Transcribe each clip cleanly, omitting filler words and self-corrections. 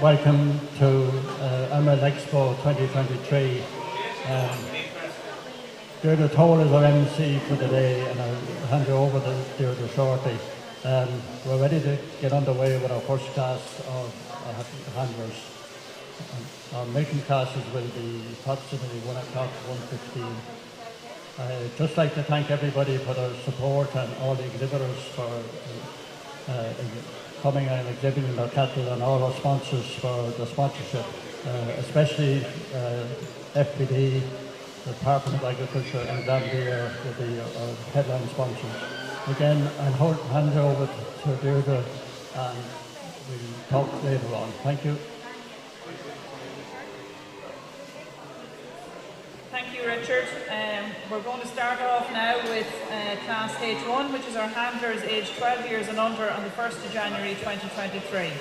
welcome to Emerald Expo 2023. Deirdre Toll is our MC for the day, and I'll hand you over to Deirdre shortly. We're ready to get underway with our first class of handlers. Our making classes will be approximately 1 o'clock, 1:15. I'd just like to thank everybody for their support and all the exhibitors for coming and exhibiting their cattle, and all our sponsors for the sponsorship, especially FPD, the Department of Agriculture, and Gambia will be our headline sponsors. Again, I'll hand it over to Deirdre and we'll talk later on. Thank you. Thank you, Richard. We're going to start off now with Class H1, which is our handlers aged 12 years and under on the 1st of January 2023.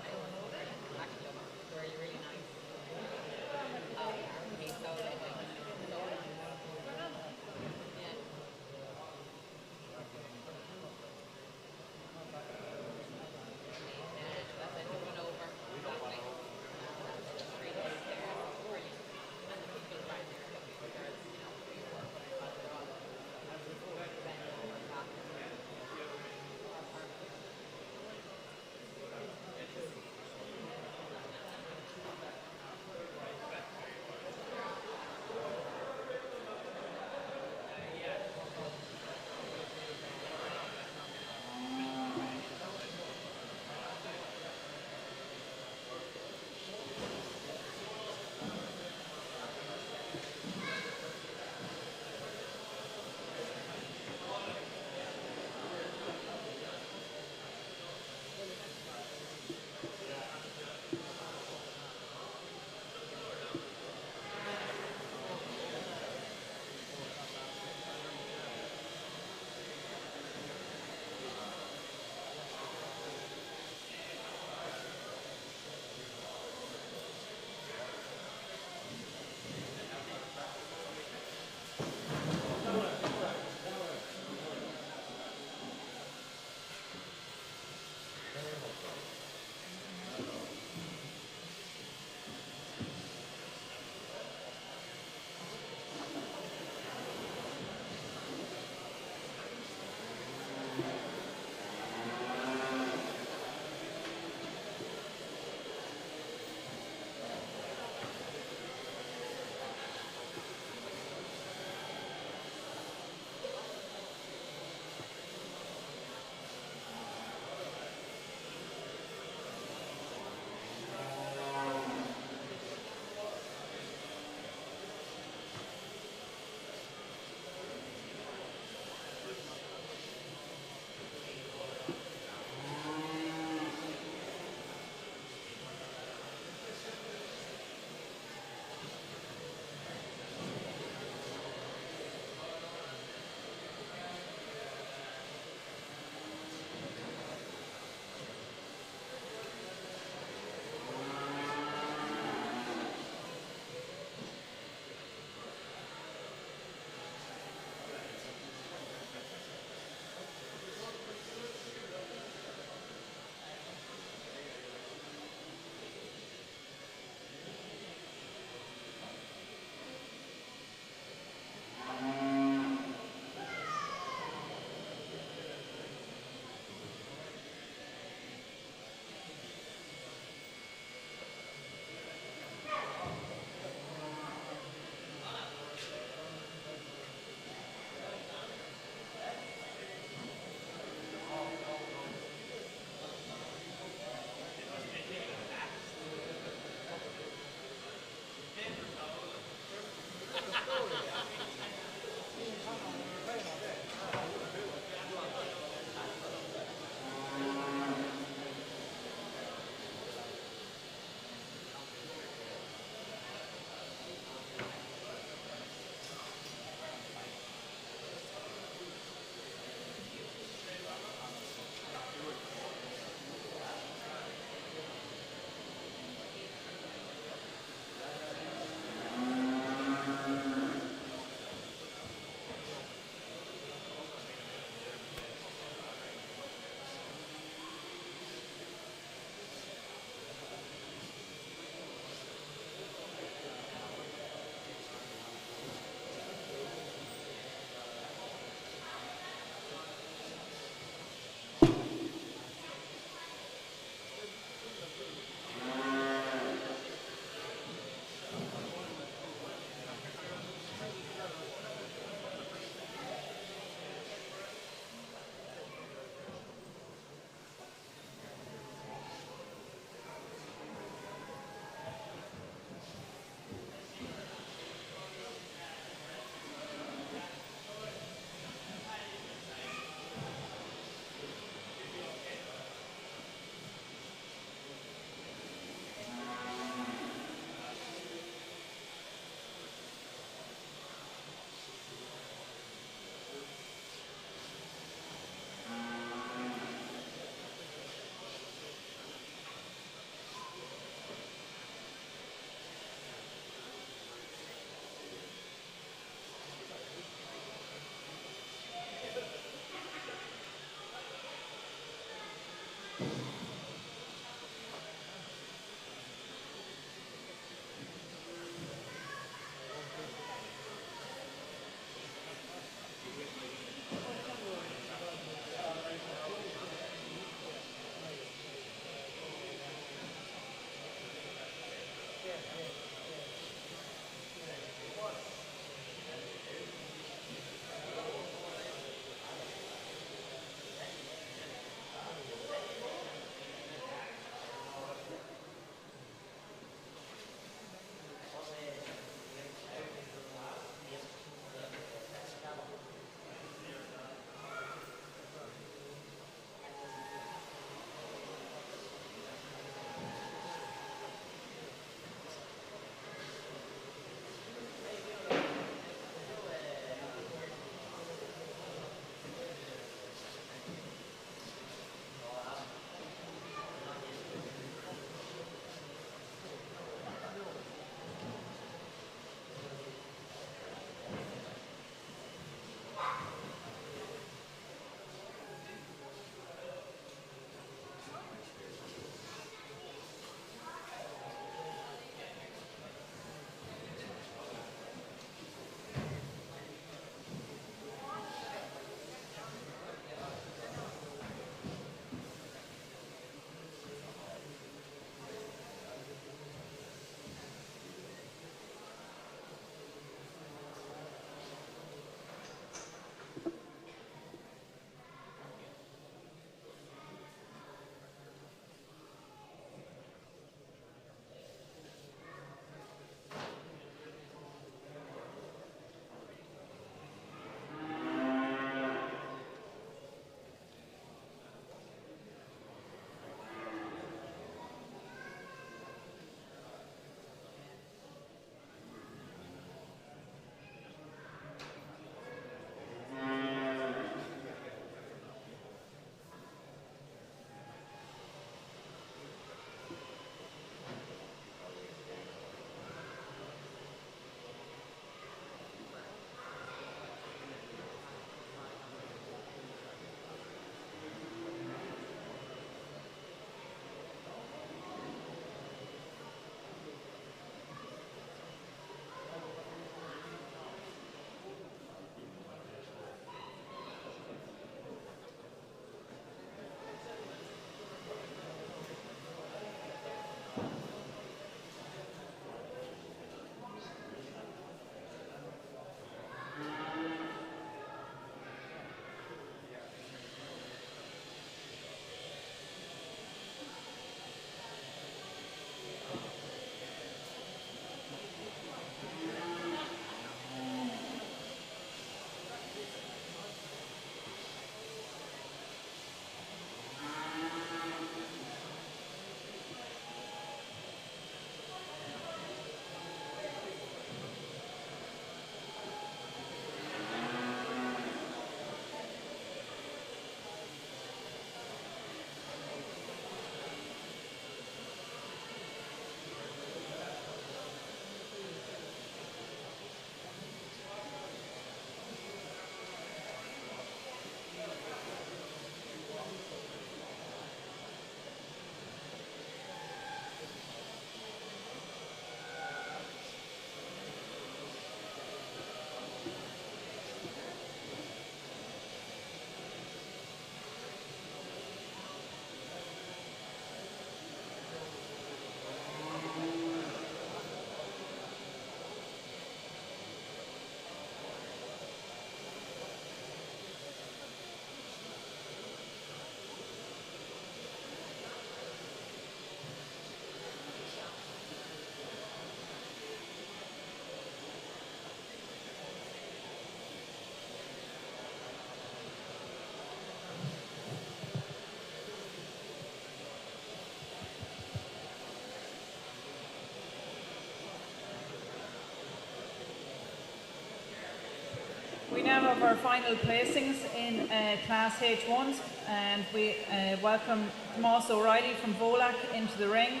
now of our final placings in Class H1s, and we welcome Tomas O'Reilly from Volac into the ring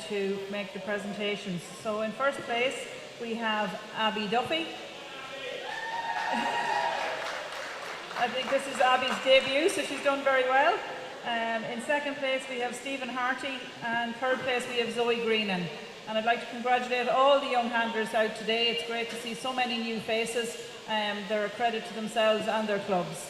to make the presentations. So in first place we have Abby Duffy. I think this is Abby's debut, so she's done very well. In second place we have Stephen Harty, and third place we have Zoe Greenan. And I'd like to congratulate all the young handlers out today. It's great to see so many new faces. They're a credit to themselves and their clubs.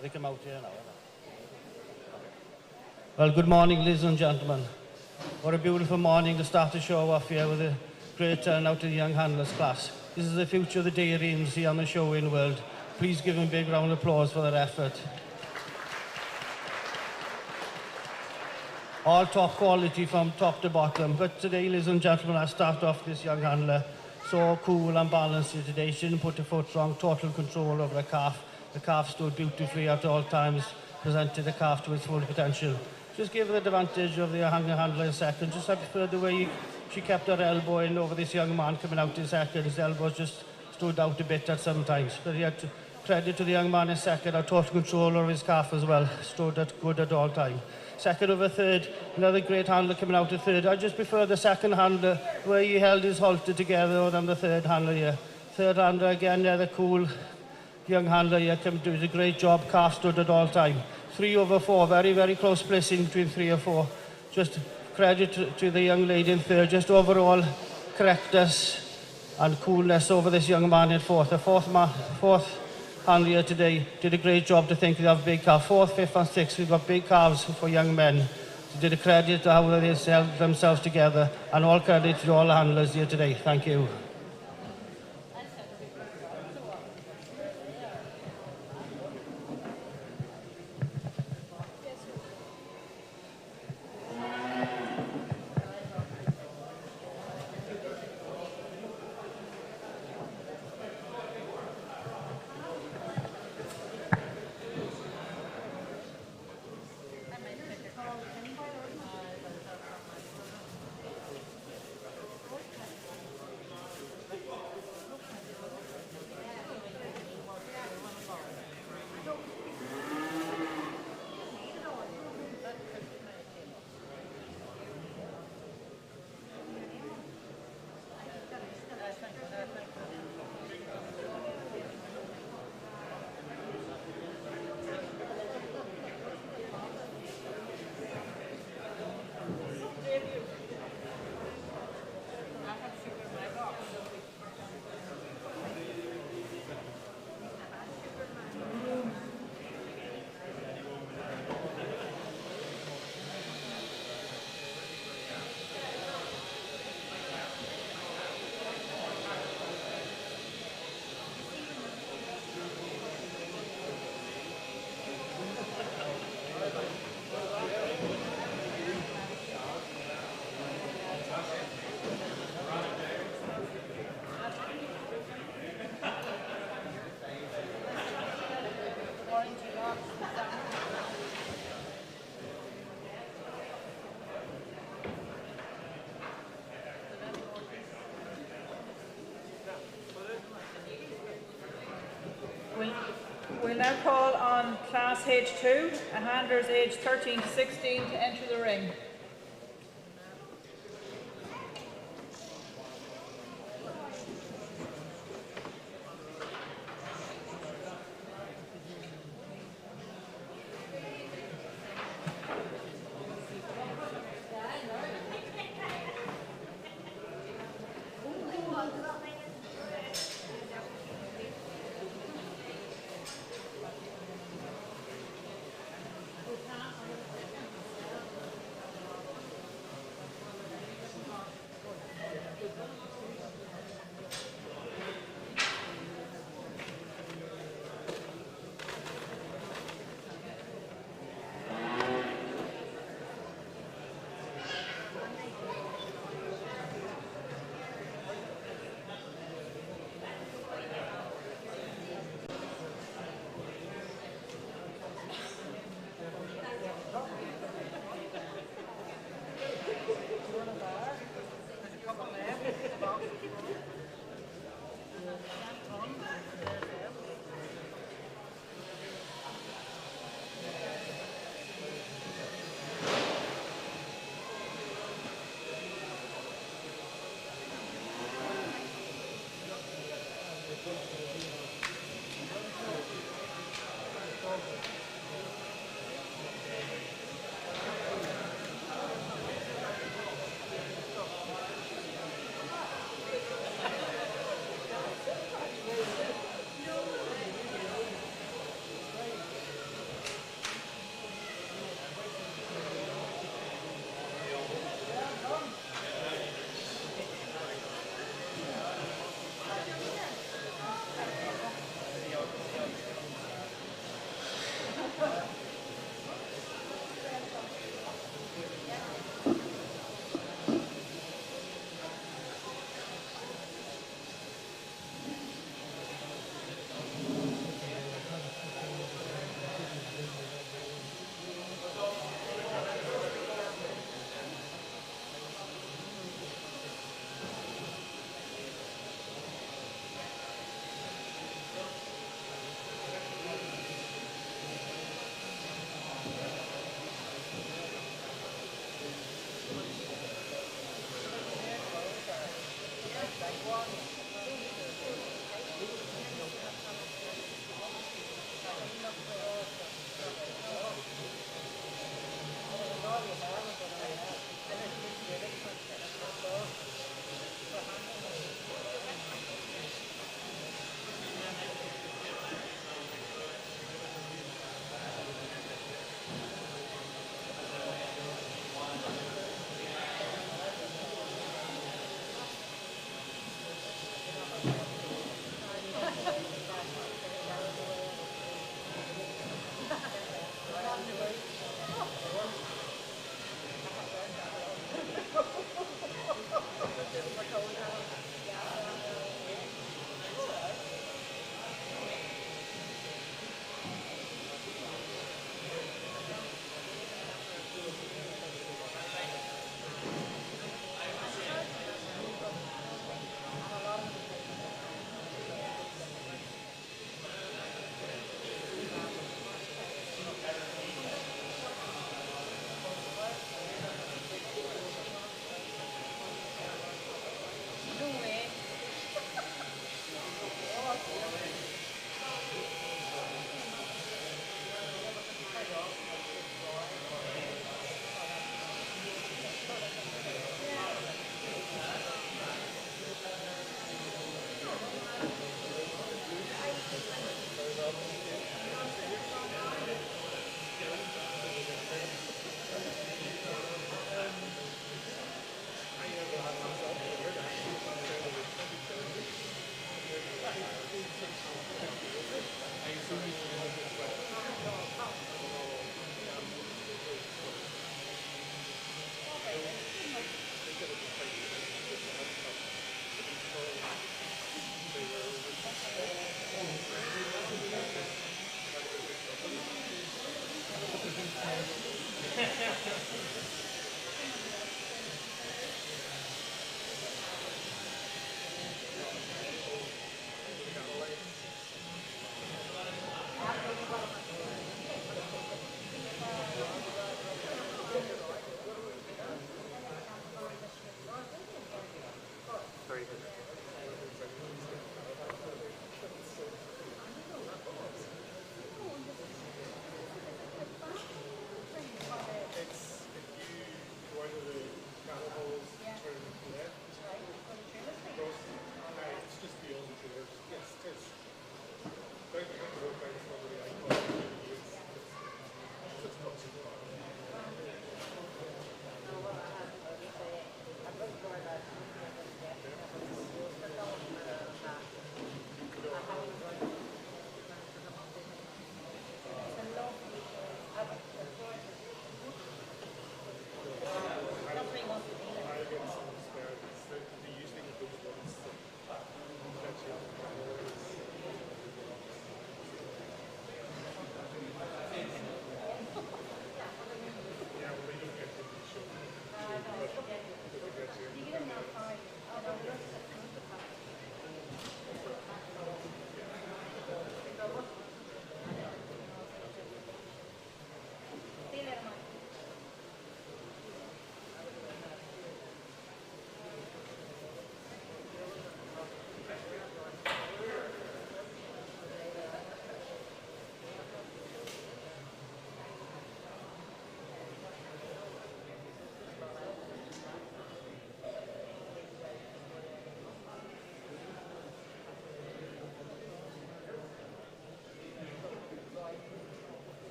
They come out here now. Well, good morning, ladies and gentlemen. What a beautiful morning to start the show off here with a great turnout to the young handlers class. This is the future of the dairy industry and the showing world. Please give them a big round of applause for their effort. All top quality from top to bottom. But today, ladies and gentlemen, I start off this young handler so cool and balanced here today. She didn't put her foot wrong, total control over the calf. The calf stood beautifully at all times, presented the calf to its full potential. Just gave her the advantage of the young handler in second. Just I preferred the way she kept her elbow in over this young man coming out in second. His elbows just stood out a bit at some times. But he had credit to the young man in second, had total control over his calf as well. Stood good at all times. Second over third, another great handler coming out of third. I just prefer the second handler, where he held his halter together than the third handler here. Third handler again, another cool young handler here, did a great job, calf stood at all time. 3 over 4, very, very close placing between 3 and 4. Just credit to the young lady in third, just overall correctness and coolness over this young man in fourth. The fourth handler here today did a great job to think they have big calves. Fourth, fifth and sixth, we've got big calves for young men. They did a credit to how they held themselves together, and all credit to all the handlers here today. Thank you. We'll now call on Class H2, handlers aged 13 to 16 to enter the ring.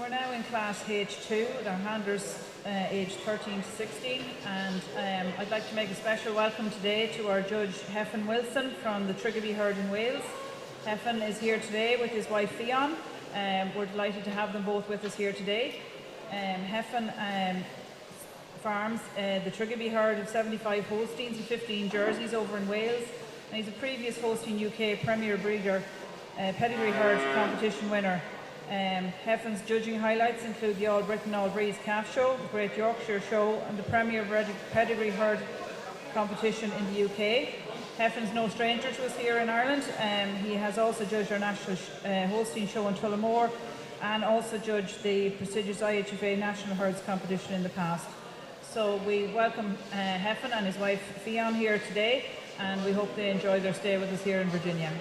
we're now in class H2 with our handlers aged 13 to 16, and I'd like to make a special welcome today to our judge Hefin Wilson from the Triggerby herd in Wales. Hefin is here today with his wife Fionn. We're delighted to have them both with us here today. Hefin farms the Triggerby herd of 75 Holsteins and 15 Jerseys over in Wales, and he's a previous Holstein UK Premier Breeder pedigree herd competition winner. Hefin's judging highlights include the All Britain All Breeds Calf Show, the Great Yorkshire Show, and the Premier Pedigree Herd competition in the UK. Hefin's no stranger to us here in Ireland. He has also judged our National Holstein Show in Tullamore, and also judged the prestigious IHFA National Herds competition in the past. So we welcome Hefin and his wife Fionn here today, and we hope they enjoy their stay with us here in Virginia.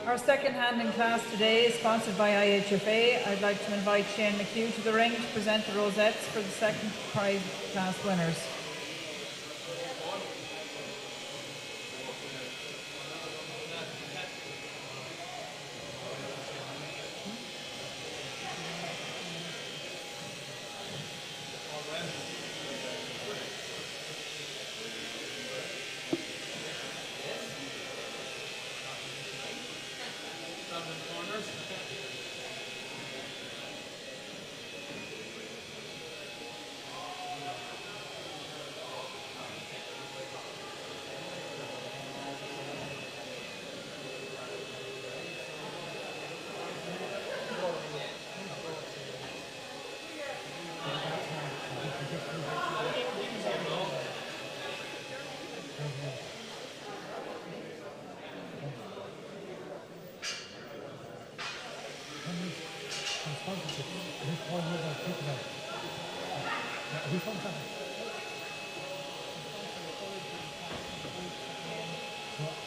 Our second handling class today is sponsored by IHFA. I'd like to invite Shane McHugh to the ring to present the rosettes for the second prize class winners.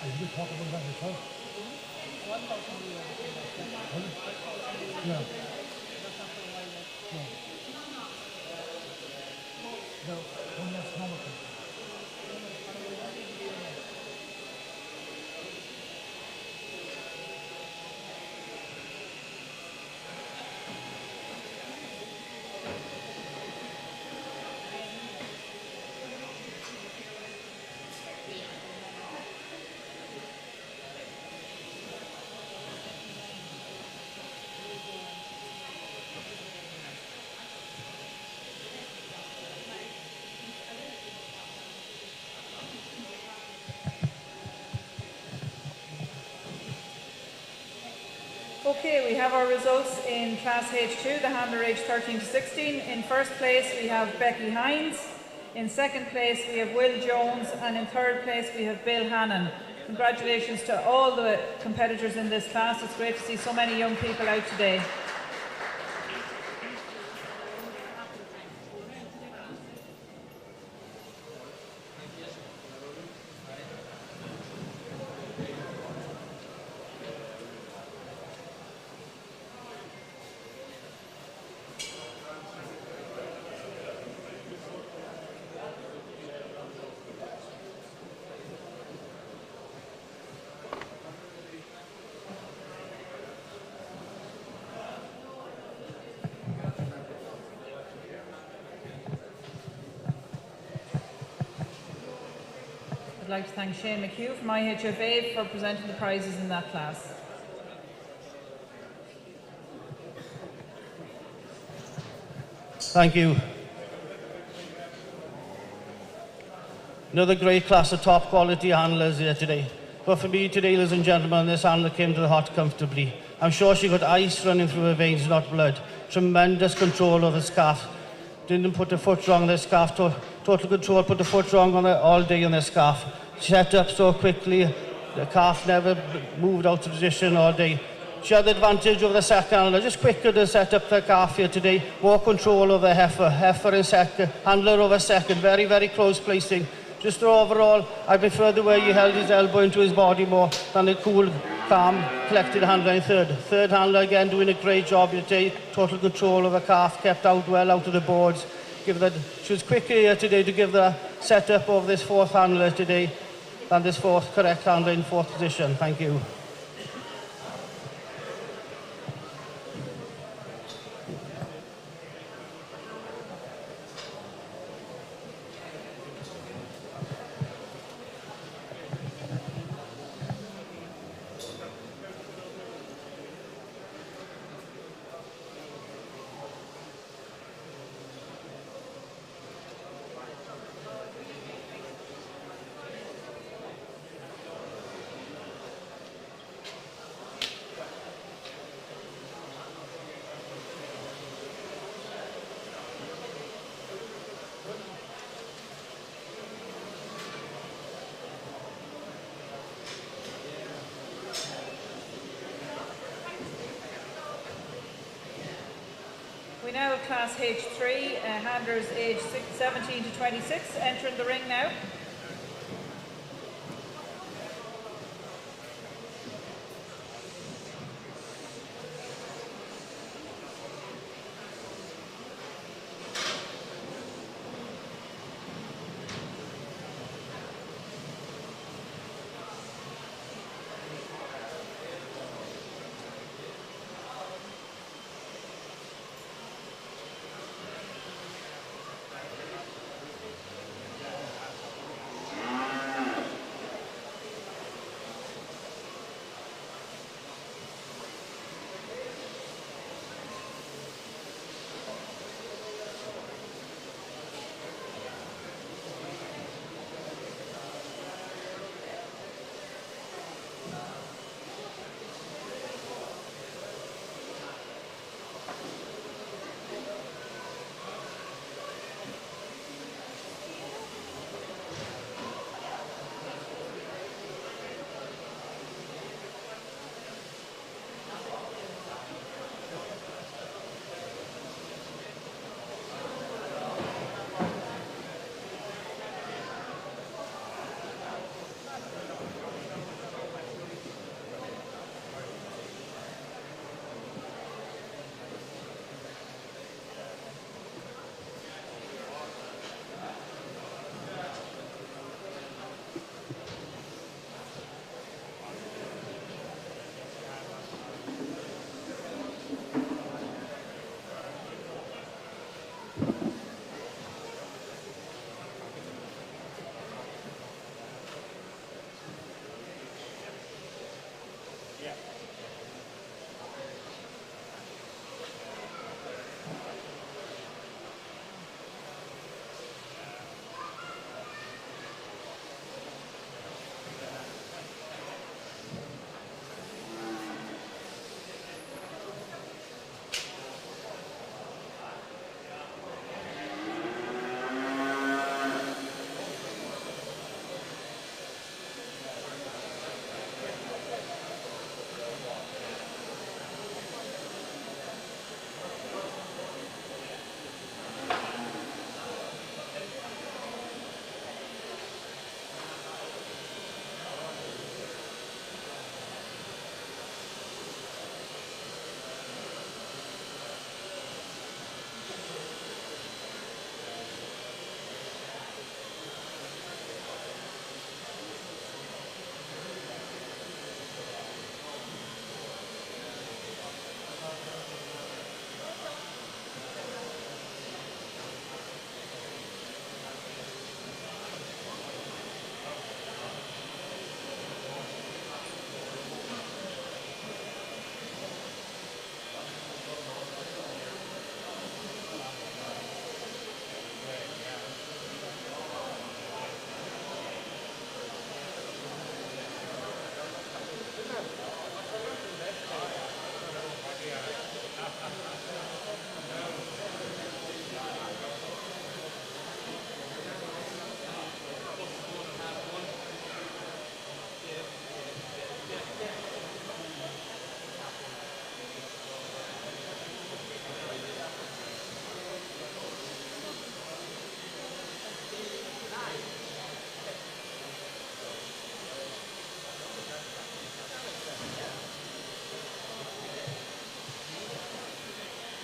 you talk about that yourself? Yeah. No, one less number. Okay, we have our results in Class H2, the handler aged 13 to 16. In first place, we have Becky Hines. In second place, we have Will Jones. And in third place, we have Bill Hannon. Congratulations to all the competitors in this class. It's great to see so many young people out today. I'd like to thank Shane McHugh from IHFA for presenting the prizes in that class. Thank you. Another great class of top quality handlers here today. But for me today, ladies and gentlemen, this handler came to the hot comfortably. I'm sure she got ice running through her veins, not blood. Tremendous control of the scarf. Didn't put her foot wrong on the scarf. Total control, put the foot wrong on her all day on the scarf. Set up so quickly, the calf never moved out of position all day. She had the advantage over the second handler, just quicker to set up the calf here today. More control over the heifer. Heifer in second, handler over second. Very, very close placing. Just overall, I prefer the way he held his elbow into his body more than the cool, calm, collected handler in third. Third handler again doing a great job today. Total control of the calf, kept out well out of the boards. She was quicker here today to give the setup of this fourth handler today than this fourth correct handler in fourth position. Thank you. We now have Class H3, handlers aged 17 to 26 entering the ring now.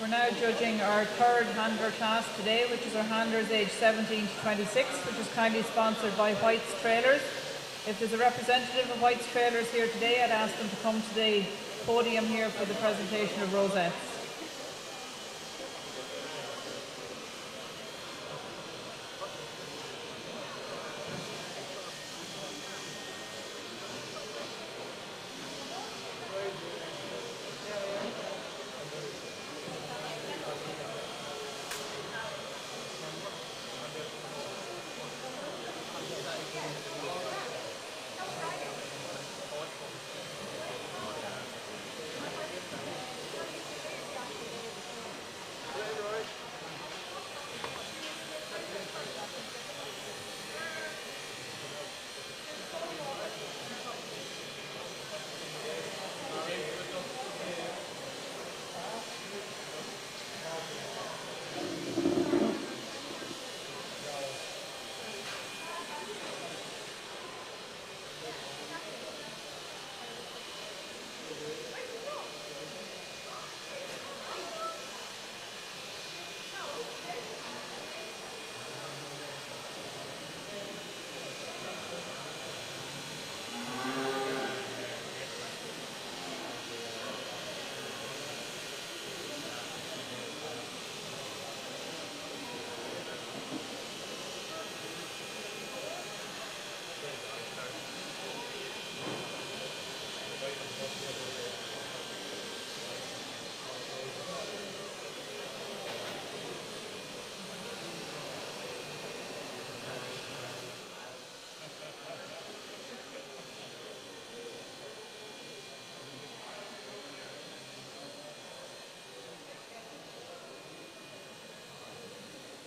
We're now judging our third handler class today, which is our handlers aged 17 to 26, which is kindly sponsored by White's Trailers. If there's a representative of White's Trailers here today, I'd ask them to come to the podium here for the presentation of rosettes.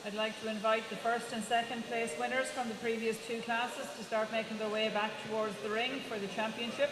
I'd like to invite the first and second place winners from the previous two classes to start making their way back towards the ring for the championship.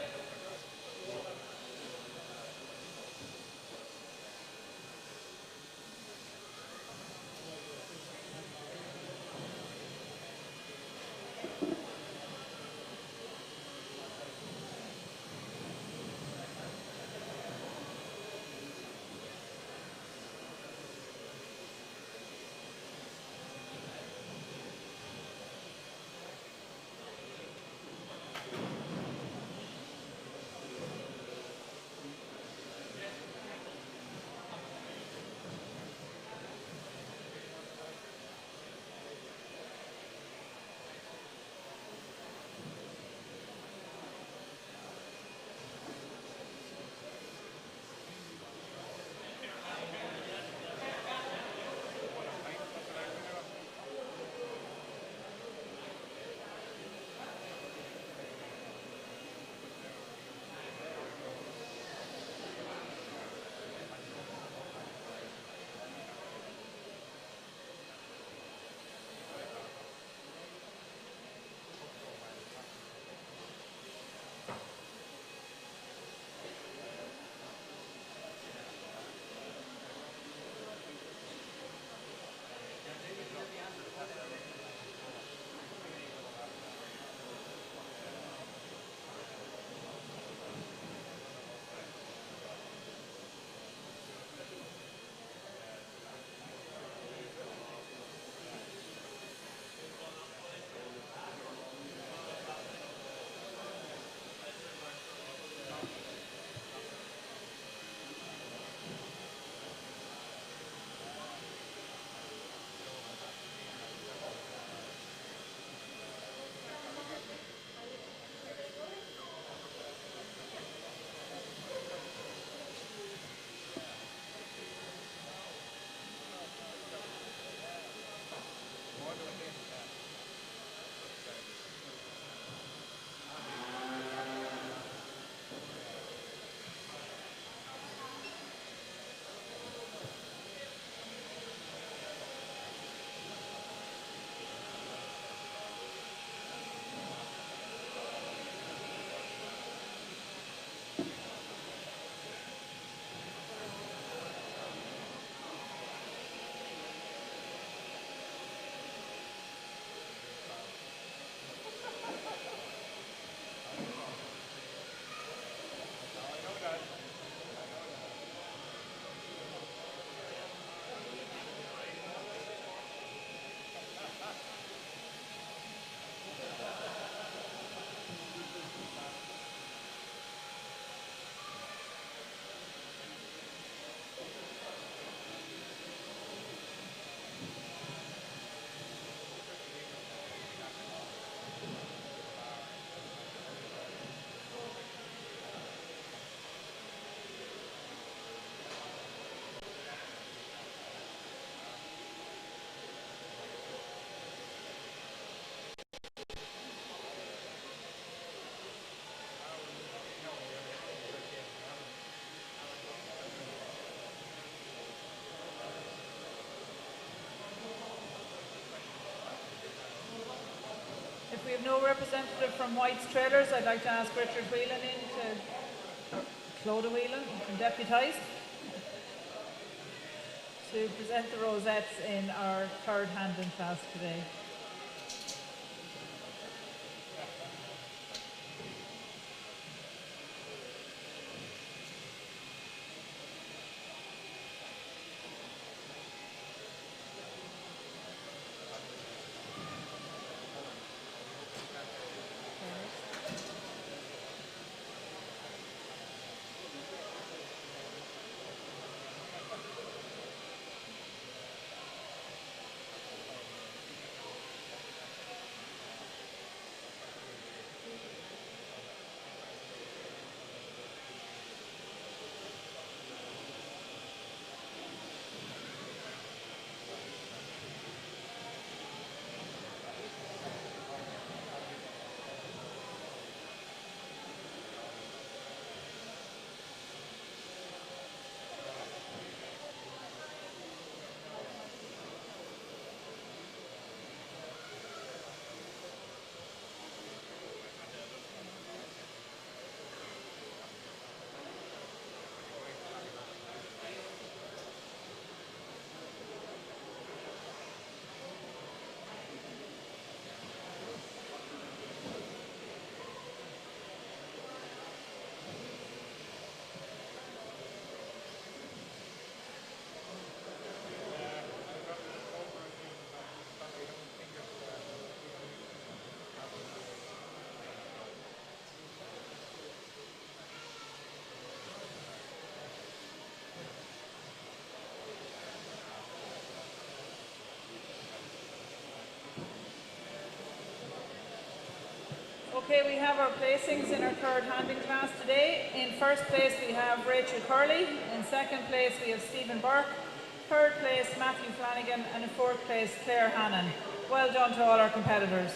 have no representative from White's Trailers, I'd like to ask Richard Whelan Clodagh Whelan, and deputised, to present the rosettes in our third handling class today. Okay, we have our placings in our third handling class today. In first place we have Rachel Curley, in second place we have Stephen Burke, third place Matthew Flanagan, and in fourth place Claire Hannon. Well done to all our competitors.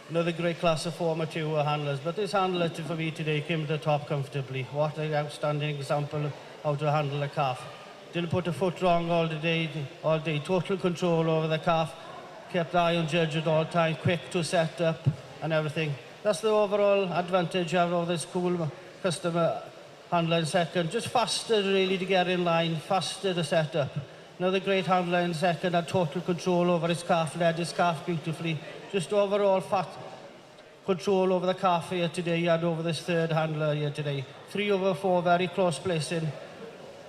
Another great class of former two handlers, but this handler for me today came to the top comfortably. What an outstanding example of how to handle a calf. Didn't put a foot wrong all day, total control over the calf, kept the eye on judge at all time, quick to set up and everything. That's the overall advantage of all this cool customer handler in second. Just faster really to get in line, faster to set up. Another great handler in second, had total control over his calf, led his calf beautifully. Just overall control over the calf here today, he had over this third handler here today. 3 over 4, very close placing.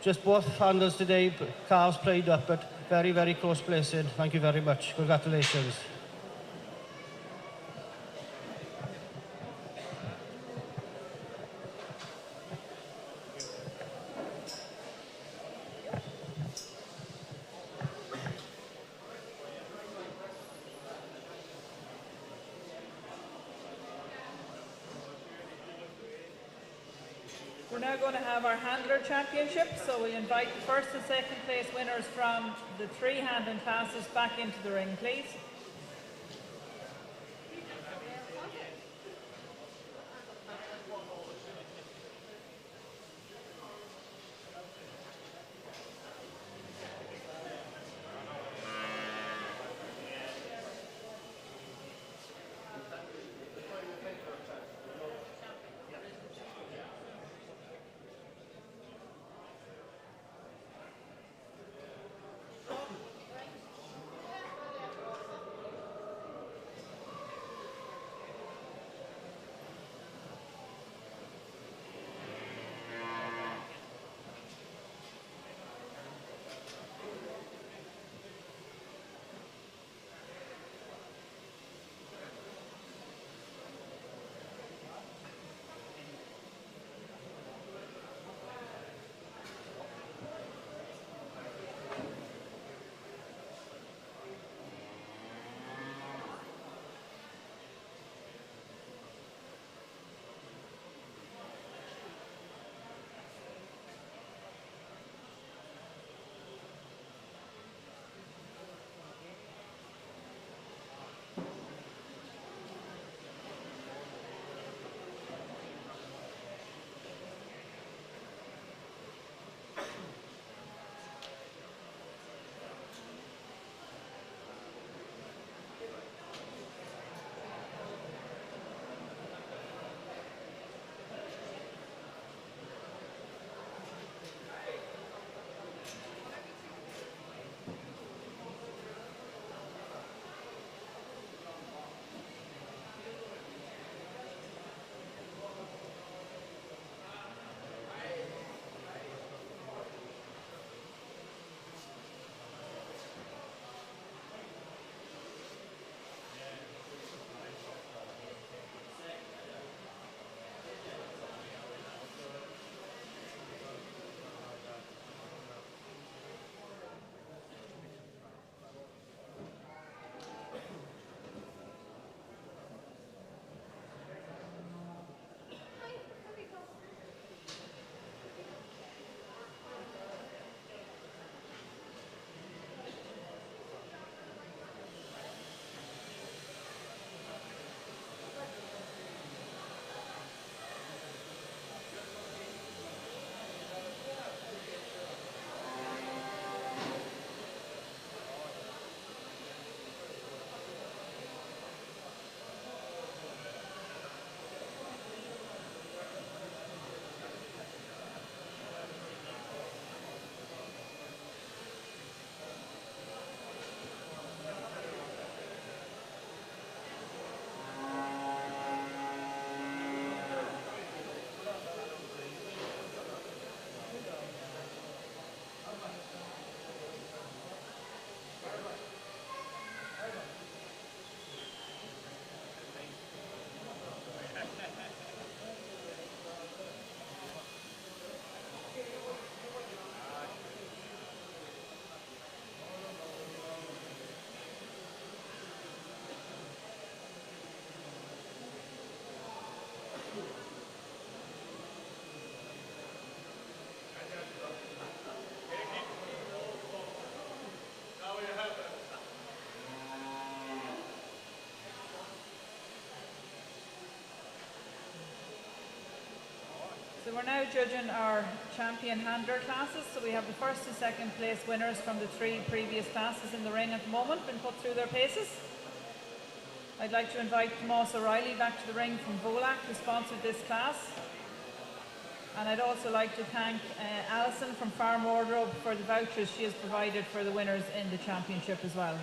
Just both handlers today, calves played up, but very, very close placing. Thank you very much. Congratulations. We're now going to have our handler championship, so we invite the first and second place winners from the 3 handling classes back into the ring, please. So we're now judging our champion handler classes. So we have the first and second place winners from the 3 previous classes in the ring at the moment, been put through their paces. I'd like to invite Tomas O'Reilly back to the ring from Volac, who sponsored this class. And I'd also like to thank Alison from Farm Wardrobe for the vouchers she has provided for the winners in the championship as well.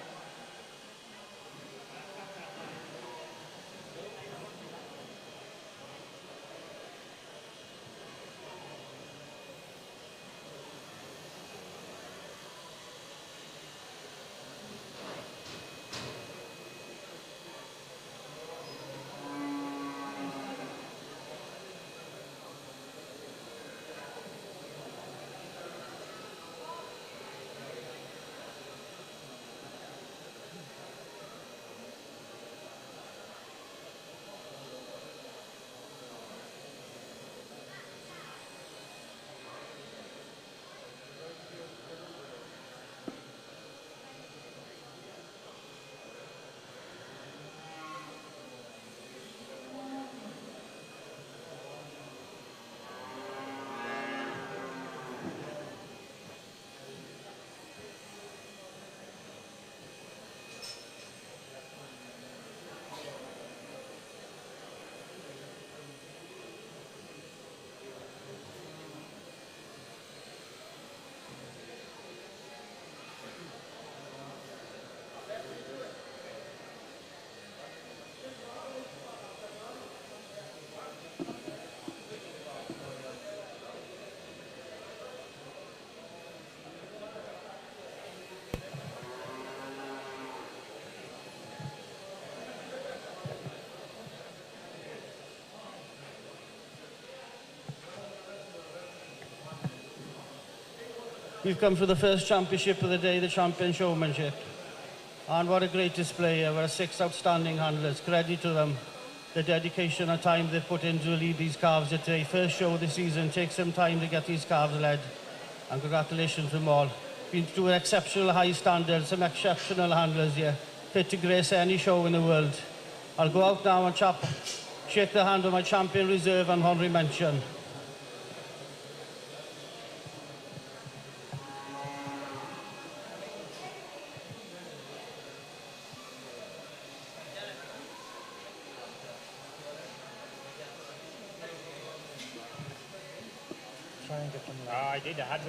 We've come for the first championship of the day, the champion showmanship. And what a great display. There were 6 outstanding handlers. Credit to them. The dedication and time they've put in to lead these calves today. First show of the season. Takes some time to get these calves led. And congratulations to them all. Been to an exceptional high standard. Some exceptional handlers here. Fit to grace any show in the world. I'll go out now and shake the hand of my champion reserve and honorary mention. I did. I had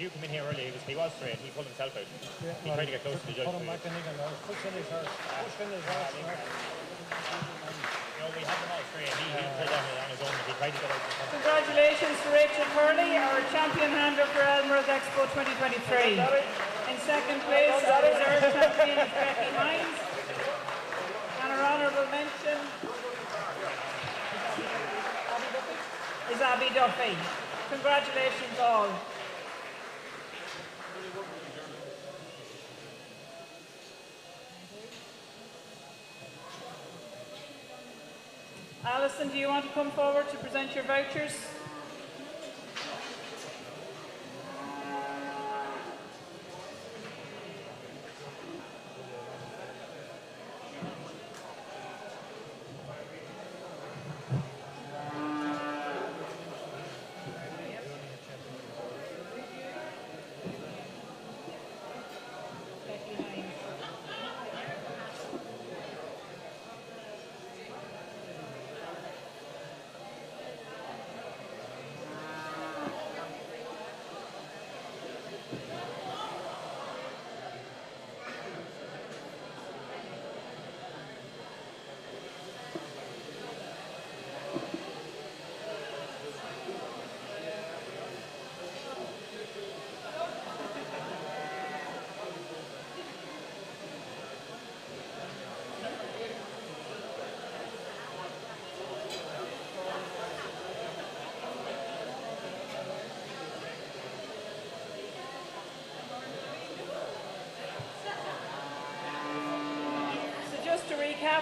you come in here earlier. He was straight. He pulled himself out. Yeah, he tried to get close to the judge. Put him back in again. Push in his horse. Push in his horse. You know, we had them all straight. He pulled on his own. He tried to get out. Congratulations to Rachel Curley, our champion handler for Edinburgh's Expo 2023. In second place, our reserve champion is Becky Hines. And our honourable mention is Abby Duffy. Congratulations all. Alison, do you want to come forward to present your vouchers?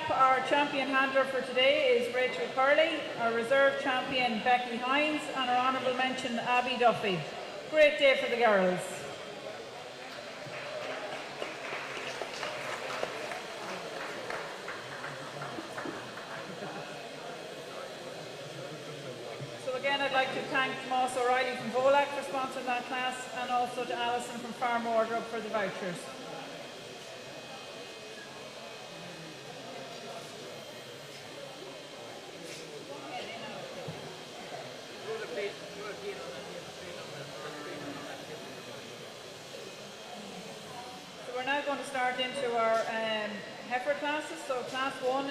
Our champion handler for today is Rachel Curley, our reserve champion Becky Hines, and our honourable mention Abby Duffy. Great day for the girls. So the Again, I'd like to thank Tomas O'Reilly from Volac for sponsoring that class, and also to Alison from Farm Wardrobe for the vouchers. So we're now going to start into our heifer classes. So class 1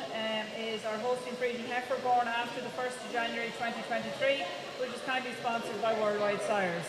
is our Holstein Friesian heifer born after the 1st of January 2023, which is kindly sponsored by Worldwide Sires.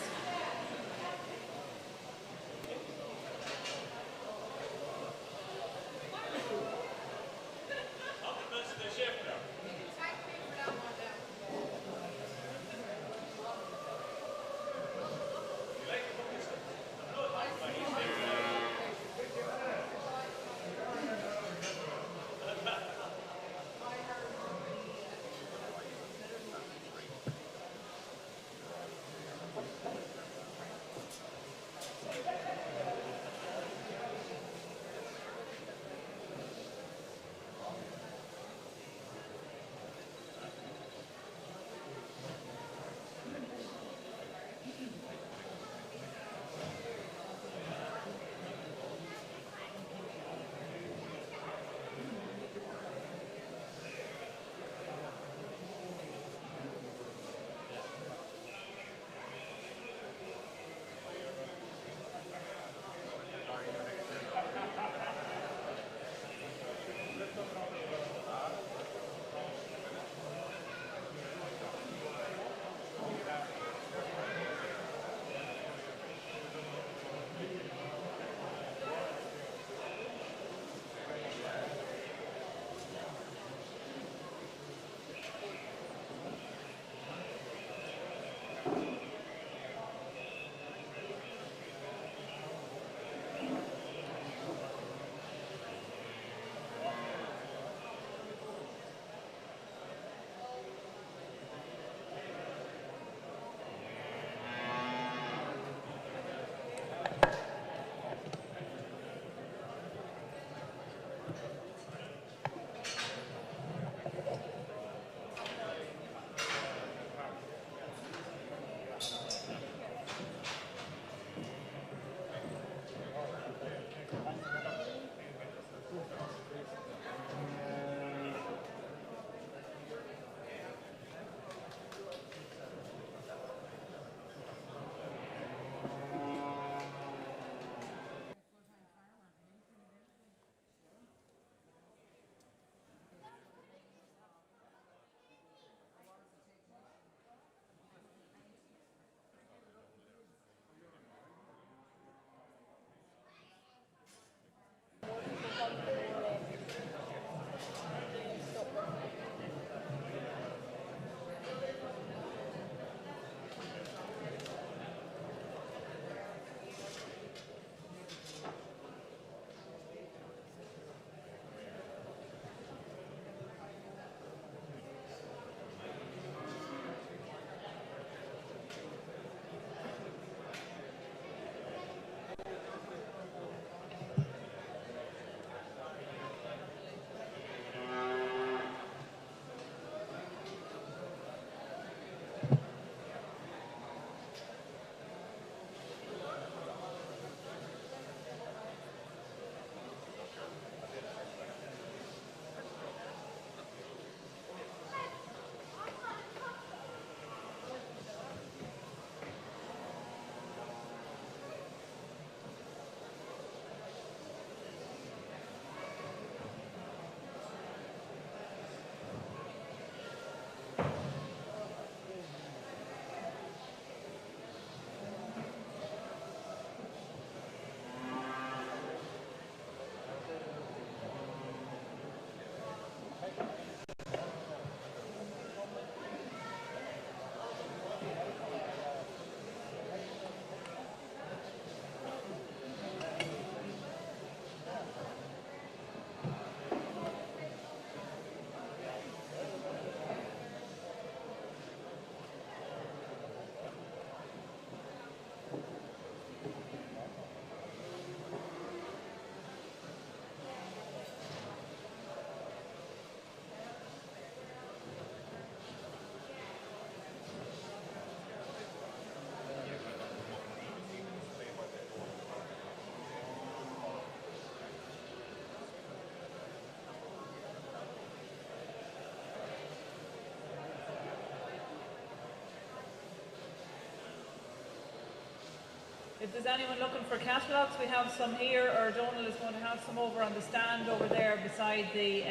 If there's anyone looking for catalogues, we have some here, or Donald is going to have some over on the stand over there beside the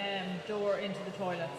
door into the toilets.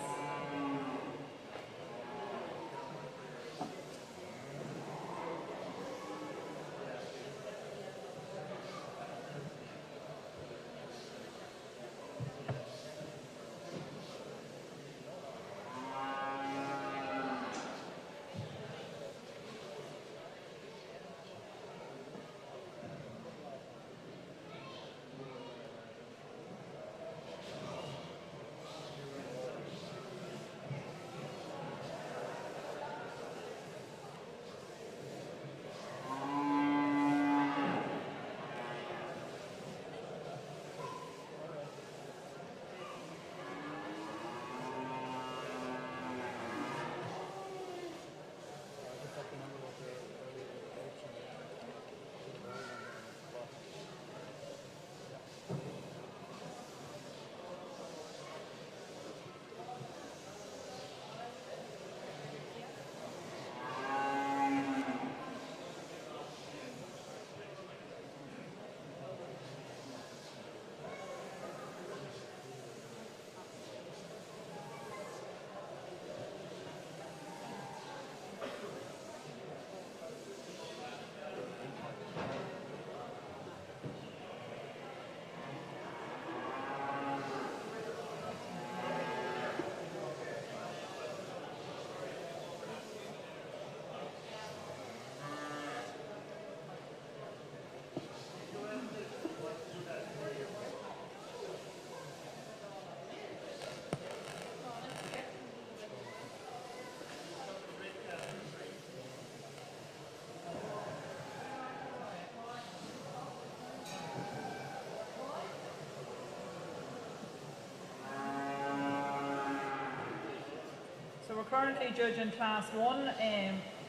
So we're currently judging Class 1,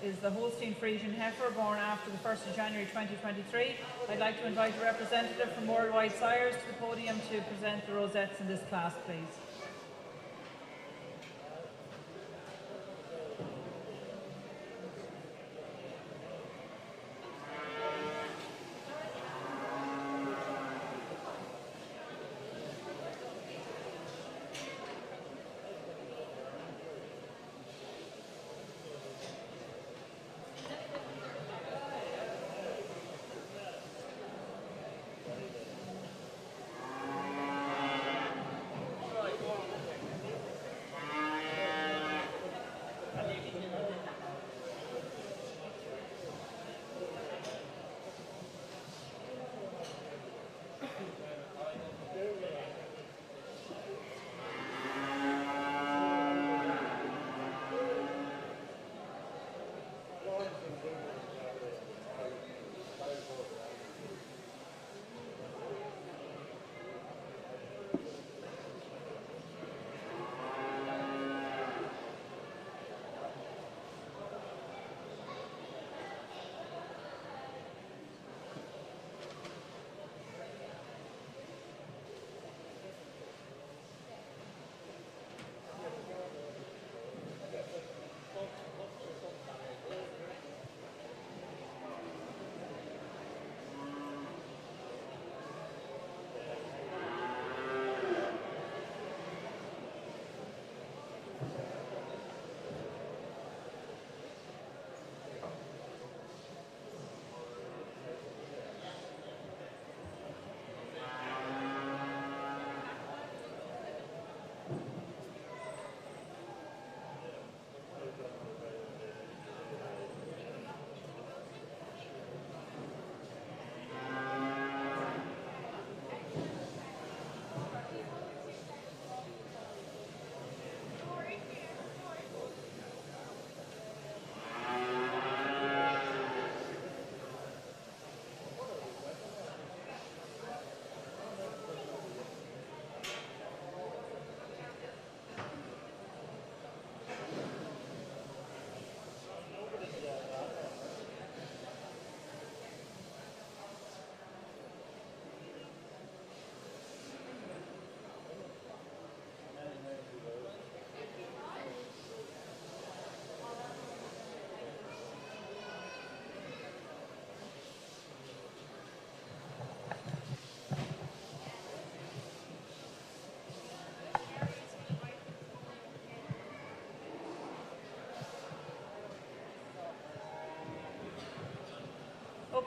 is the Holstein Friesian heifer born after the 1st of January 2023. I'd like to invite a representative from Worldwide Sires to the podium to present the rosettes in this class, please.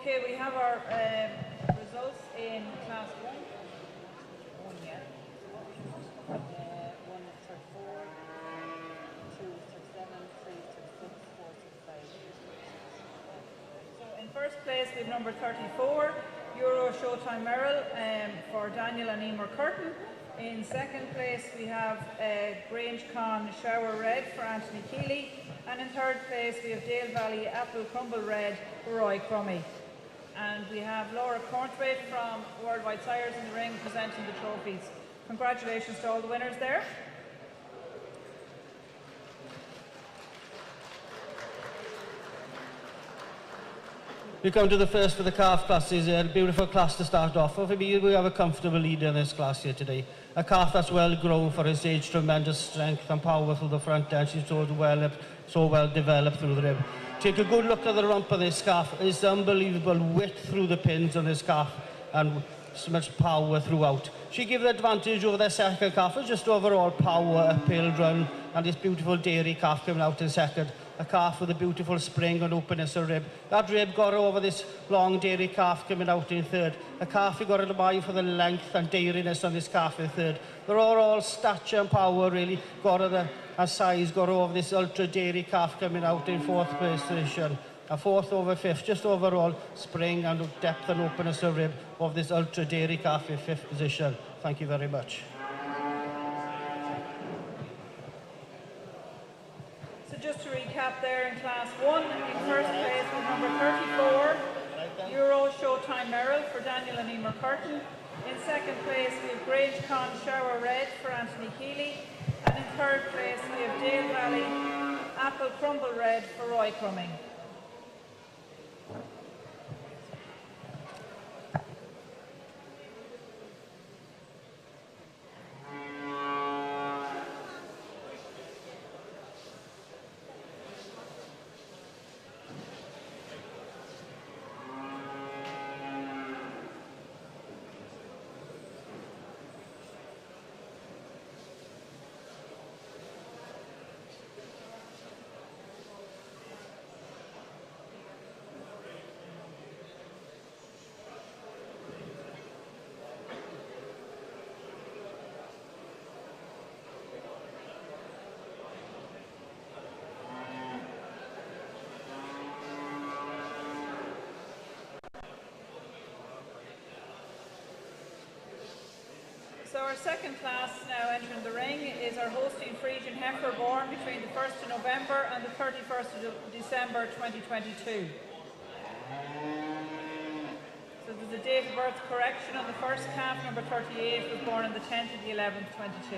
Okay, we have our results in class 1. One, yeah. 1 is 34, 2 is 37, 3 is 36, 4 is 35. So in first place we have number 34, Euro Showtime Merrill for Daniel and Emer Curtin. In second place we have Grange Con Shower Red for Anthony Keeley. And in third place we have Dale Valley Apple Crumble Red for Roy Crummy. And we have Laura Cornthwaite from Worldwide Sires in the ring presenting the trophies. Congratulations to all the winners there. We come to the first for the calf classes, a beautiful class to start off. For me, we have a comfortable leader in this class here today. A calf that's well grown for his age, tremendous strength and power through the front end. She's so well developed through the rib. Take a good look at the rump of this calf. It's unbelievable width through the pins on this calf and so much power throughout. She gave the advantage over the second calf, just overall power, uphill run, and this beautiful dairy calf coming out in second. A calf with a beautiful spring and openness of rib. That rib got her over this long dairy calf coming out in third. A calf who got her to buy for the length and dairiness on this calf in third. They're all stature and power really. Got her a size, got her over this ultra dairy calf coming out in fourth position. A fourth over fifth, just overall spring and depth and openness of rib of this ultra dairy calf in fifth position. Thank you very much. So just to recap there in class 1, in first place was number 34, Euro Showtime Merrill for Daniel and Emer Curtin. In second place we have Grange Con Shower Red for Anthony Keeley. And in third place we have Dale Valley Apple Crumble Red for Roy Crumming. So our second class now entering the ring is our hosting Frisian heifer born between the 1st of November and the 31st of December 2022. So there's a date of birth correction on the first calf, number 38, was born on the 10th of the 11th, 22.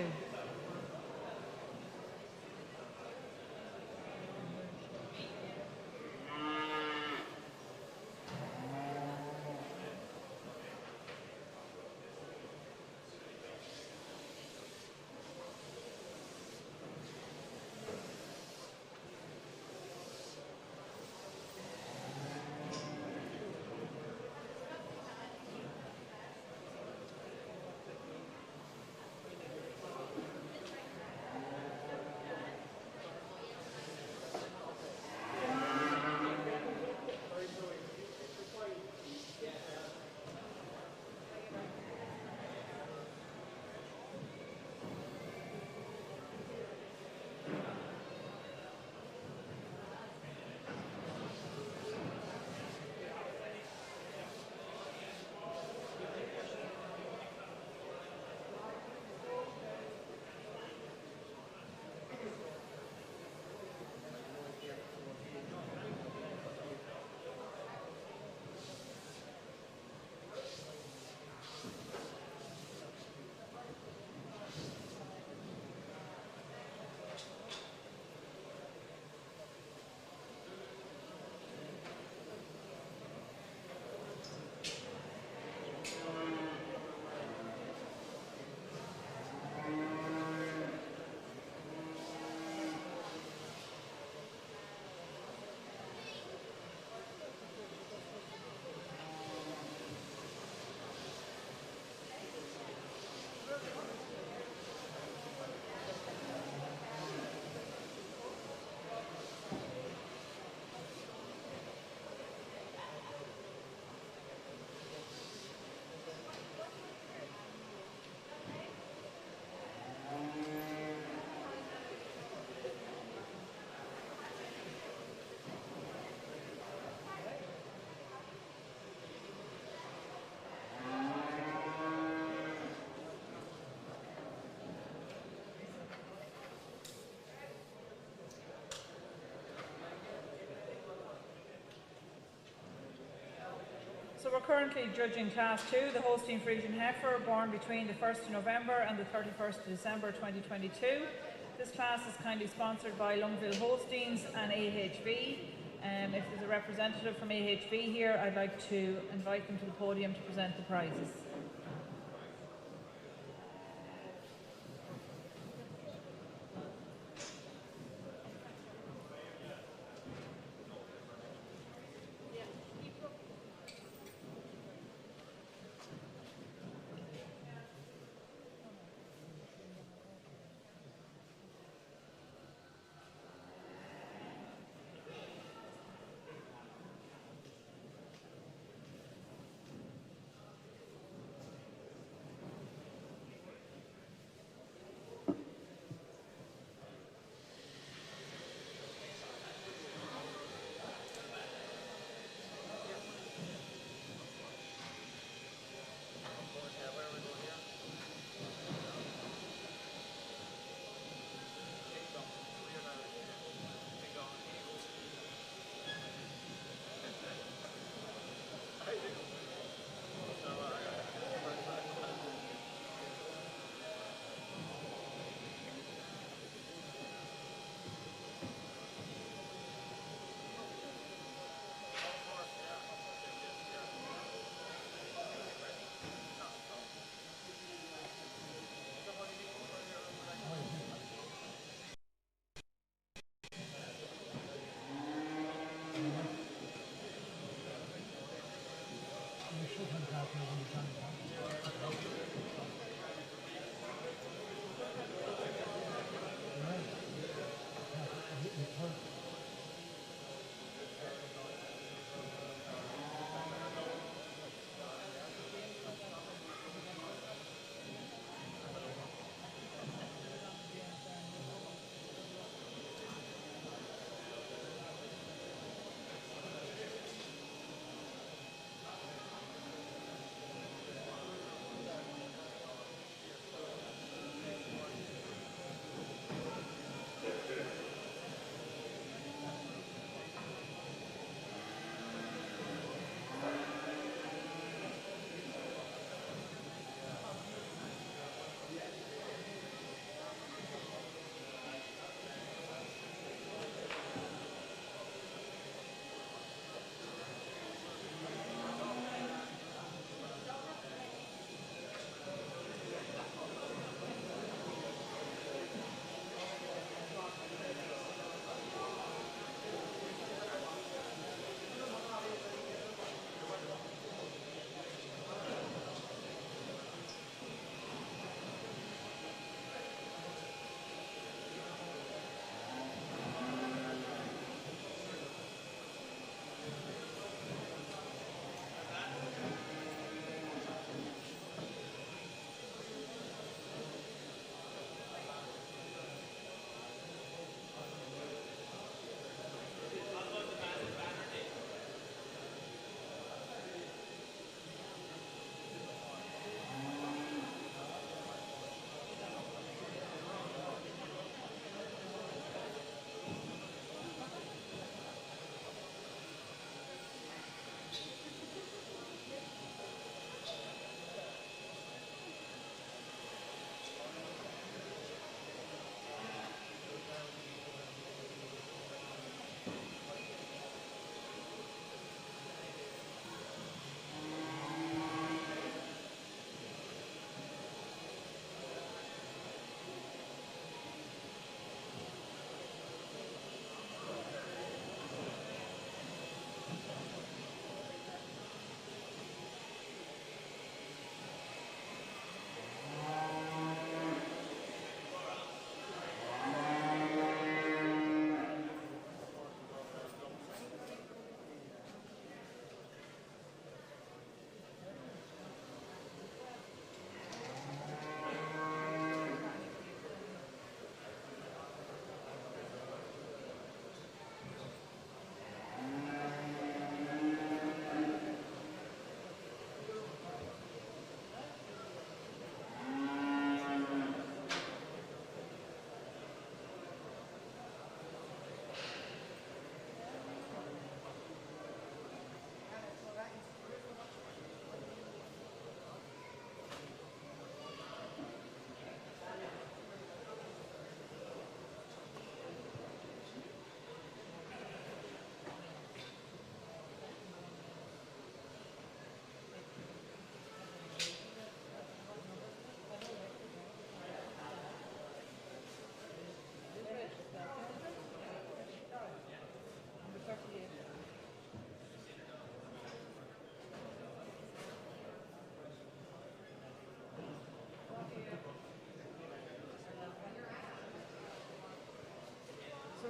currently judging Class 2, the Holstein Friesian Heifer, born between the 1st of November and the 31st of December 2022. This class is kindly sponsored by Lungville Holsteins and AHV. If there's a representative from AHV here, I'd like to invite them to the podium to present the prizes.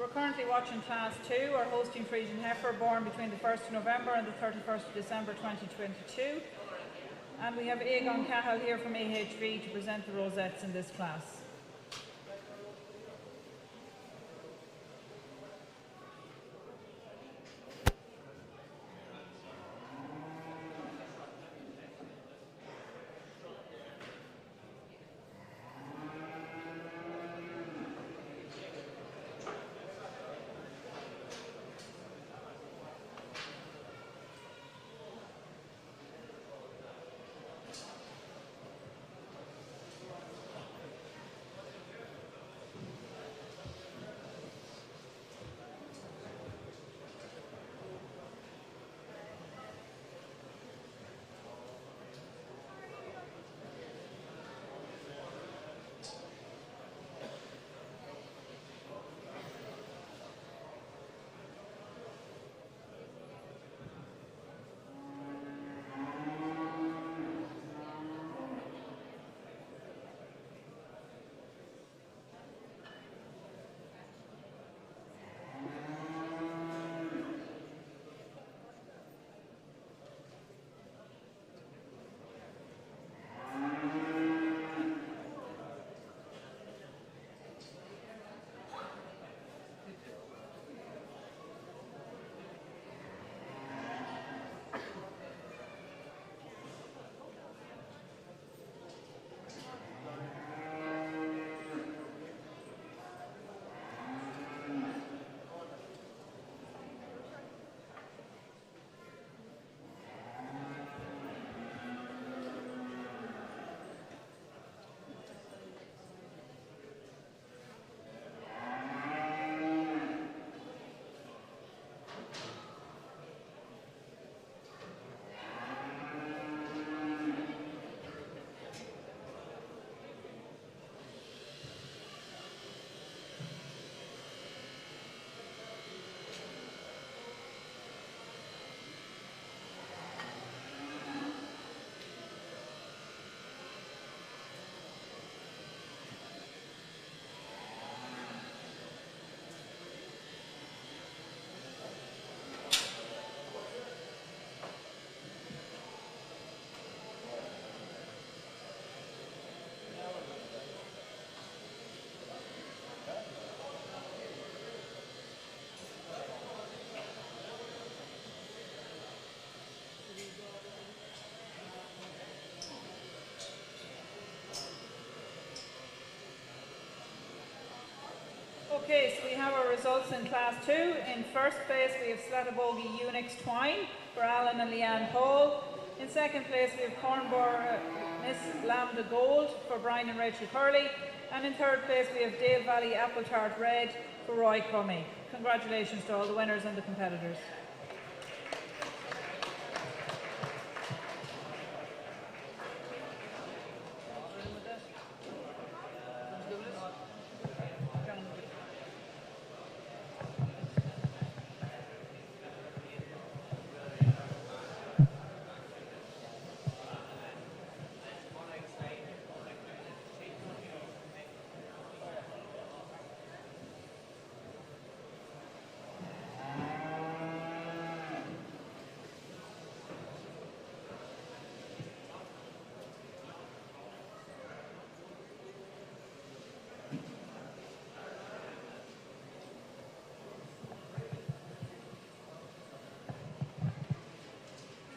we're currently watching Class 2, our hosting Frisian heifer born between the 1st of November and the 31st of December 2022. And we have Aegon Cahill here from AHV to present the rosettes in this class. Okay, so we have our results in Class 2. In first place, we have Slatabogie Unix Twine for Alan and Leanne Paul. In second place, we have Cornborough Miss Lambda Gold for Brian and Rachel Curley. And in third place, we have Dale Valley Apple Tart Red for Roy Crummy. Congratulations to all the winners and the competitors.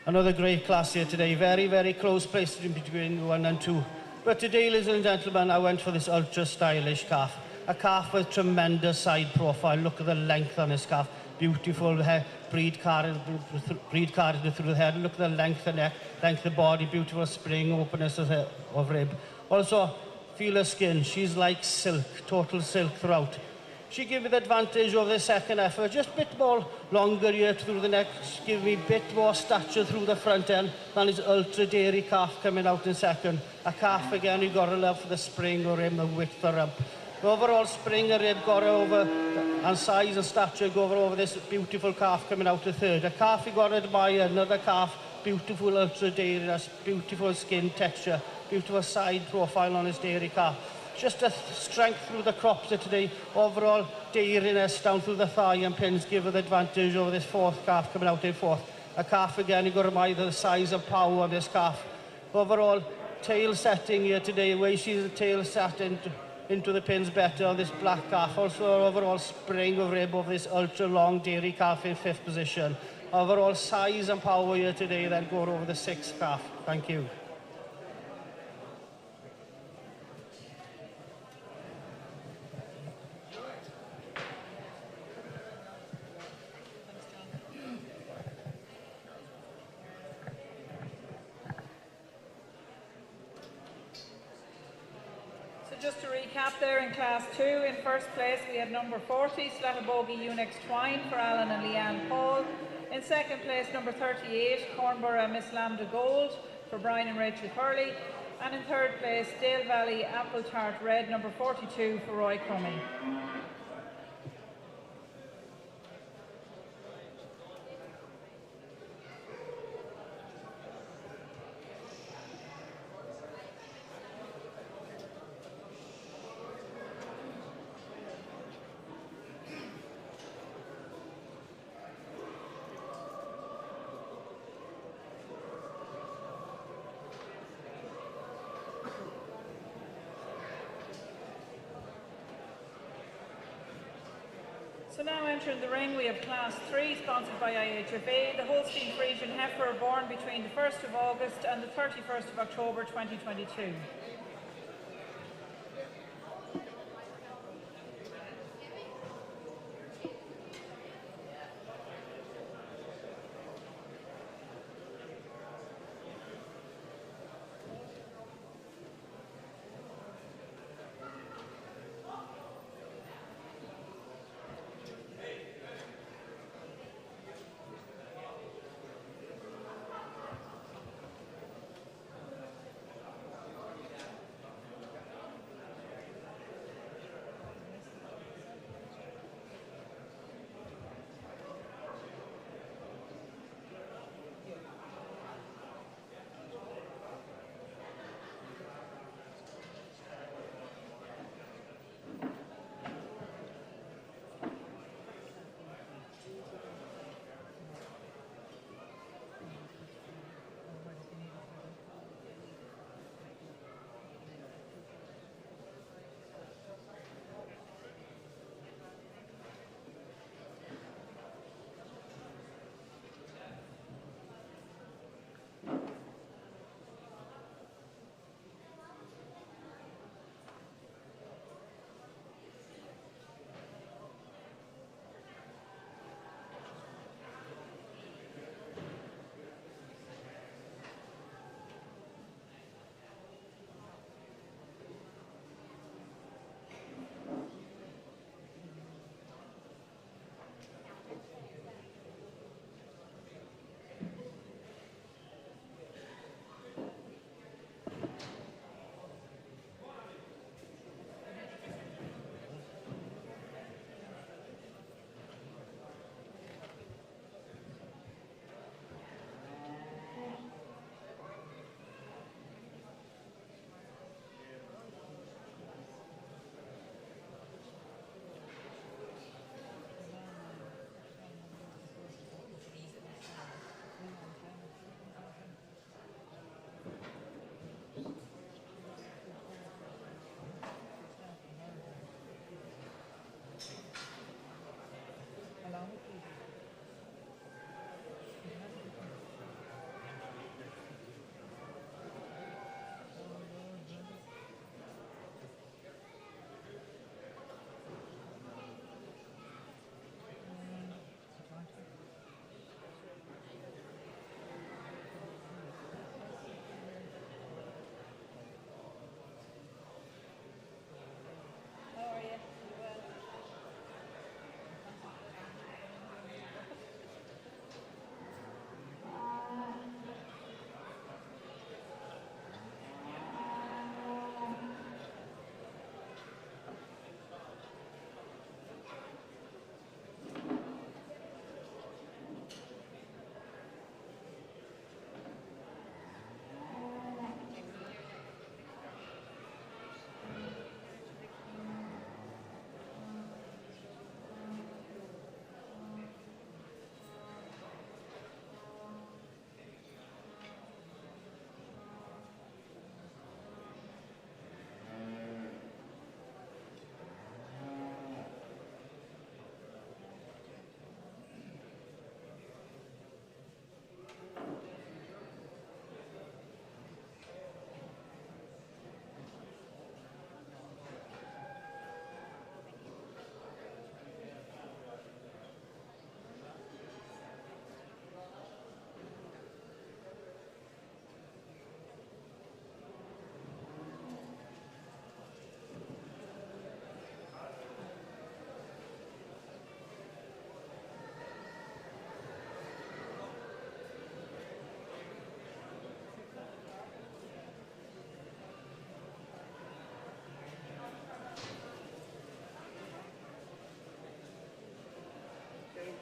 Another great class here today. Very, very close place in between 1 and 2. But today, ladies and gentlemen, I went for this ultra stylish calf. A calf with tremendous side profile. Look at the length on this calf. Beautiful hair, breed carded through the head. Look at the length of the neck, length of the body, beautiful spring, openness of rib. Also, feel her skin. She's like silk, total silk throughout. She gave me the advantage of the second effort, just a bit more longer here through the neck, give me a bit more stature through the front end than his ultra dairy calf coming out in second. A calf again, you got to love for the spring or him, the width or rump. The overall spring or rib got over, and size and stature go over this beautiful calf coming out the third. A calf you got to admire, another calf, beautiful ultra dairy, that's beautiful skin texture, beautiful side profile on his dairy calf. just a strength through the crops of today. Overall, dairiness down through the thigh and pins give her the advantage over this fourth calf coming out in fourth. A calf again, you've got to mind the size and power of this calf. Overall, tail setting here today, where you see the tail set into the pins better on this black calf. Also overall spring of rib of this ultra long dairy calf in fifth position. Overall size and power here today, then go over the sixth calf. Thank you. Just to recap there, in Class 2, in first place we had number 40, Slatabogie Unix Twine for Alan and Leanne Paul. In second place, number 38, Cornborough Miss Lambda Gold for Brian and Rachel Hurley. And in third place, Dale Valley Apple Tart Red, number 42 for Roy Crummy. So now entering the ring, we have Class 3, sponsored by IHFA, the Holstein Friesian heifer born between the 1st of August and the 31st of October 2022.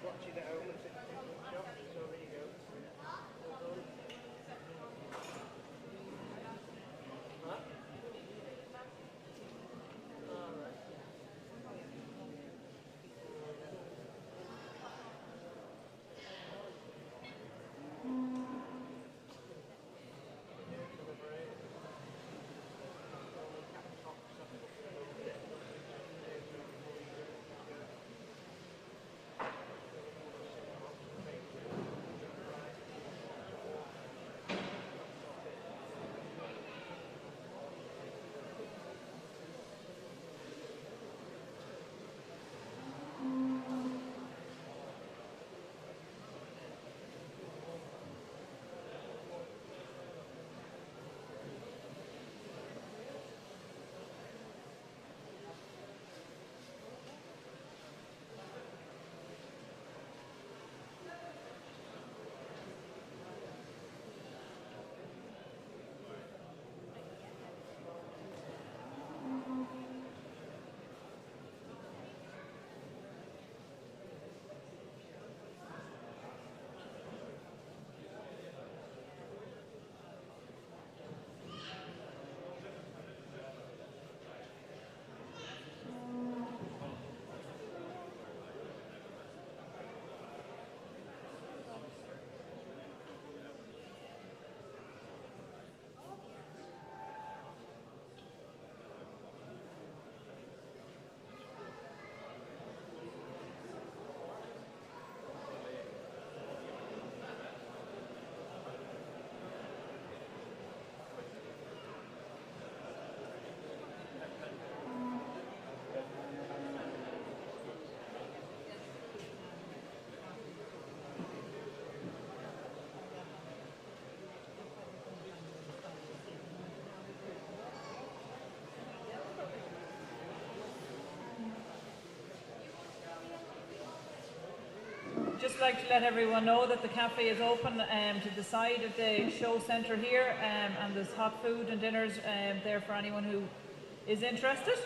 watching at home and sitting in the shop. So there you go. Well done. Huh? All right. Just like to let everyone know that the cafe is open to the side of the show centre here, and there's hot food and dinners there for anyone who is interested.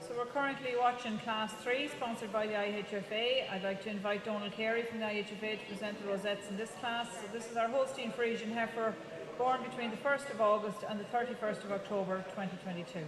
So we're currently watching Class 3, sponsored by the IHFA. I'd like to invite Donald Carey from the IHFA to present the rosettes in this class. So this is our Holstein Friesian heifer, born between the 1st of August and the 31st of October 2022.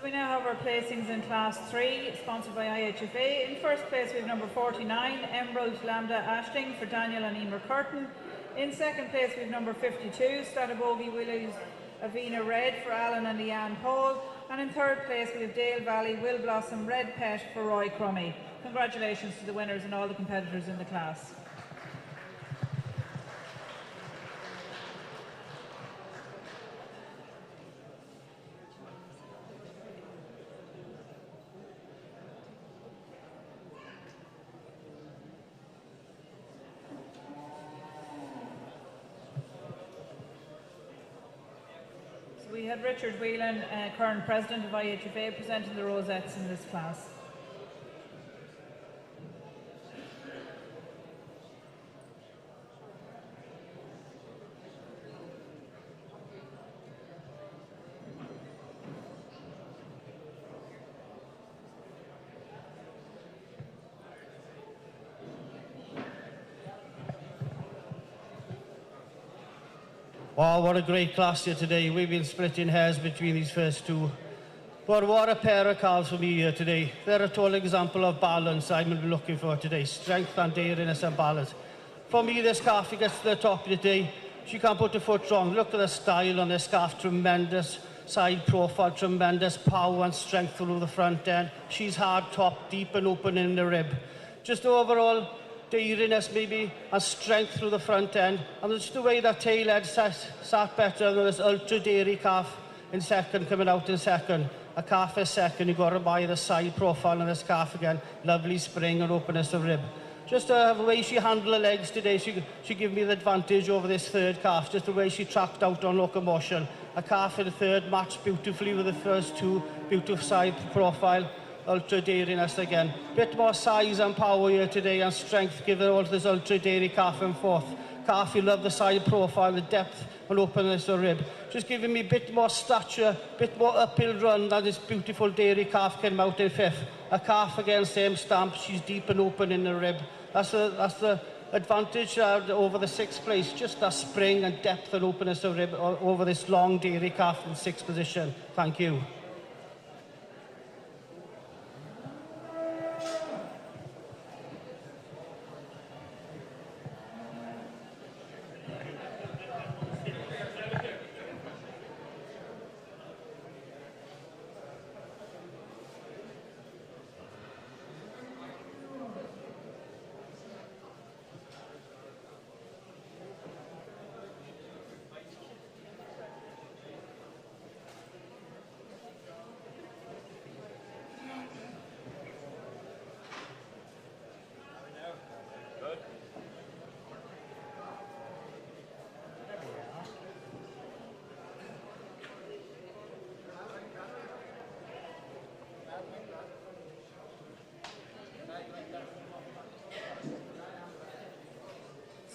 we now have our placings in Class 3, sponsored by IHFA. In first place we have number 49, Emerald Lambda Ashting for Daniel and Emer Curtin. In second place we have number 52, Statabogie Willows Avena Red for Alan and Leanne Paul. And in third place we have Dale Valley Will Blossom Red Pet for Roy Crummy. Congratulations to the winners and all the competitors in the class. We had Richard Whelan, current president of IHFA, presenting the rosettes in this class. Wow, what a great class here today. We've been splitting hairs between these first two. But what a pair of calves for me here today. They're a total example of balance I'm going to be looking for today. Strength and daringness and balance. For me, this calf, he gets to the top of the day. She can't put her foot wrong. Look at the style on this calf. Tremendous side profile, tremendous power and strength through the front end. She's hard top, deep and open in the rib. Just overall, daringness maybe and strength through the front end, and just the way that tail head sat better than this ultra dairy calf in second, coming out in second. A calf is second, you've got to buy the side profile on this calf again. Lovely spring and openness of rib. Just the way she handled her legs today, she gave me the advantage over this third calf, just the way she tracked out on locomotion. A calf in the third matched beautifully with the first two, beautiful side profile. Ultra dariness again. Bit more size and power here today and strength given all this ultra dairy calf and fourth. Calf, you love the side profile, the depth and openness of rib. Just giving me a bit more stature, bit more uphill run than this beautiful dairy calf came out in fifth. A calf again, same stamp, she's deep and open in the rib. That's the advantage over the sixth place, just that spring and depth and openness of rib over this long dairy calf in sixth position. Thank you.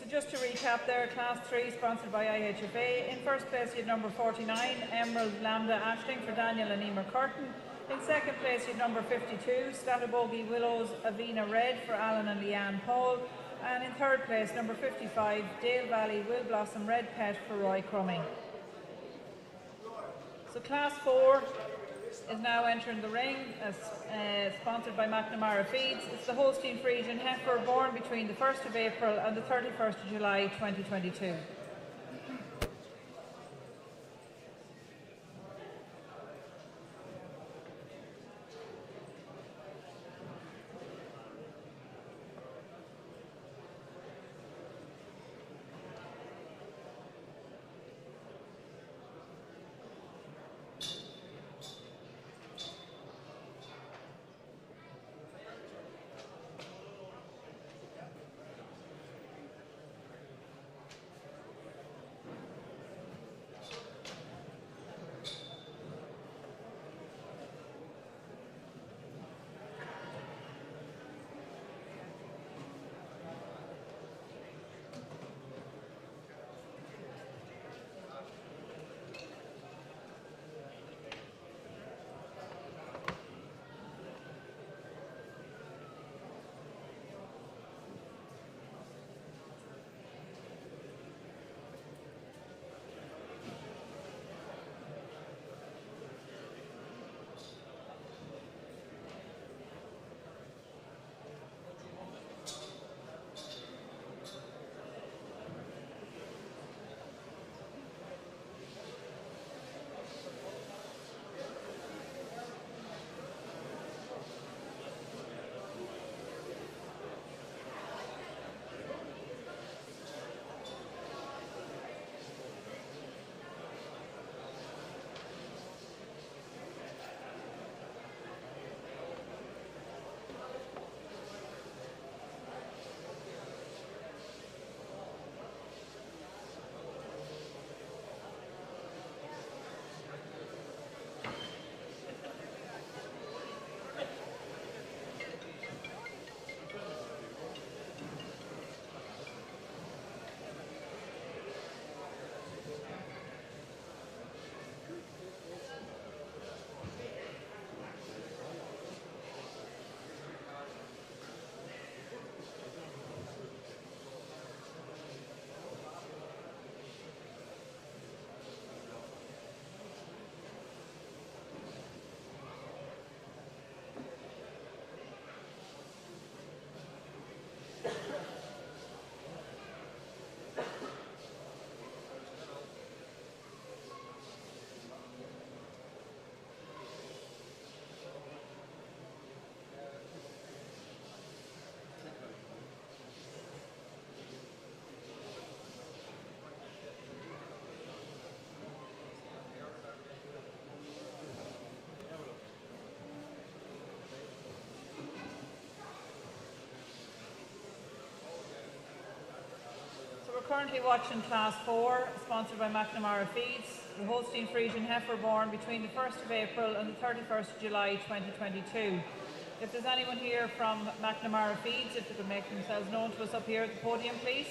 Just to recap there, Class 3 sponsored by IHFA. In first place you had number 49, Emerald Lambda Ashting for Daniel and Emer Curtin. In second place you had number 52, Statabogie Willows Avena Red for Alan and Leanne Paul. And in third place, number 55, Dale Valley Will Blossom Red Pet for Roy Crummy. So Class 4 is now entering the ring, as sponsored by McNamara Feeds. It's the Holstein Friesian heifer born between the 1st of April and the 31st of July 2022. currently watching Class 4, sponsored by McNamara Feeds, the Holstein Friesian heifer born between the 1st of April and the 31st of July 2022. If there's anyone here from McNamara Feeds, if they could make themselves known to us up here at the podium, please.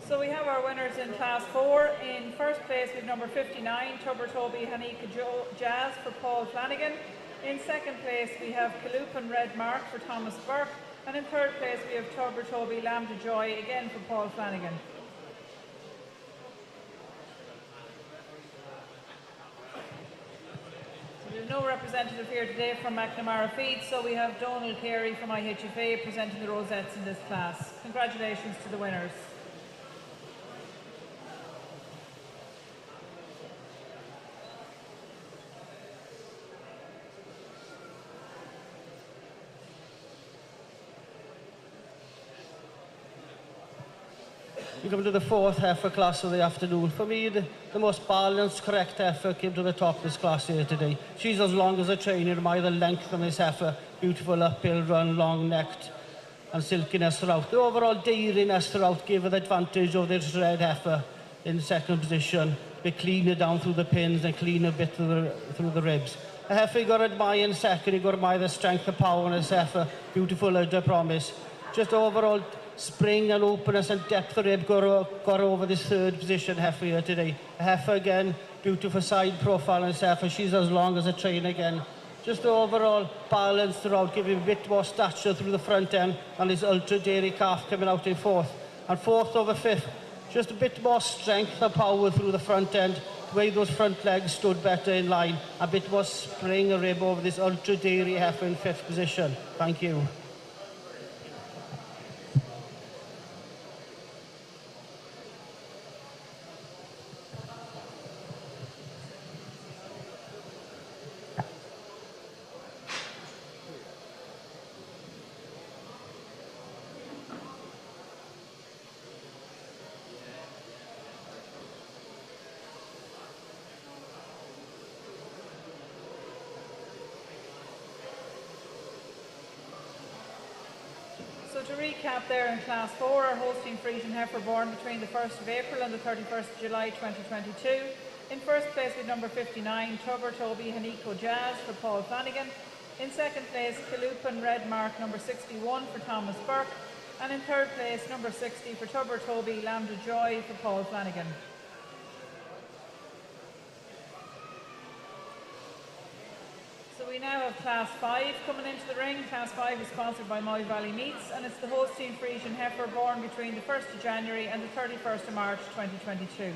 So we have our winners in Class 4. In first place we have number 59, Tubber Toby Hanika Jazz for Paul Flanagan. In second place we have Kaloopan Red Mark for Thomas Burke. And in third place we have Tubber Toby Lambda Joy, again for Paul Flanagan. So we have no representative here today from McNamara Feeds, so we have Donald Carey from IHFA presenting the rosettes in this class. Congratulations to the winners. We come to the fourth heifer class of the afternoon. For me, the most balanced, correct heifer came to the top of this class here today. She's as long as a trainer, by the length of this heifer. Beautiful uphill run, long-necked and silkiness throughout. The overall dairiness throughout gave her the advantage of this red heifer in second position. A bit cleaner down through the pins and cleaner bit through the ribs. A heifer you got to admire in second, you got to admire the strength and power in this heifer. Beautiful as I promise. Just overall spring and openness and depth of rib got over this third position heifer here today. A heifer again, beautiful side profile and heifer. She's as long as a train again. Just the overall balance throughout, giving a bit more stature through the front end, and this ultra dairy calf coming out in fourth. And fourth over fifth, just a bit more strength and power through the front end. The way those front legs stood better in line. A bit more spring and rib over this ultra dairy heifer in fifth position. Thank you. So to recap there in Class 4, our Holstein Friesian heifer born between the 1st of April and the 31st of July 2022. In first place with number 59, Tubber Toby Haniko Jazz for Paul Flanagan. In second place, Kaloopan Red Mark number 61 for Thomas Burke. And in third place, number 60 for Tubber Toby Lambda Joy for Paul Flanagan. So we now have Class 5 coming into the ring. Class 5 is sponsored by Moy Valley Meats, and it's the Holstein Friesian heifer born between the 1st of January and the 31st of March 2022.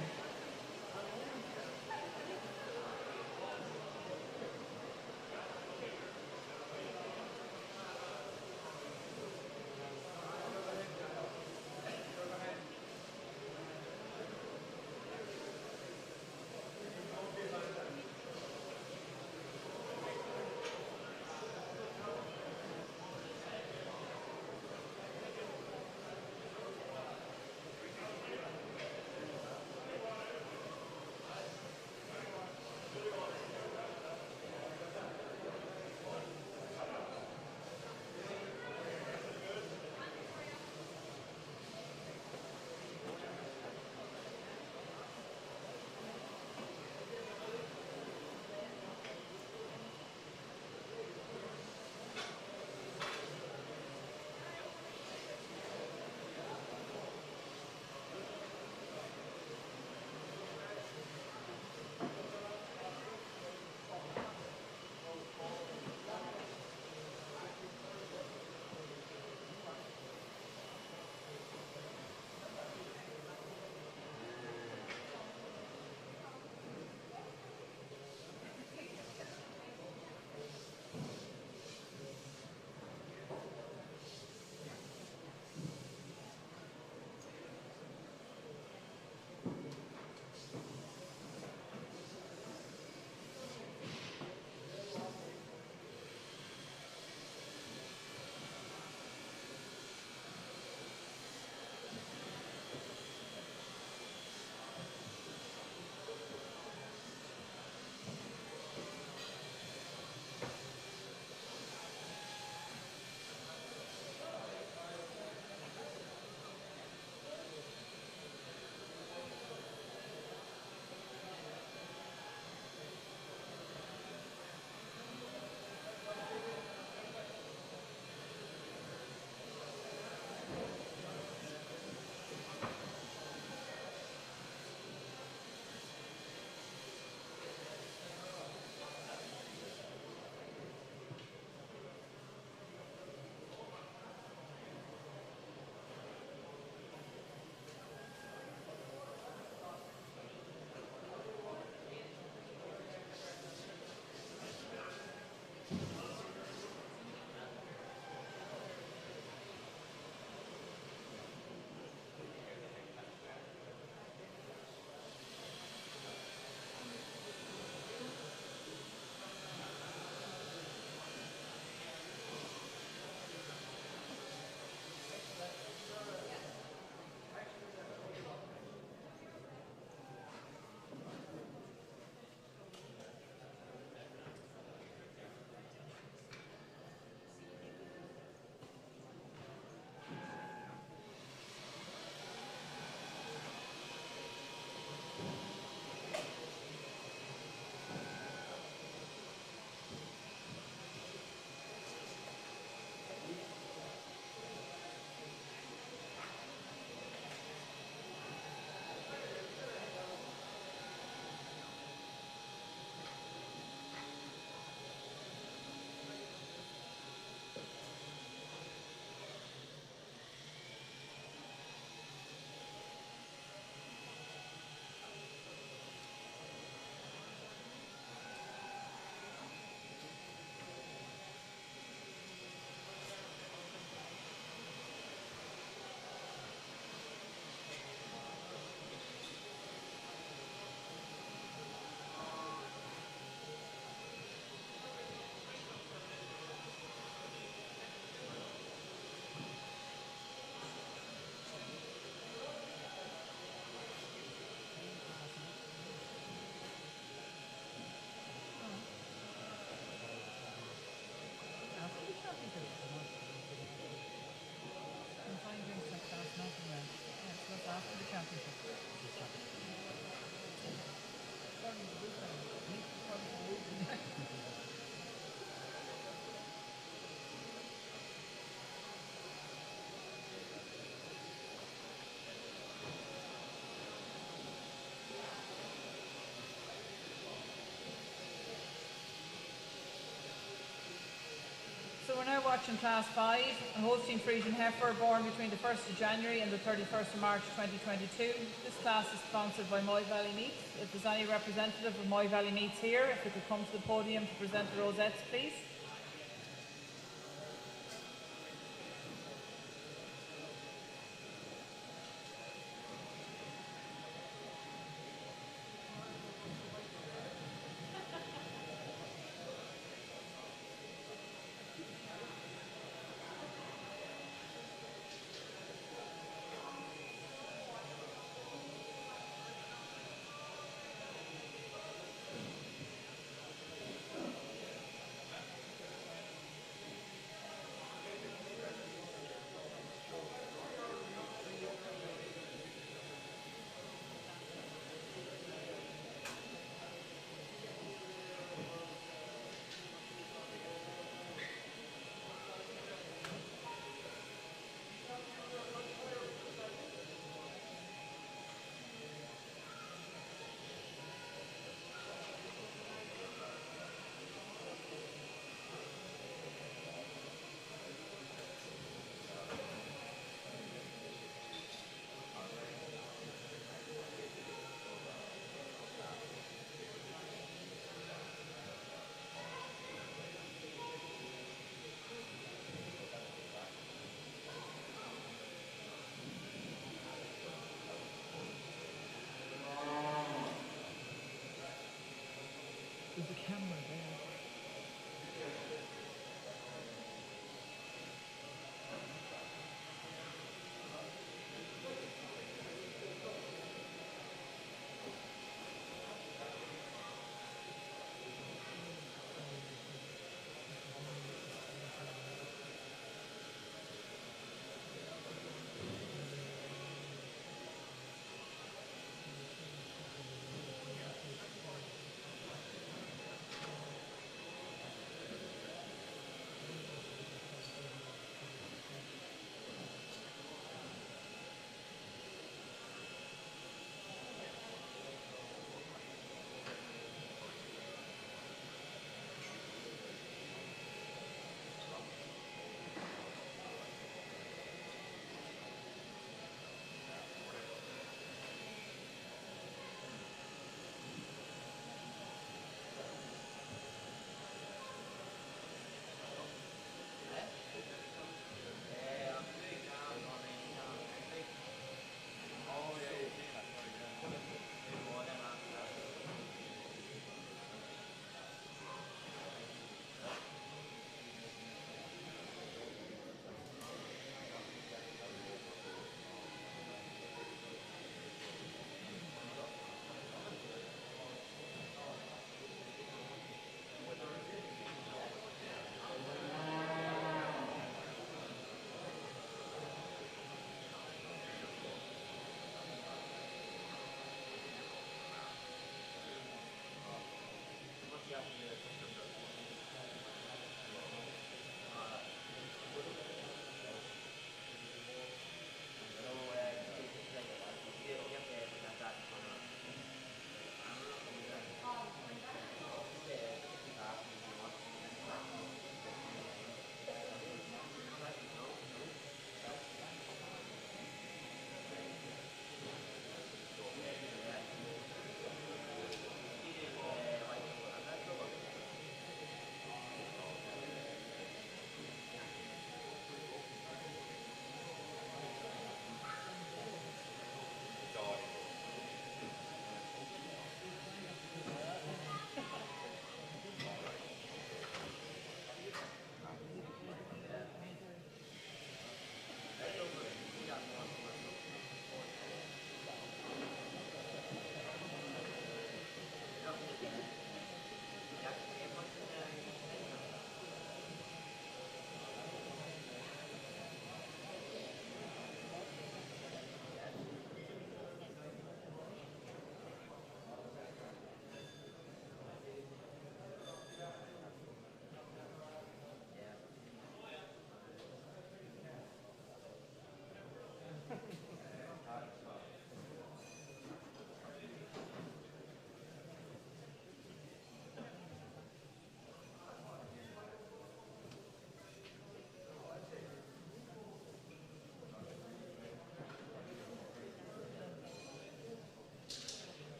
So we're now watching Class 5, a Holstein Friesian heifer born between the 1st of January and the 31st of March 2022. This class is sponsored by Moy Valley Meats. If there's any representative of Moy Valley Meats here, if they could come to the podium to present the rosettes, please.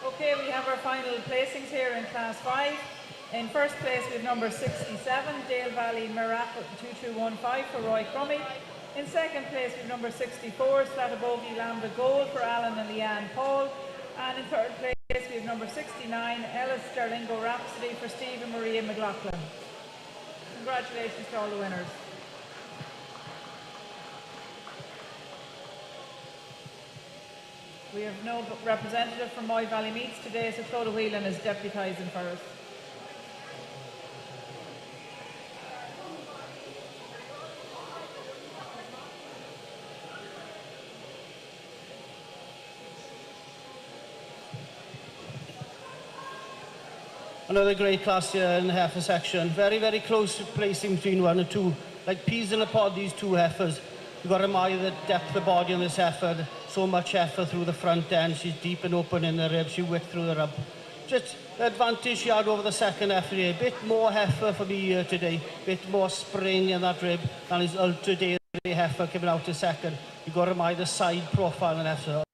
Okay, we have our final placings here in Class 5. In first place, we have number 67, Dale Valley Miracle 2215 for Roy Crummy. In second place, we have number 64, Slatabogie Lambda Gold for Alan and Leanne Paul. And in third place, we have number 69, Ellis Sterlingo Rhapsody for Steve and Maria McLaughlin. Congratulations to all the winners. We have no representative from Moy Valley Meets today, so Clodagh Whelan is deputising for us. Another great class here in the heifer section. Very, very close placing between 1 and 2. Like peas in a pod, these two heifers. You've got to admire the depth of body on this heifer. So much heifer through the front end. She's deep and open in the ribs. She whipped through the rib. Just the advantage she had over the second heifer here. Bit more heifer for me here today. Bit more spring in that rib than his ultra dairy heifer coming out to second. You've got to admire the side profile on heifer.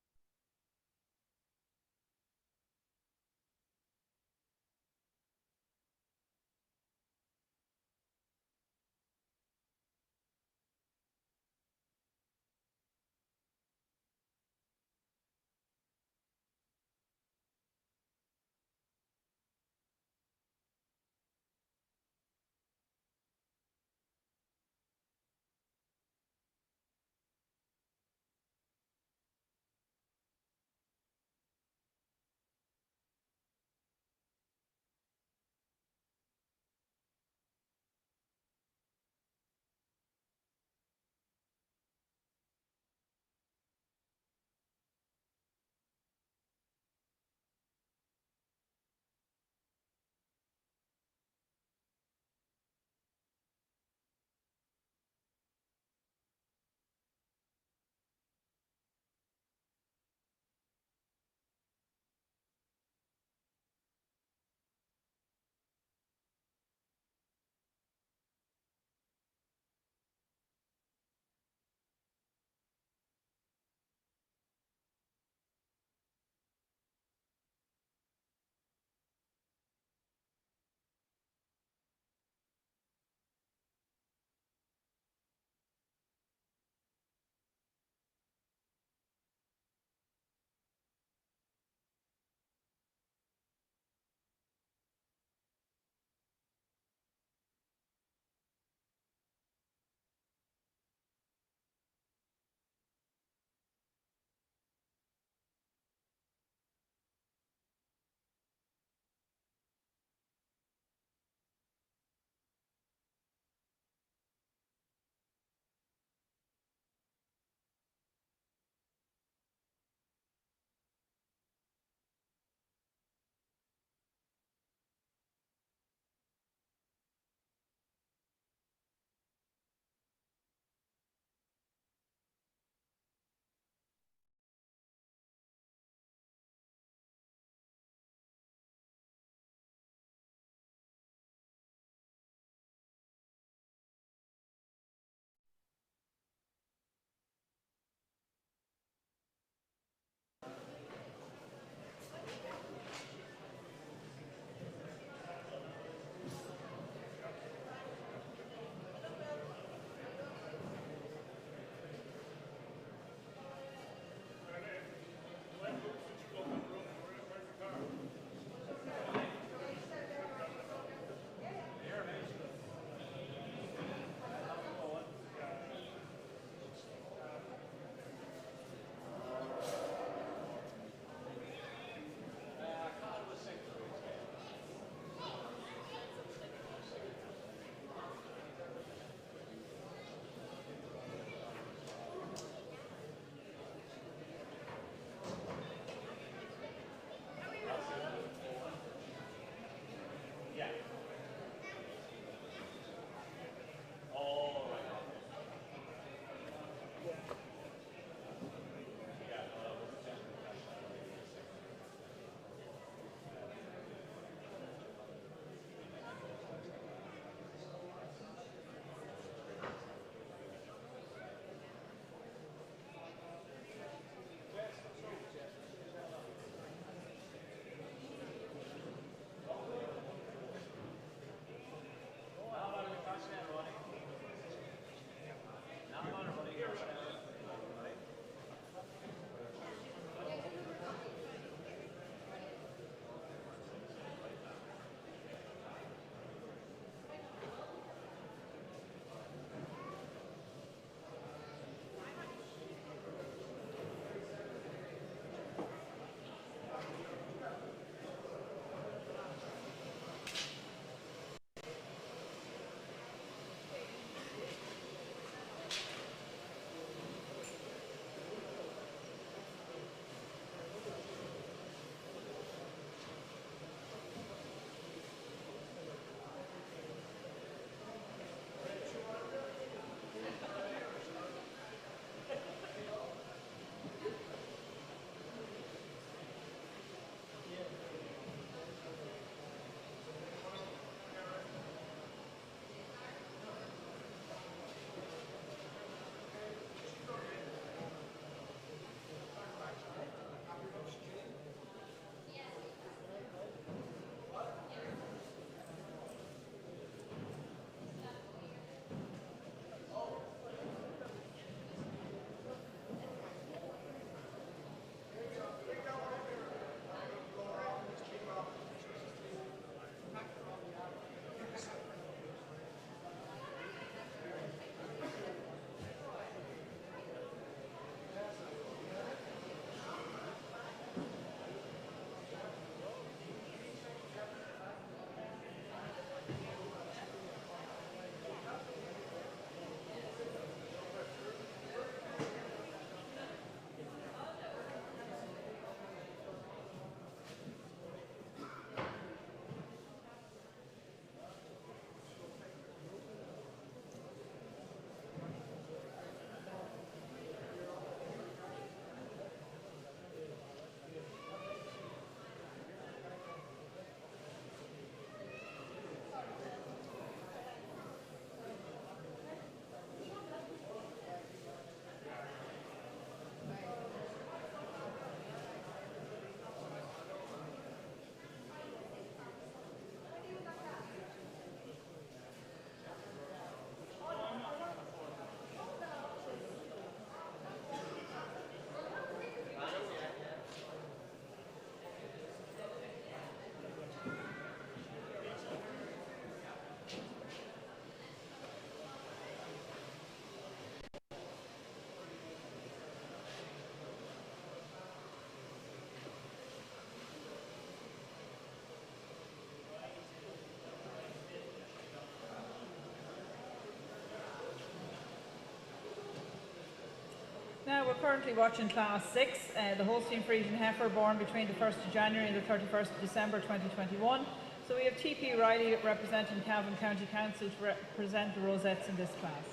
currently watching Class 6, the Holstein Friesian Heifer born between the 1st of January and the 31st of December 2021. So we have TP Riley representing Cavan County Council to represent the Rosettes in this class.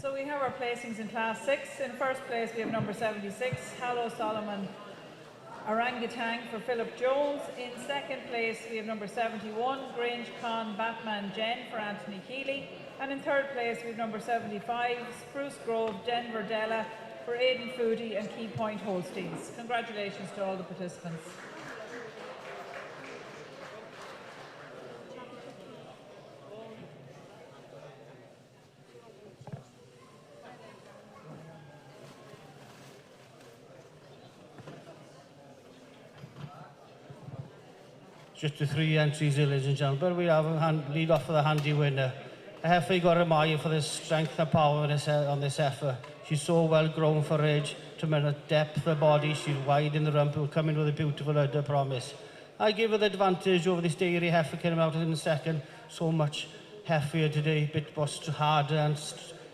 So we have our placings in Class 6. In first place we have number 76, Hallow Solomon Orangutan for Philip Jones. In second place we have number 71, Grange Con Batman Jen for Anthony Keeley. And in third place we have number 75, Spruce Grove Denver Della for Aidan Foodie and Key Point Holsteins. Congratulations to all the participants. Just the 3 entries here, ladies and gentlemen. We have a lead off for the handy winner. A heifer got a admire for the strength and power on this heifer. She's so well grown for age, tremendous depth of body. She's wide in the rump, will come in with a beautiful udder promise. I give her the advantage over this dairy heifer came out in the second. So much heftier today, a bit more harder and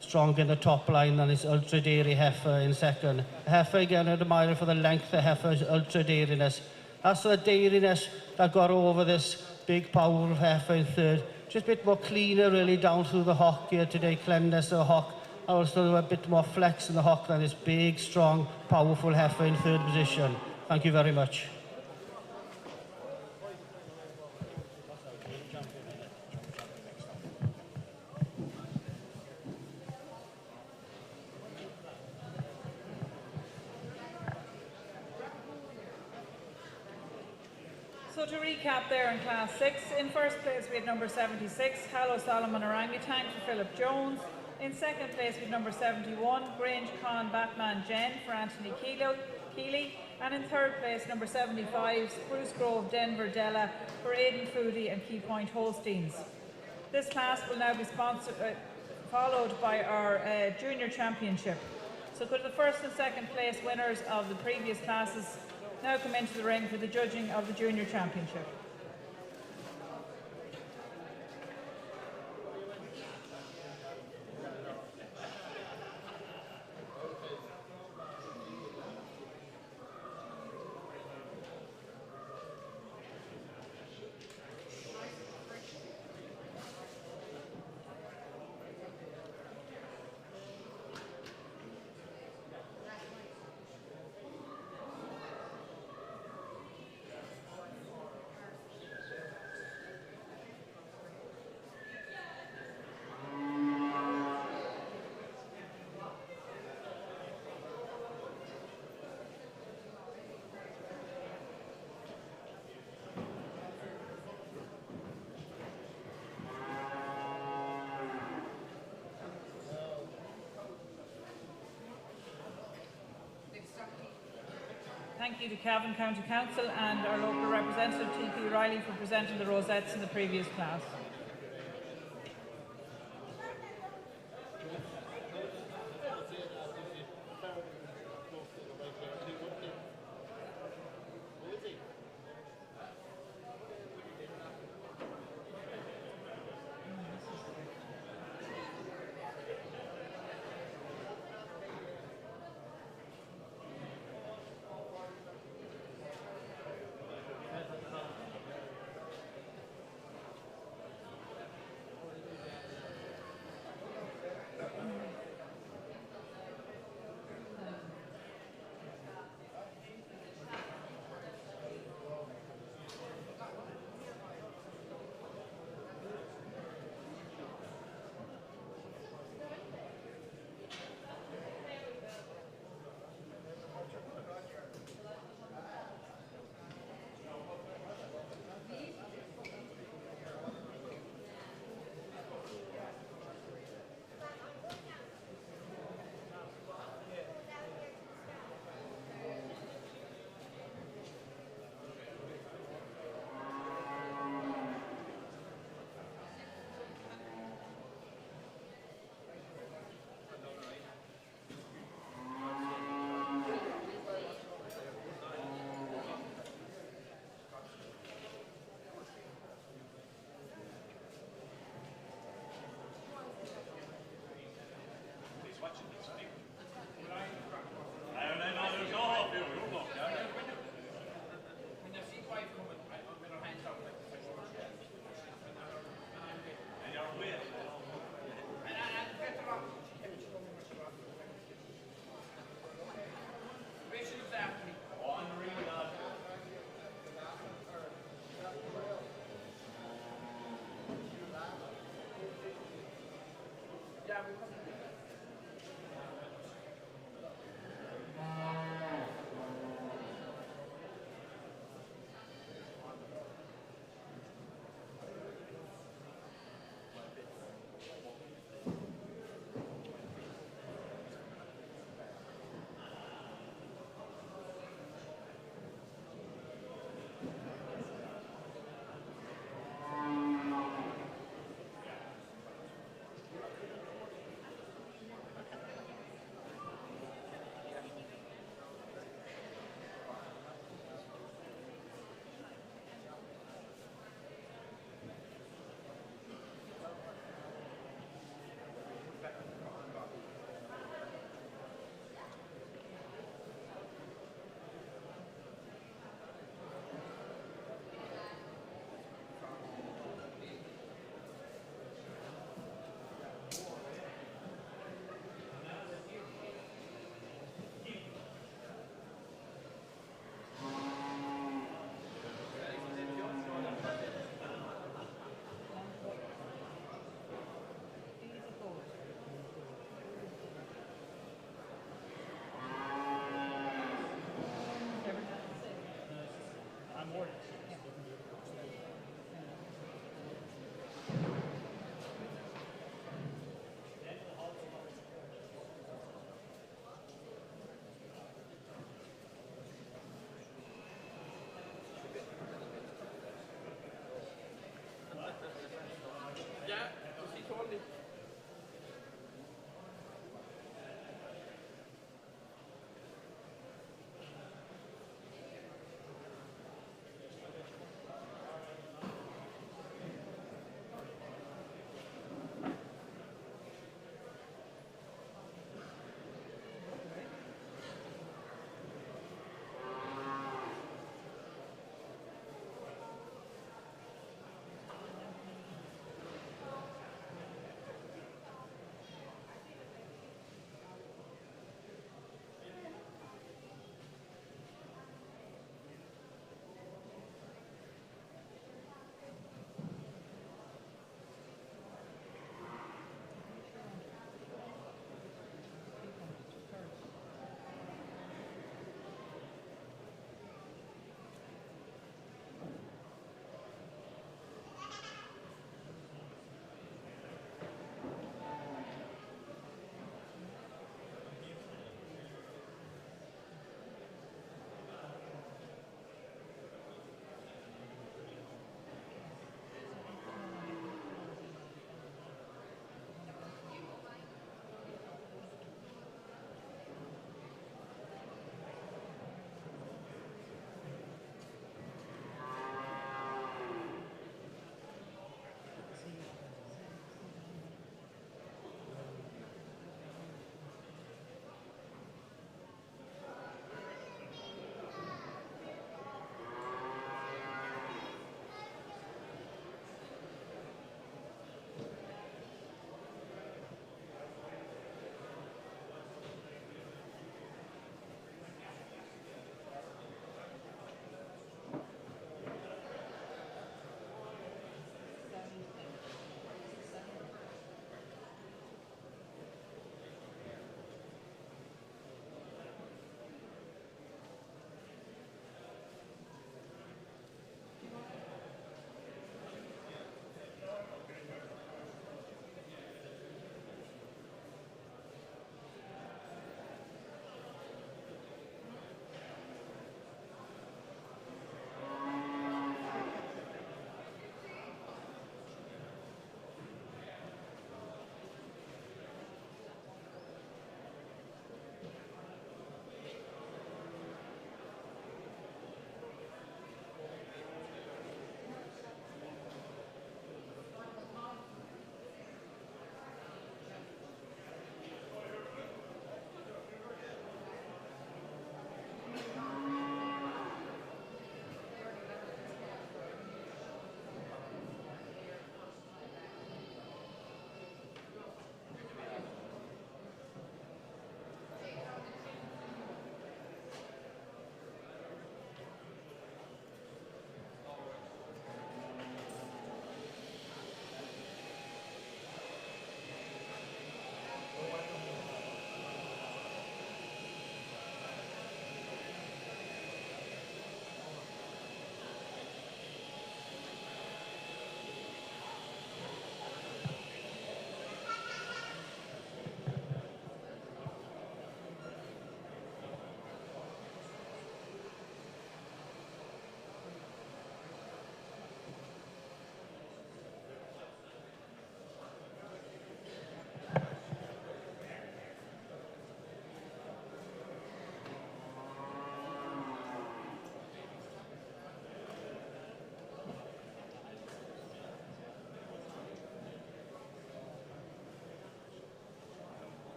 stronger in the top line than this ultra dairy heifer in second. A heifer again an admirer for the length of the heifer's ultra dairiness. That's the dairiness that got over this big power of heifer in third. Just a bit more cleaner really down through the hock here today, cleanness of the hock. Also a bit more flex in the hock than this big, strong, powerful heifer in third position. Thank you very much. So to recap there in Class 6, in first place we had number 76, Hallow Solomon Orangutan for Philip Jones. In second place we had number 71, Grange Con Batman Jen for Anthony Keeley. And in third place number 75, Spruce Grove Denver Della for Aidan Foodie and Key Point Holsteins. This class will now be followed by our Junior Championship. So could the first and second place winners of the previous classes now come into the ring for the judging of the Junior Championship. thank you to Cavan County Council and our local representative, T.P. Riley, for presenting the rosettes in the previous class.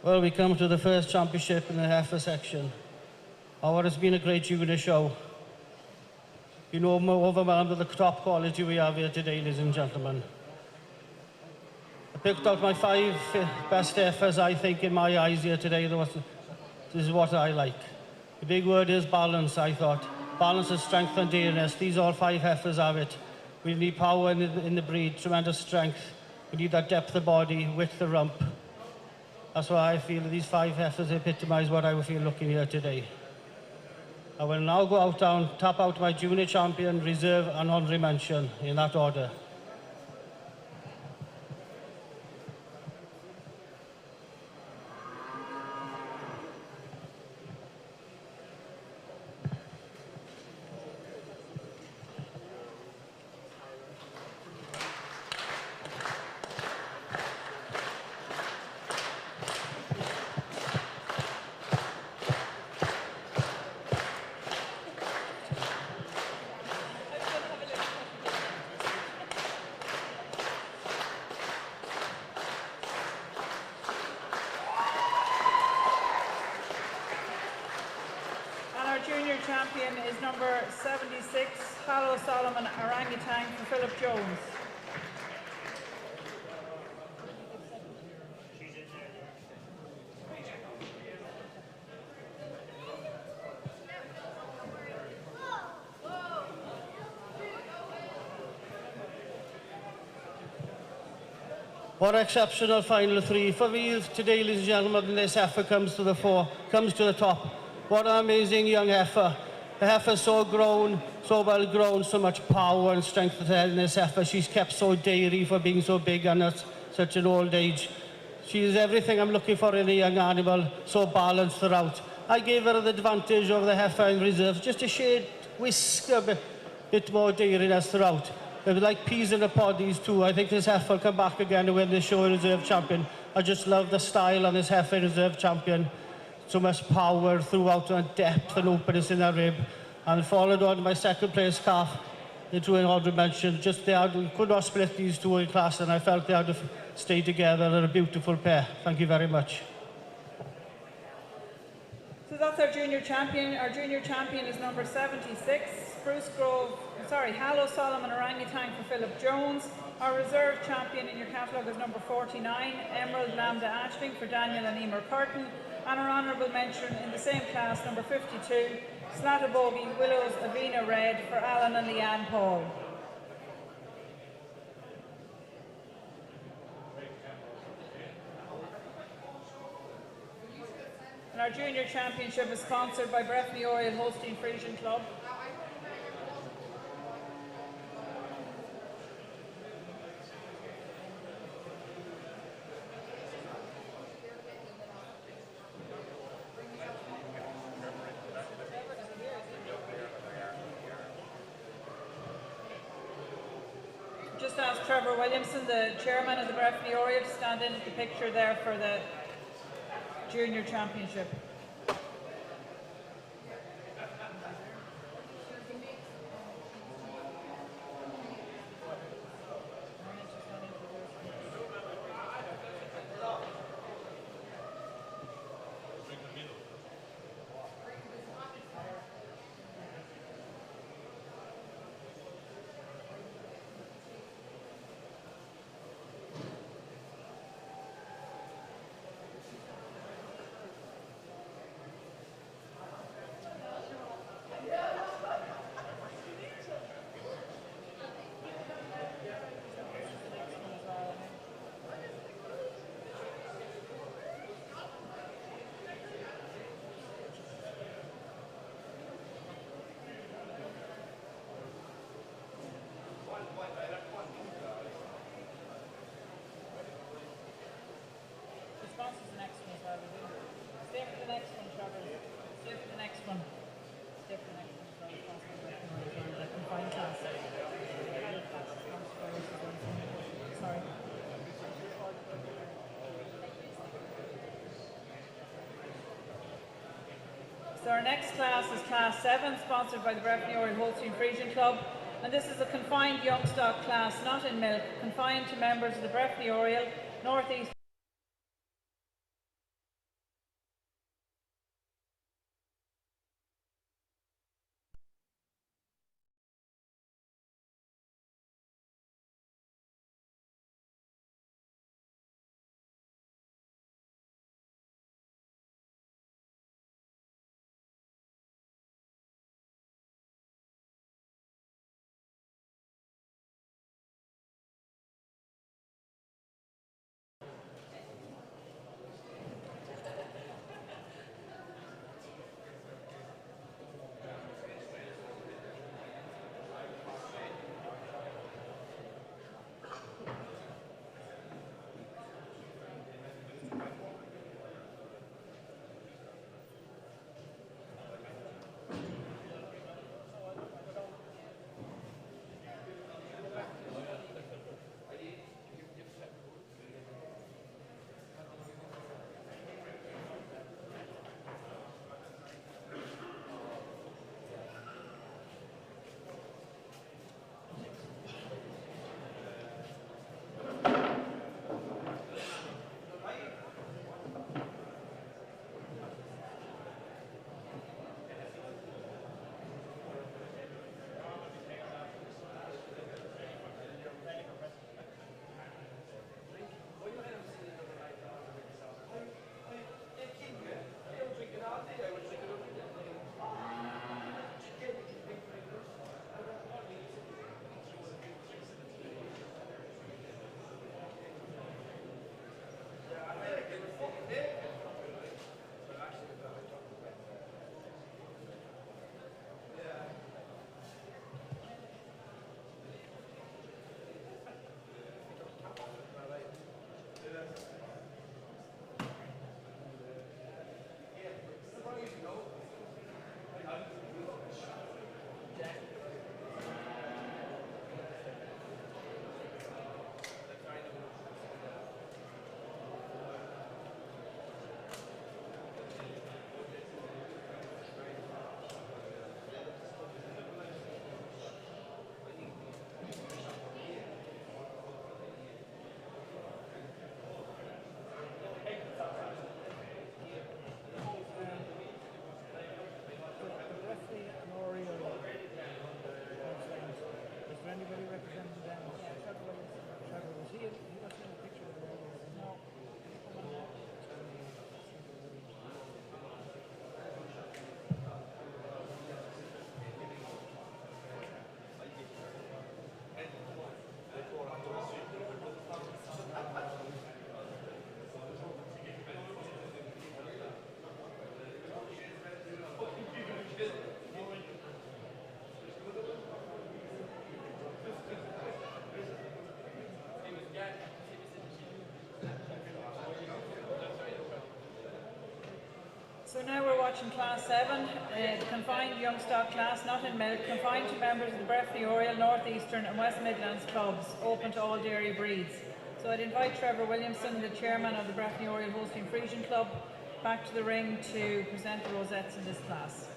Well, we come to the first championship in the heifer section. Oh, what has been a great junior show. You know, I'm overwhelmed with the top quality we have here today, ladies and gentlemen. I picked out my 5 best heifers, I think, in my eyes here today. This is what I like. The big word is balance, I thought. Balance of strength and dariness. These all 5 heifers have it. We need power in the breed, tremendous strength. We need that depth of body, width of rump. That's why I feel these 5 heifers epitomise what I would feel looking here today. I will now go out down, tap out my junior champion, reserve and honorary mention in that order. Junior champion is number 76, Hallow Solomon Orangutan for Philip Jones. What exceptional final 3. For me today, ladies and gentlemen, this heifer comes to the fore, comes to the top. What an amazing young heifer. The heifer so grown, so well grown, so much power and strength in this heifer. She's kept so dairy for being so big and at such an old age. She's everything I'm looking for in a young animal, so balanced throughout. I gave her the advantage over the heifer in reserve, just a shade, whisk a bit more dairiness throughout. They were like peas in a pod, these two. I think this heifer will come back again to win this show reserve champion. I just love the style on this heifer reserve champion. So much power throughout and depth and openness in that rib. And followed on my second place calf into an honorable mention. Just we could not split these two in class, and I felt they had to stay together. They're a beautiful pair. Thank you very much. So that's our junior champion. Our junior champion is number 76, Hallow Solomon Orangutan for Philip Jones. Our reserve champion in your catalogue is number 49, Emerald Lambda Ashling for Daniel and Emer Curtin. And our honourable mention in the same class, number 52, Slatabogie Willows Avena Red for Alan and Leanne Paul. And our junior championship is sponsored by Breffni Oriel Holstein Friesian Club. Just ask Trevor Williamson, the chairman of the Breffni Oriel, to stand in at the picture there for the junior championship. So our next class is Class 7, sponsored by the Breffni Oriel Holstein Friesian Club. And this is a confined young stock class, not in milk, confined to members of the Breffni Oriel, North East So now we're watching Class 7, the confined young stock class, not in milk, confined to members of the Breffni Oriel, North Eastern and West Midlands clubs, open to all dairy breeds. So I'd invite Trevor Williamson, the chairman of the Breffni Oriel Holstein Friesian Club, back to the ring to present the rosettes in this class.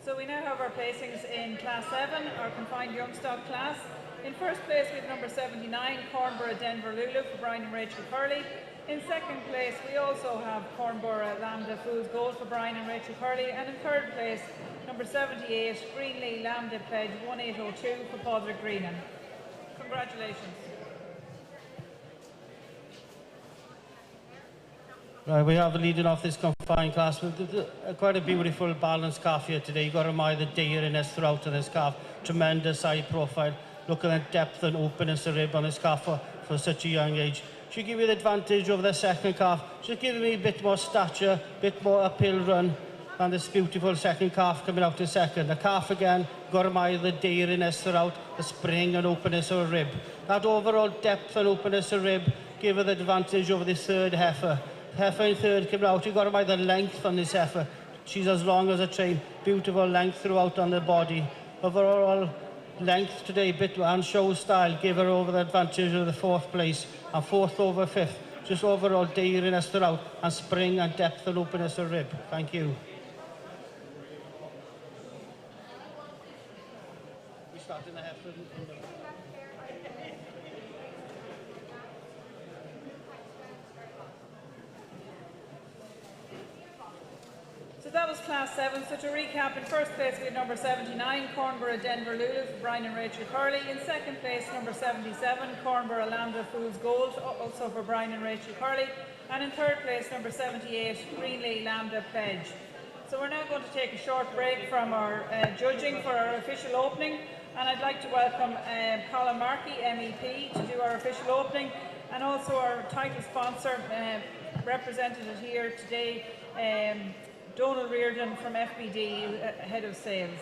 So we now have our placings in Class 7, our confined young stock class. In first place we have number 79, Cornborough Denver Lulu for Brian and Rachel Curley. In second place we also have Cornborough Lambda Fools Gold for Brian and Rachel Curley. And in third place, number 78, Greenlee Lambda Pledge 1802 for Padraig Greenan. Congratulations. Right, we have leading off this confined class with quite a beautiful balanced calf here today. You've got to admire the dairiness throughout on this calf. Tremendous side profile. Look at the depth and openness of rib on this calf for such a young age. She'll give you the advantage over the second calf. She'll give me a bit more stature, a bit more uphill run than this beautiful second calf coming out in second. The calf again, got to admire the dairiness throughout, the spring and openness of her rib. That overall depth and openness of rib gave her the advantage over this third heifer. Heifer in third came out. You've got to admire the length on this heifer. She's as long as a train. Beautiful length throughout on the body. Overall, length today, bit and show style, gave her over the advantage of the 4th place, and 4th over 5th. Just overall dariness throughout, and spring and depth and openness of rib. Thank you. We start in the heifer. So that was Class 7. So to recap, in first place we had number 79, Cornborough Denver Lulu for Brian and Rachel Curley. In second place, number 77, Cornborough Lambda Fools Gold, also for Brian and Rachel Curley. And in third place, number 78, Greenley Lambda Pledge. So we're now going to take a short break from our judging for our official opening. And I'd like to welcome Colin Markey, MEP, to do our official opening. And also our title sponsor, represented here today, Donald Reardon from FBD, Head of Sales.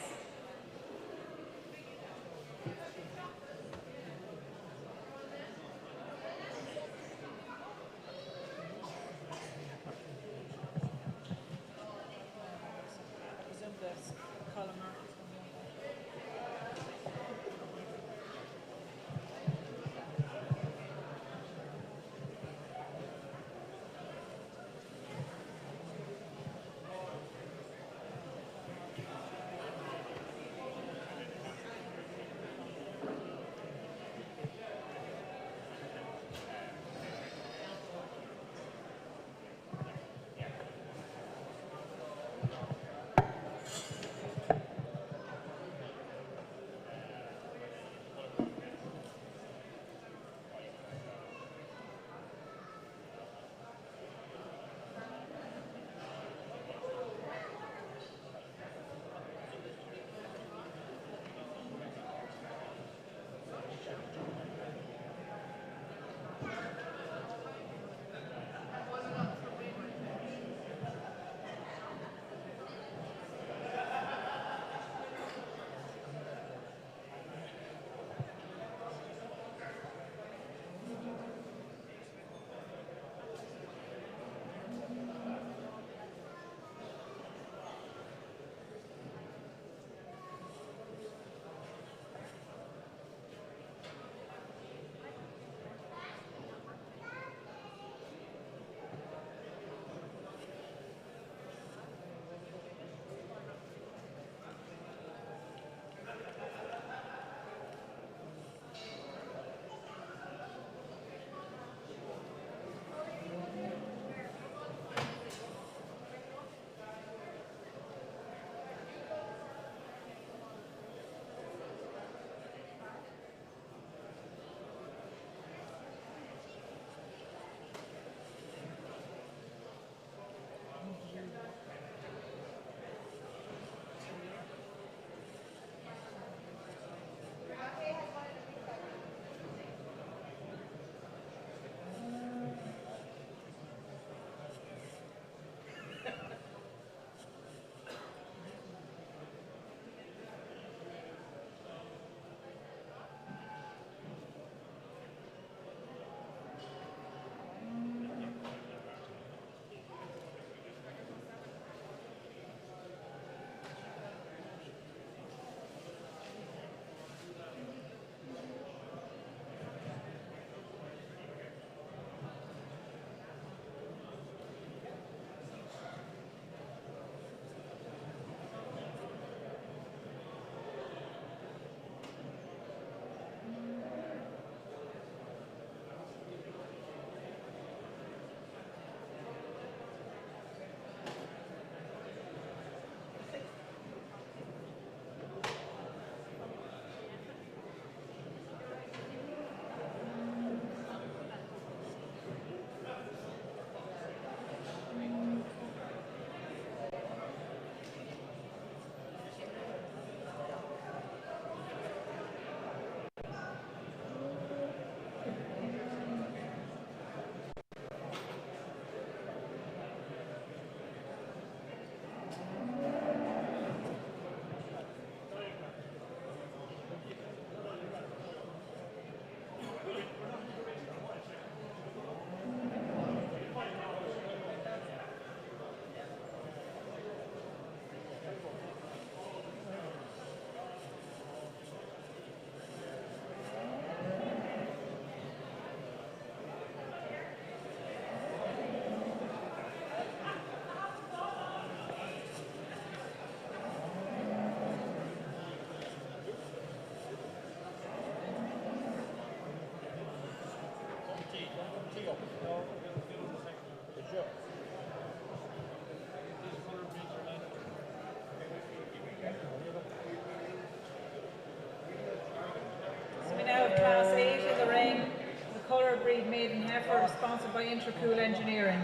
have Class 8 in the ring, the colour breed maiden heifer, sponsored by Intercool Engineering.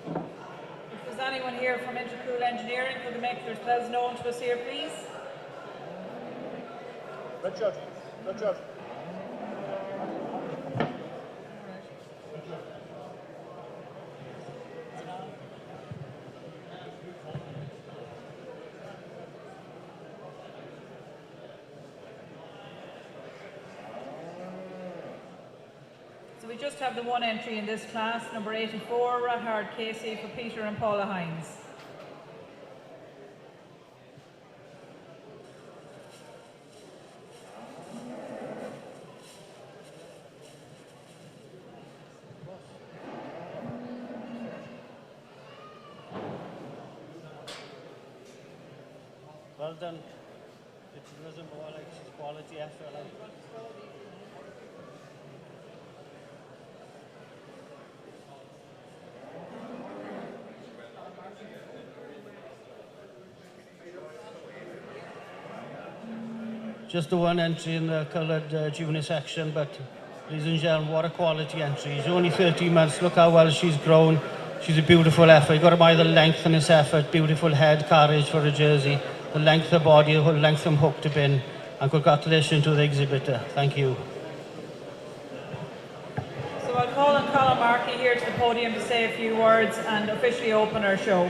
If there's anyone here from Intercool Engineering, could they make themselves known to us here, please? Richard. So we just have the one entry in this class, number 84, Rathard Casey for Peter and Paula Hines. Well done. It's risen more like quality effort. Like. Just the one entry in the coloured junior section, but ladies and gentlemen, what a quality entry. She's only 13 months. Look how well she's grown. She's a beautiful effort. You've got to admire the length in this effort. Beautiful head carriage for a jersey. The length of the body, the whole length from hook to pin. And congratulations to the exhibitor. Thank you. So I'll call on Colin Markey here to the podium to say a few words and officially open our show.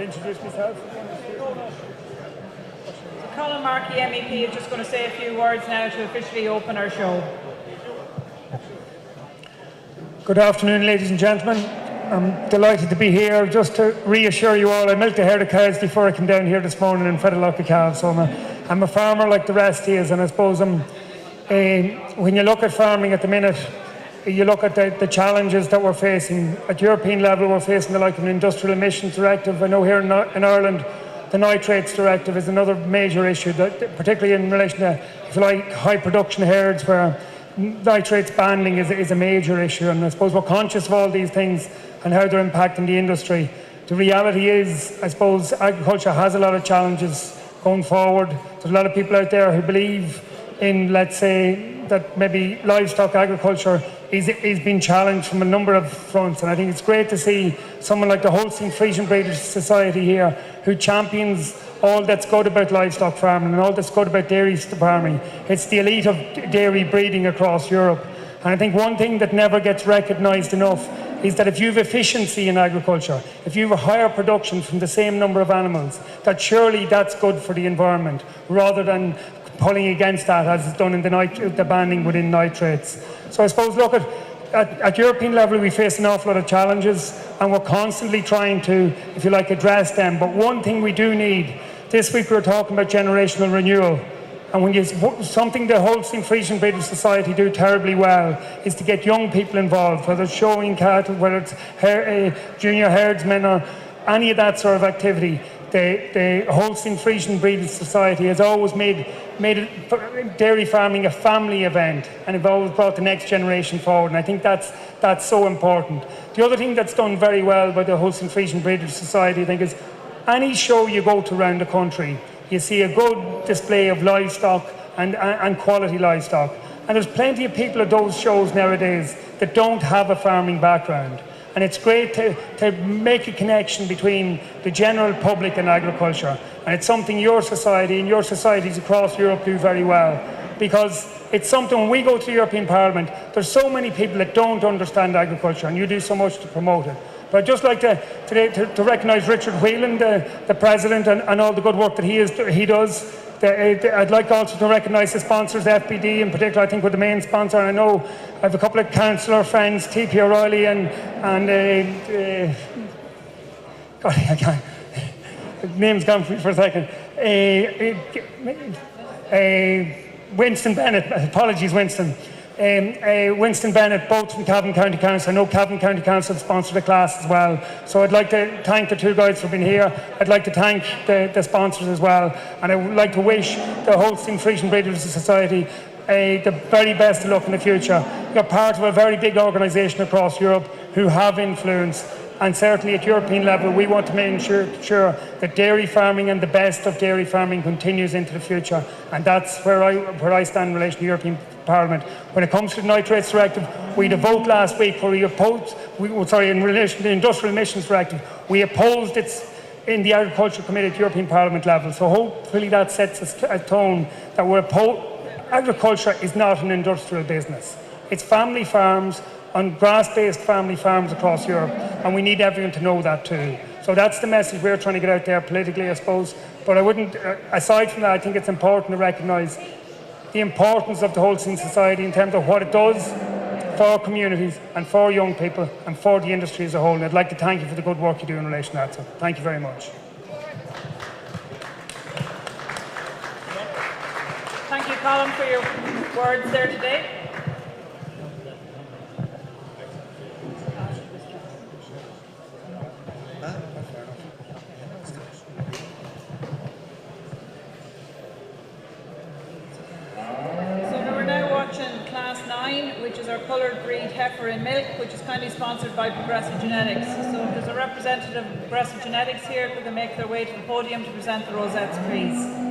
Introduce myself. Colin Markey, MEP, is just going to say a few words now to officially open our show. Good afternoon, ladies and gentlemen. I'm delighted to be here. Just to reassure you all, I milked a herd of cows before I came down here this morning and fed a lot of calves. So I'm a farmer like the rest is, and I suppose when you look at farming at the minute, you look at the challenges that we're facing. At European level, we're facing the like of an industrial emissions directive. I know here in Ireland, the nitrates directive is another major issue, particularly in relation to, if you like, high production herds where nitrates banning is a major issue. And I suppose we're conscious of all these things and how they're impacting the industry. The reality is, I suppose, agriculture has a lot of challenges going forward. There's a lot of people out there who believe in, let's say, that maybe livestock agriculture is being challenged from a number of fronts, and I think it's great to see someone like the Holstein Friesian Breeders Society here who champions all that's good about livestock farming and all that's good about dairy farming. It's the elite of dairy breeding across Europe, and I think one thing that never gets recognised enough is that if you have efficiency in agriculture, if you have a higher production from the same number of animals, that surely that's good for the environment rather than pulling against that as is done in the banning within nitrates. So I suppose, look, at European level we face an awful lot of challenges and we're constantly trying to, if you like, address them. But one thing we do need, this week we were talking about generational renewal. And when something the Holstein Friesian Breeders Society do terribly well is to get young people involved, whether it's showing cattle, whether it's junior herdsmen or any of that sort of activity. The Holstein Friesian Breeders Society has always made dairy farming a family event, and have always brought the next generation forward, and I think that's so important. The other thing that's done very well by the Holstein Friesian Breeders Society, I think, is any show you go to around the country, you see a good display of livestock and quality livestock. And there's plenty of people at those shows nowadays that don't have a farming background. And it's great to make a connection between the general public and agriculture. And it's something your society and your societies across Europe do very well. Because it's something, when we go to the European Parliament, there's so many people that don't understand agriculture, and you do so much to promote it. But I'd just like to recognise Richard Whelan, the President, and all the good work that he does. I'd like also to recognise the sponsors, FBD in particular. I think we're the main sponsor. And I know I have a couple of councillor friends, TP O'Reilly and God, I can't. The name's gone for me for a second. Winston Bennett, apologies, Winston. Winston Bennett, both from Cavan County Council. I know Cavan County Council sponsored the class as well. So I'd like to thank the two guys for being here. I'd like to thank the sponsors as well. And I would like to wish the Holstein Frisian Breeders' Society the very best of luck in the future. You're part of a very big organisation across Europe who have influence. And certainly at European level, we want to make sure that dairy farming and the best of dairy farming continues into the future. And that's where I stand in relation to the European Parliament. When it comes to the Nitrates Directive, we had a vote last week where in relation to the Industrial Emissions Directive, we opposed it in the Agriculture Committee at European Parliament level. So hopefully that sets a tone that agriculture is not an industrial business. It's family farms on grass-based family farms across Europe, and we need everyone to know that too. So that's the message we're trying to get out there politically, I suppose. But I wouldn't, aside from that, I think it's important to recognise the importance of the Holstein Society in terms of what it does for communities and for young people and for the industry as a whole. And I'd like to thank you for the good work you do in relation to that. So thank you very much. Thank you, Colin, for your words there today. Which is our coloured breed heifer in milk, which is kindly sponsored by Progressive Genetics. So if there's a representative of Progressive Genetics here who can make their way to the podium to present the rosettes, please.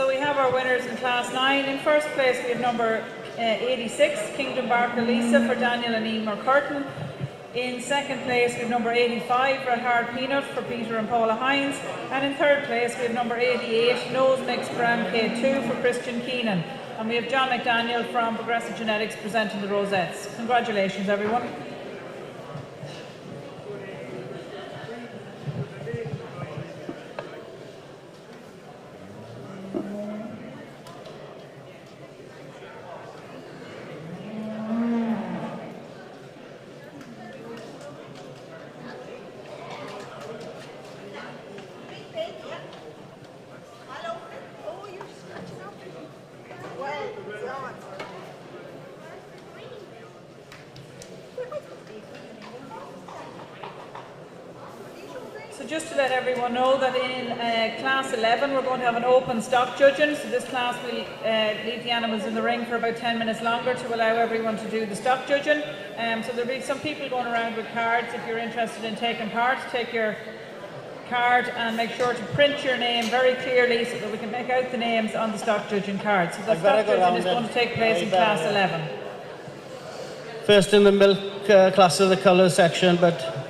So we have our winners in Class 9. In first place we have number 86, Kingdom Barker Lisa for Daniel and Emer Curtin. In second place we have number 85, Red Hard Peanut for Peter and Paula Hines. And in third place we have number 88, Nose Mix Brown K2 for Christian Keenan. And we have John McDaniel from Progressive Genetics presenting the rosettes. Congratulations everyone. So just to let everyone know that in Class 11 we're going to have an open stock judging. So this class will leave the animals in the ring for about 10 minutes longer to allow everyone to do the stock judging. So there'll be some people going around with cards. If you're interested in taking part, take your card and make sure to print your name very clearly so that we can make out the names on the stock judging card. So the stock judging is going to take place in Class 11. First in the milk class of the colour section, but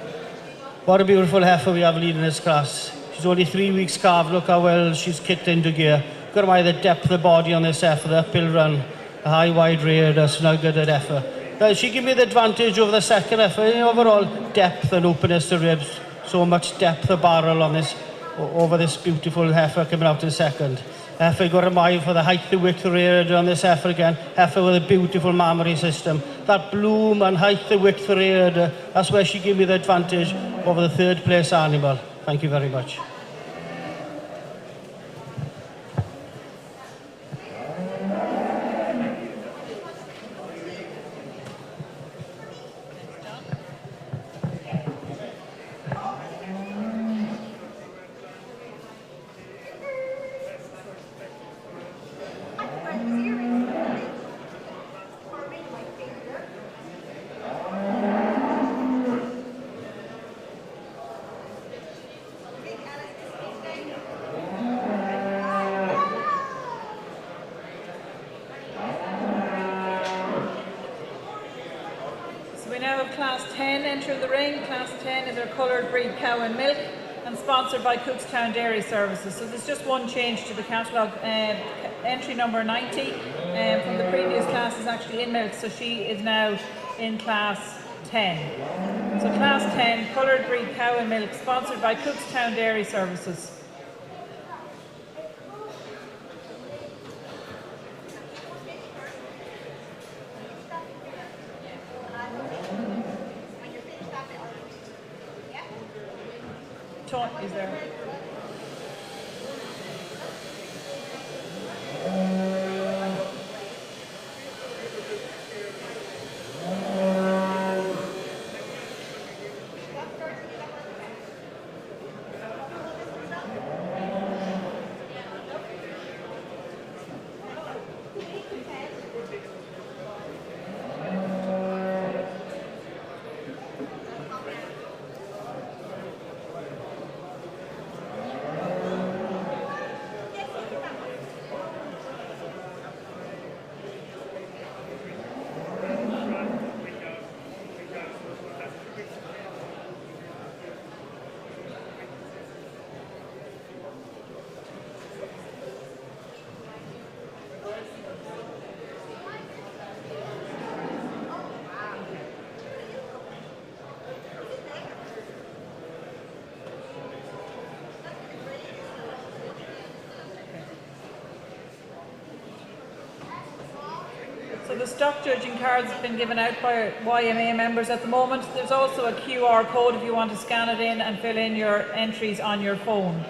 what a beautiful heifer we have leading this class. She's only 3 weeks calved. Look how well she's kicked into gear. Got to mind the depth of the body on this heifer, the uphill run, the high wide rear, that's no good at heifer. She gave me the advantage over the second heifer. Overall depth and openness to ribs. So much depth of barrel on this, over this beautiful heifer coming out in second. Heifer got a mile for the height, the width, the rear on this heifer again. Heifer with a beautiful mammary system. That bloom and height, the width, the rear, that's where she gave me the advantage over the third place animal. Thank you very much. Class 10 entering the ring. Class 10 is our coloured breed cow and milk and sponsored by Cookstown Dairy Services. So there's just one change to the catalogue. Entry number 90 from the previous class is actually in milk, so she is now in Class 10. So Class 10, coloured breed cow and milk, sponsored by Cookstown Dairy Services. Is there? So the stock judging cards have been given out by YMA members at the moment. There's also a QR code if you want to scan it in and fill in your entries on your phone.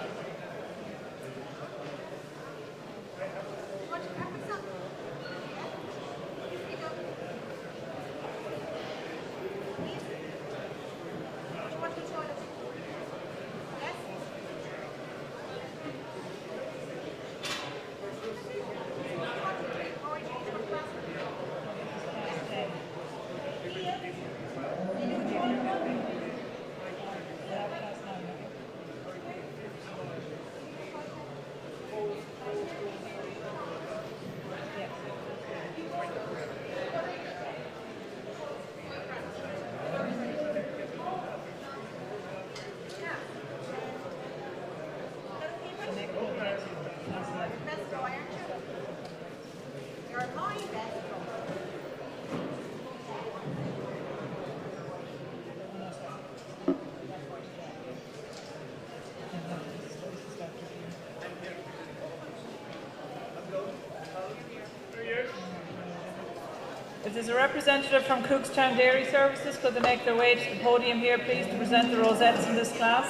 If there's a representative from Cookstown Dairy Services, could they make their way to the podium here, please, to present the rosettes in this class?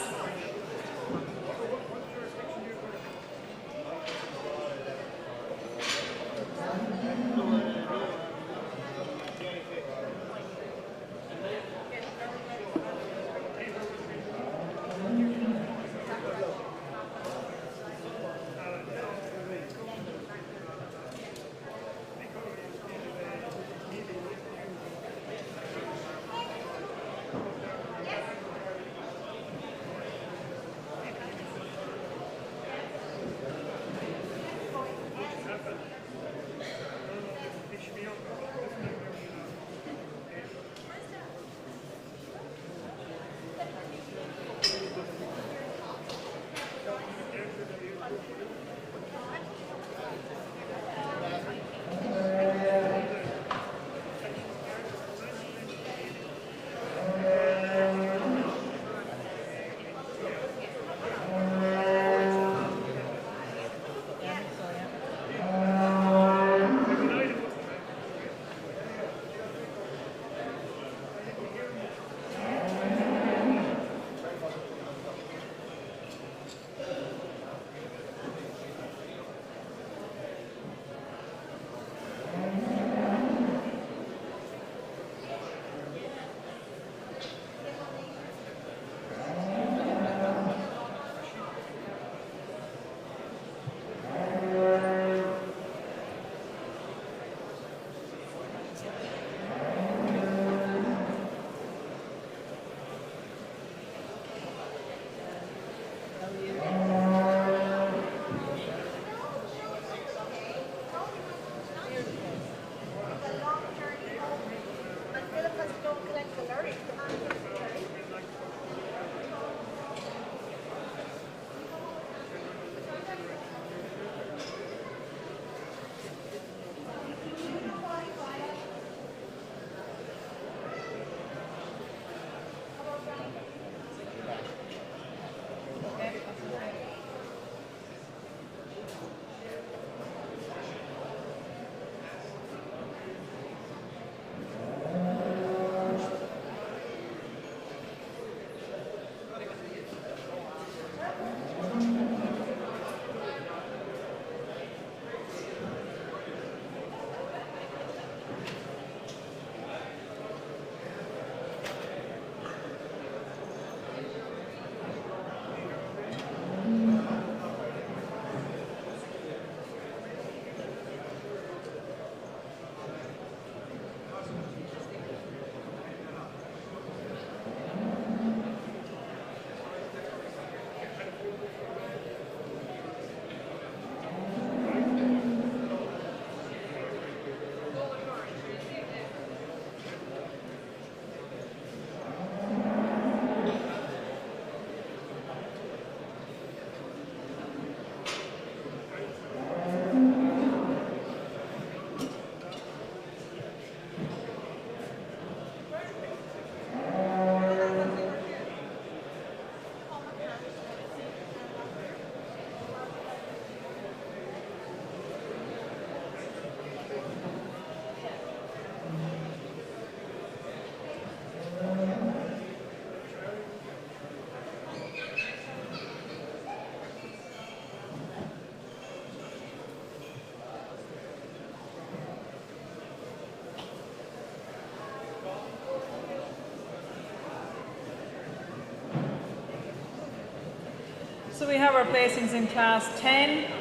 So we have our placings in Class 10.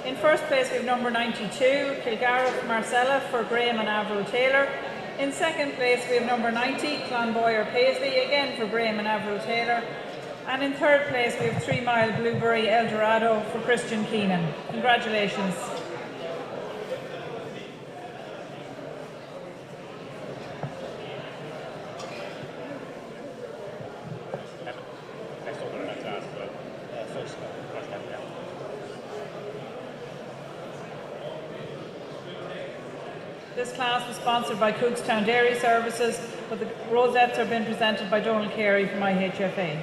In first place we have number 92, Kilgareth Marcella for Graham and Avril Taylor. In second place we have number 90, Clonboyer Paisley, again for Graham and Avril Taylor. And in third place we have 3 Mile Blueberry Eldorado for Christian Keenan. Congratulations. Next over in that class, but first heaven, yeah. This class was sponsored by Cookstown Dairy Services, but the rosettes are being presented by Donald Carey from IHFA.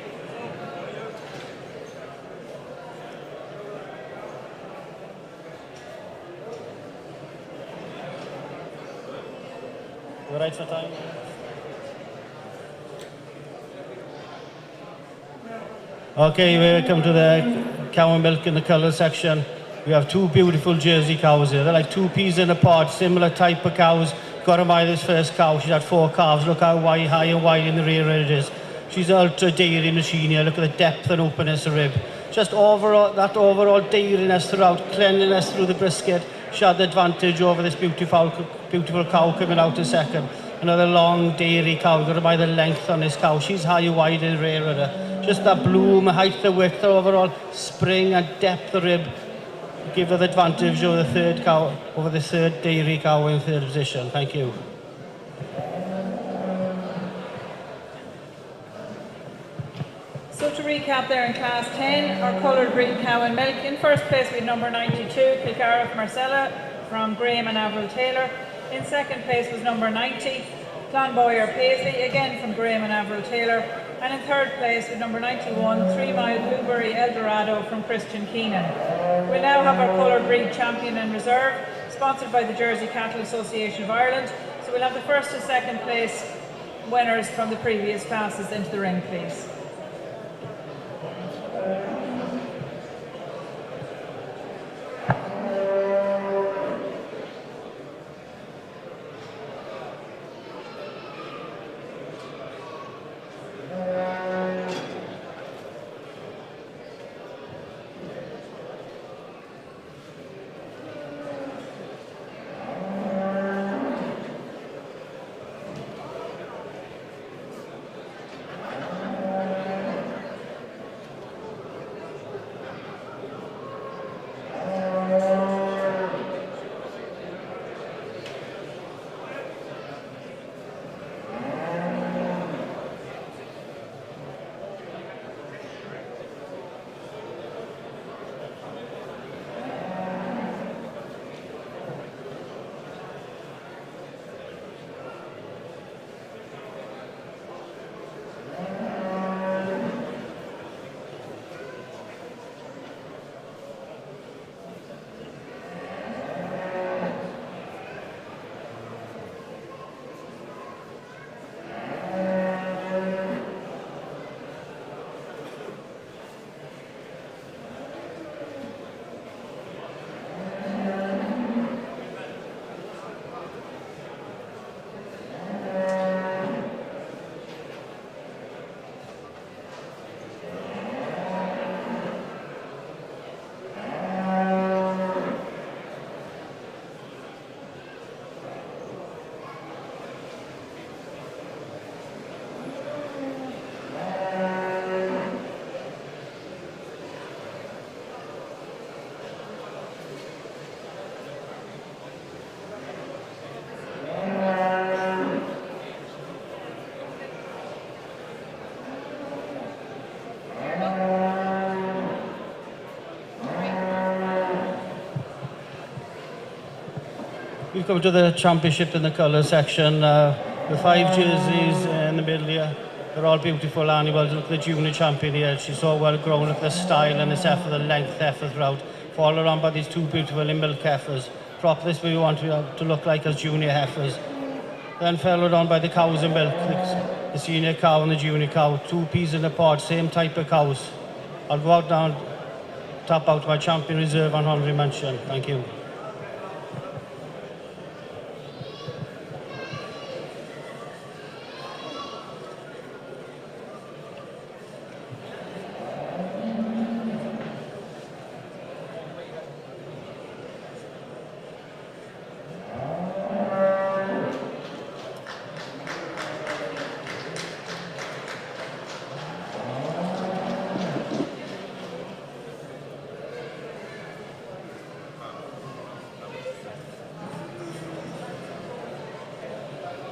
You right for time? Okay, we come to the cow and milk in the colour section. We have two beautiful Jersey cows here. They're like two peas in a pod, similar type of cows. Got to buy this first cow. She's had 4 calves. Look how wide, high and wide in the rear it is. She's an ultra dairy machine here. Look at the depth and openness of rib. Just overall, that overall dairiness throughout, cleanliness through the brisket. She had the advantage over this beautiful cow coming out a second. Another long dairy cow. You've got to buy the length on this cow. She's high, wide and rear of her. Just that bloom, height, the width, the overall spring and depth of rib. Give her the advantage over the third cow, over the third dairy cow in third position. Thank you. So to recap there in Class 10, our coloured breed cow and milk. In first place we had number 92, Kilgareth Marcella from Graham and Avril Taylor. In second place was number 90, Clonboyer Paisley, again from Graham and Avril Taylor. And in third place with number 91, 3 Mile Blueberry Eldorado from Christian Keenan. We'll now have our coloured breed champion in reserve, sponsored by the Jersey Cattle Association of Ireland. So we'll have the first and second place winners from the previous classes into the ring, please. We've come to the championship in the colour section. The 5 jerseys in the middle here. They're all beautiful animals. Look at the junior champion here. She's so well grown. Look at the style and the effort, the length, effort throughout. Followed on by these 2 beautiful milk heifers. Prop this way we want to look like as junior heifers. Then followed on by the cows and milk. The senior cow and the junior cow. 2 peas in a pod, same type of cows. I'll go out now and tap out my champion reserve and honorary mention. Thank you.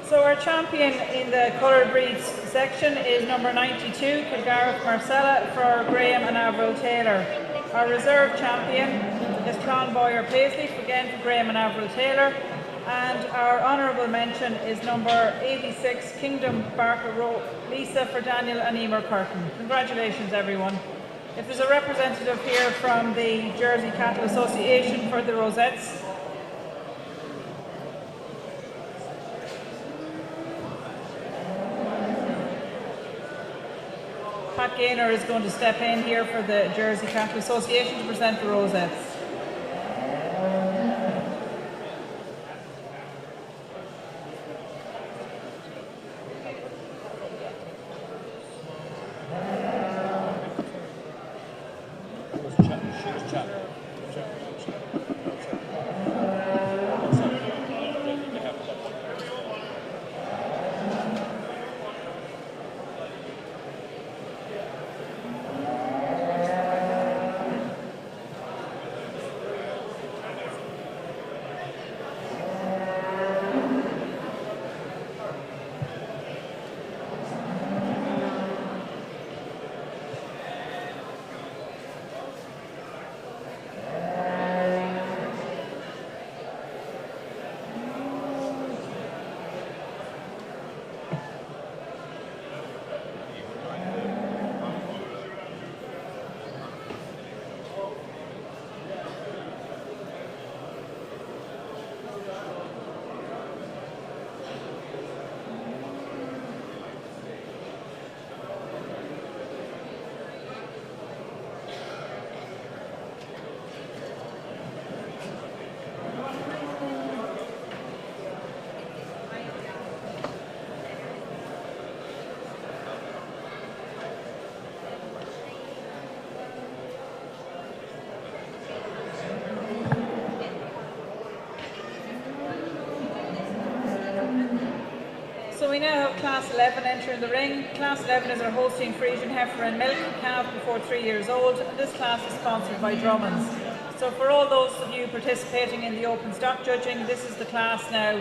So our champion in the coloured breeds section is number 92, Kilgareth Marcella for Graham and Avril Taylor. Our reserve champion is Clonboyer Paisley, again for Graham and Avril Taylor. And our honourable mention is number 86, Kingdom Barker Row, Lisa for Daniel and Emer Curtin. Congratulations everyone. If there's a representative here from the Jersey Cattle Association for the Rosettes. Pat Gaynor is going to step in here for the Jersey Catholic Association to present the rosettes. So we now have Class 11 entering the ring. Class 11 is our Holstein Friesian heifer and milk calf before 3 years old, and this class is sponsored by Drummond's. So for all those of you participating in the open stock judging, this is the class now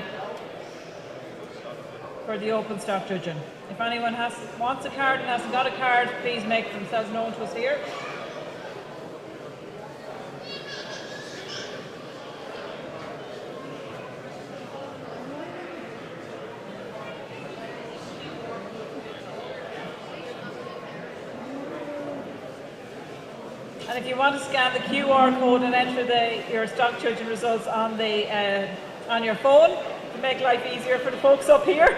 for the open stock judging. If anyone wants a card and hasn't got a card, please make themselves known to us here. And if you want to scan the QR code and enter your stock judging results on your phone to make life easier for the folks up here.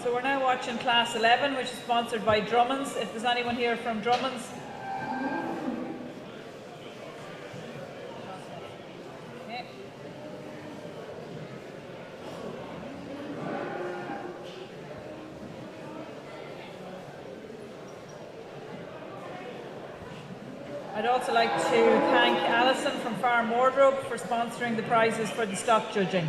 So we're now watching Class 11, which is sponsored by Drummond's. If there's anyone here from Drummond's. Okay. I'd also like to thank Alison from Farm Wardrobe for sponsoring the prizes for the stock judging.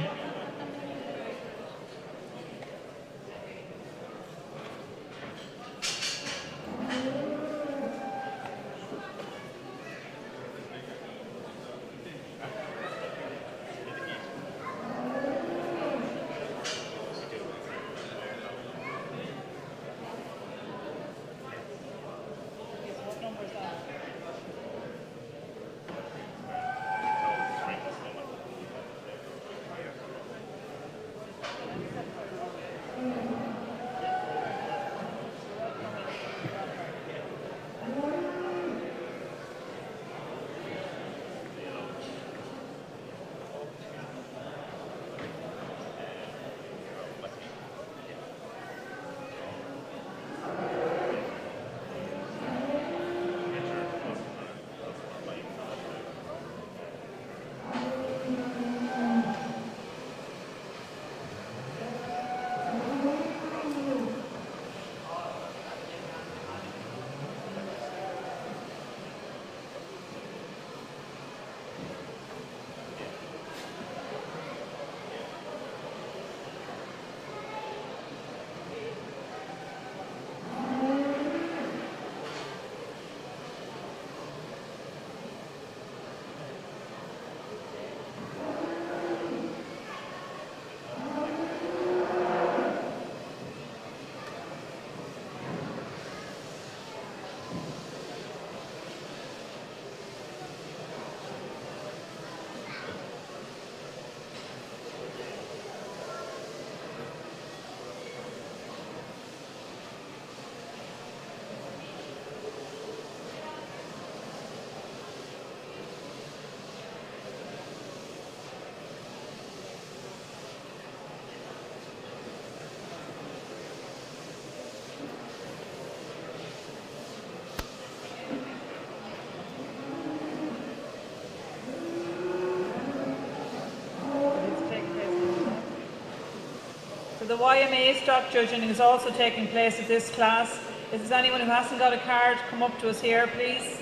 So the YMA stock judging is also taking place at this class. If there's anyone who hasn't got a card, come up to us here, please.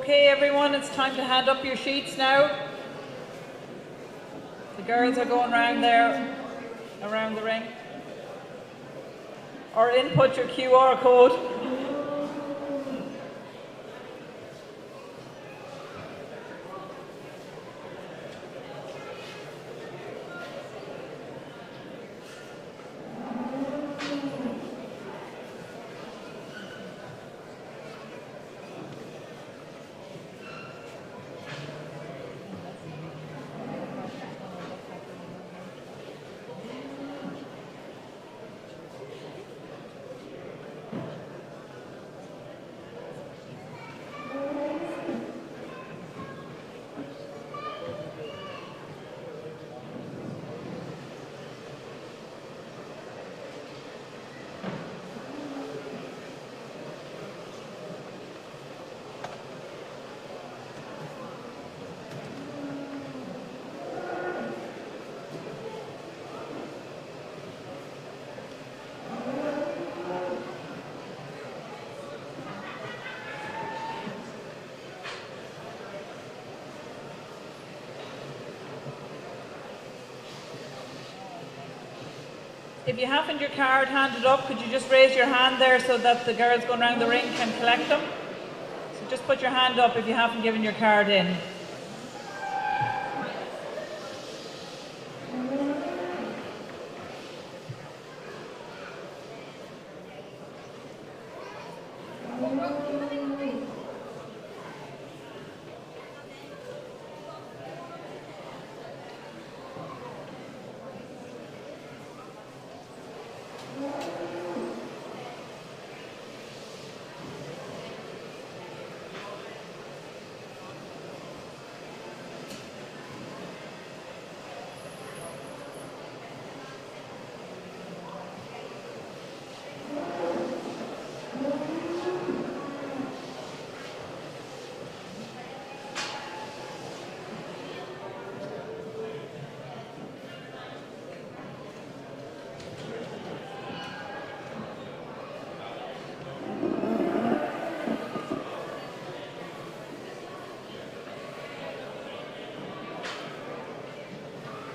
Okay, everyone, it's time to hand up your sheets now. The girls are going round there, around the ring. Or input your QR code. If you haven't your card handed up, could you just raise your hand there so that the girls going around the ring can collect them? So just put your hand up if you haven't given your card in.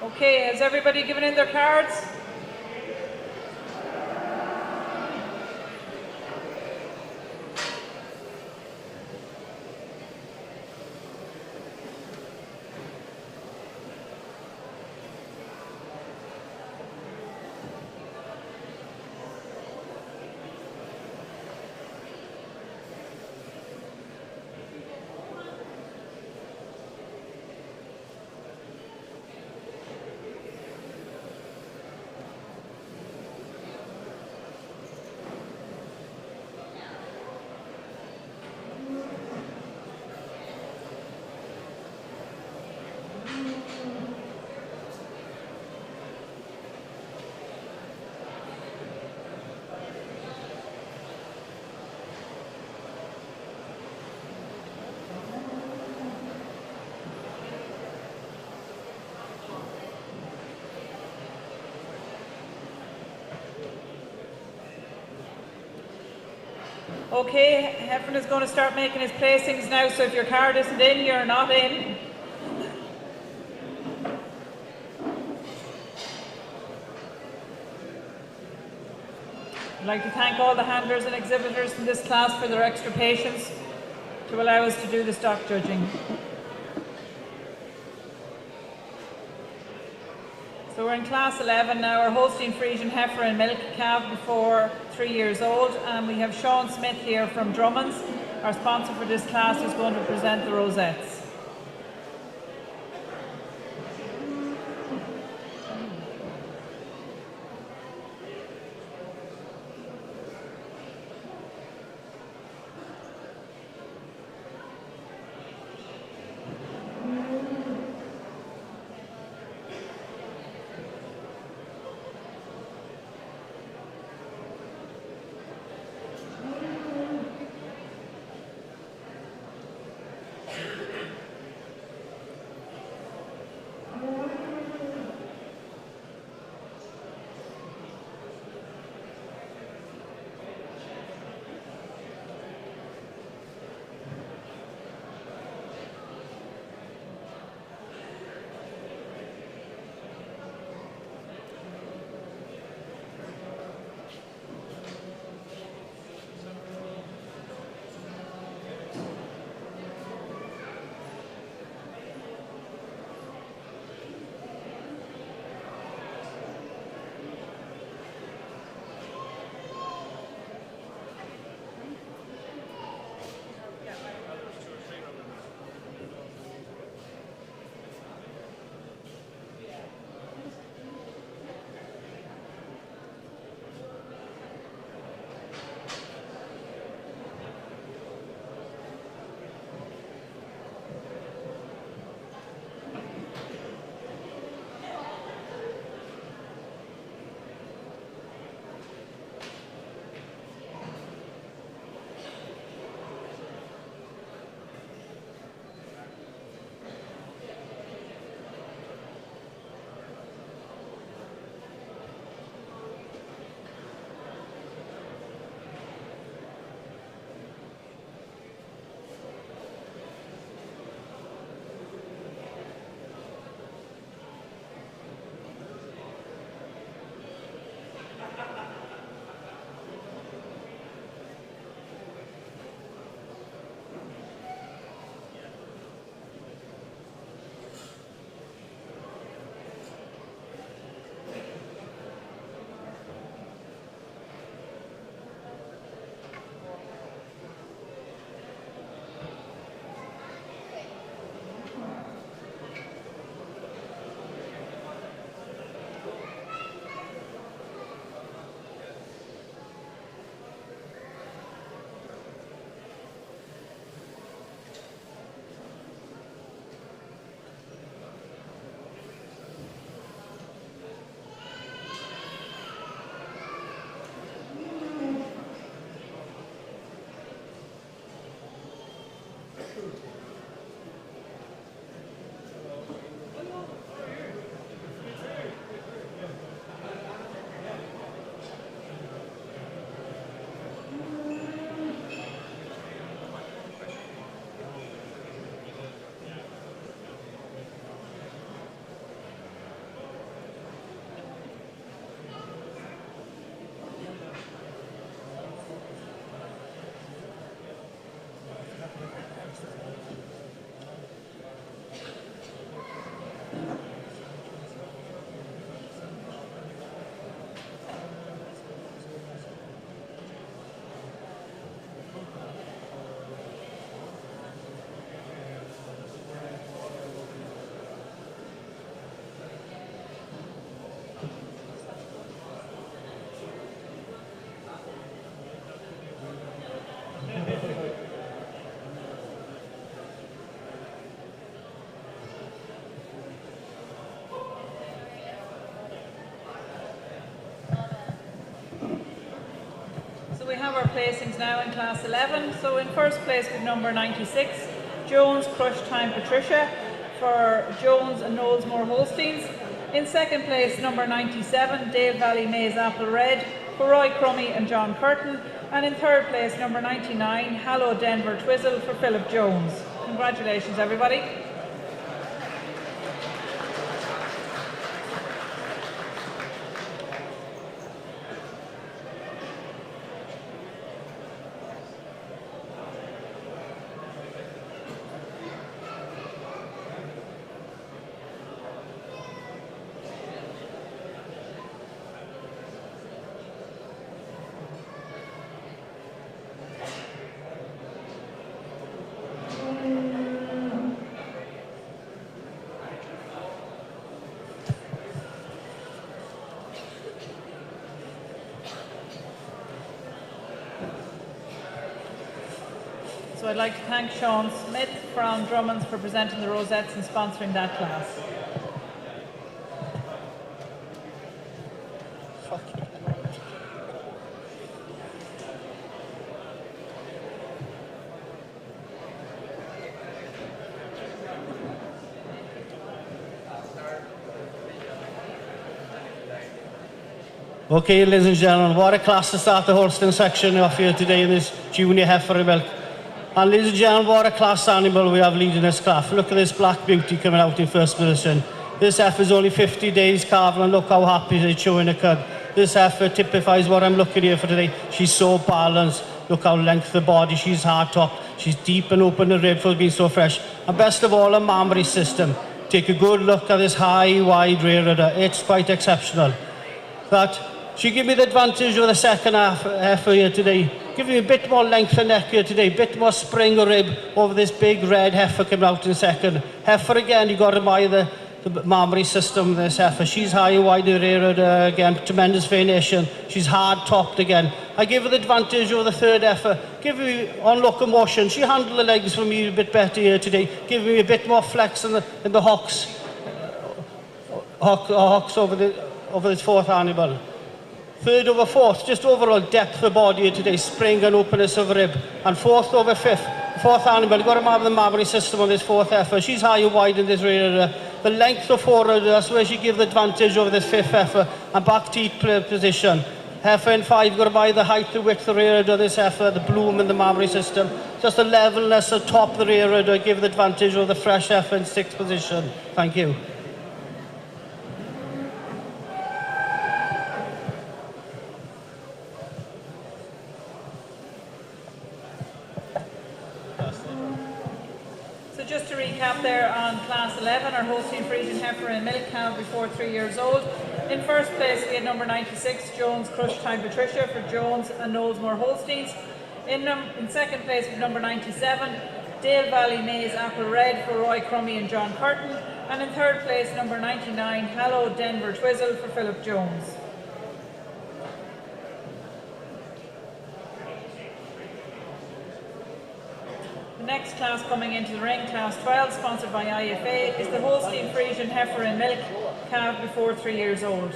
Okay, has everybody given in their cards? Okay, Heffron is going to start making his placings now, so if your card isn't in, you're not in. I'd like to thank all the handlers and exhibitors in this class for their extra patience to allow us to do the stock judging. So we're in class 11 now. We're Holstein Friesian heifer and milk calf before 3 years old, and we have Sean Smith here from Drummond's, our sponsor for this class, who's going to present the rosettes. have our placings now in Class 11. So in first place with number 96, Jones Crush Time Patricia for Jones and Knowlesmore Holsteins. In second place, number 97, Dale Valley Maze Apple Red for Roy Crummy and John Curtin. And in third place, number 99, Hallow Denver Twizzle for Philip Jones. Congratulations, everybody. So I'd like to thank Sean Smith from Drummond's for presenting the rosettes and sponsoring that class. Okay, ladies and gentlemen, what a class to start the Holstein section off here today in this junior heifer milk. And ladies and gentlemen, what a class animal we have leading this class. Look at this black beauty coming out in first position. This heifer is only 50 days calving, and look how happy it's showing a cud. This heifer typifies what I'm looking here for today. She's so balanced. Look how length of the body, she's hard topped. She's deep and open the rib for being so fresh. And best of all, a mammary system. Take a good look at this high, wide rear udder. It's quite exceptional. That she gave me the advantage of the second heifer here today. Give me a bit more length of neck here today, bit more spring of rib over this big red heifer coming out in second. Heifer again, you got to admire the mammary system of this heifer. She's high and wide in the rear udder again, tremendous venation. She's hard topped again. I give her the advantage over the third heifer. Give me on locomotion. She handled the legs for me a bit better here today. Give me a bit more flex in the hocks. Hocks over this fourth animal. Third over fourth, just overall depth of body here today, spring and openness of rib. And fourth over fifth, fourth animal, you've got to have the mammary system on this fourth heifer. She's high and wide in this rear. The length of forward, that's where she gives the advantage over this fifth heifer. And back teeth position. Heifer in five, you've got to buy the height, the width, the rear of this heifer, the bloom and the mammary system. Just the levelness of top the rear udder, give the advantage over the fresh heifer in sixth position. Thank you. Just to recap there on Class 11, our Holstein Friesian heifer and milk cow before 3 years old. In first place we had number 96, Jones Crush Time Patricia for Jones and Knowlesmore Holsteins. In second place we had number 97, Dale Valley Maze Apple Red for Roy Crummy and John Curtin. And in third place number 99, Hallow Denver Twizzle for Philip Jones. The next class coming into the ring, Class 12, sponsored by IFA, is the Holstein Friesian heifer and milk calf before 3 years old.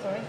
Sorry?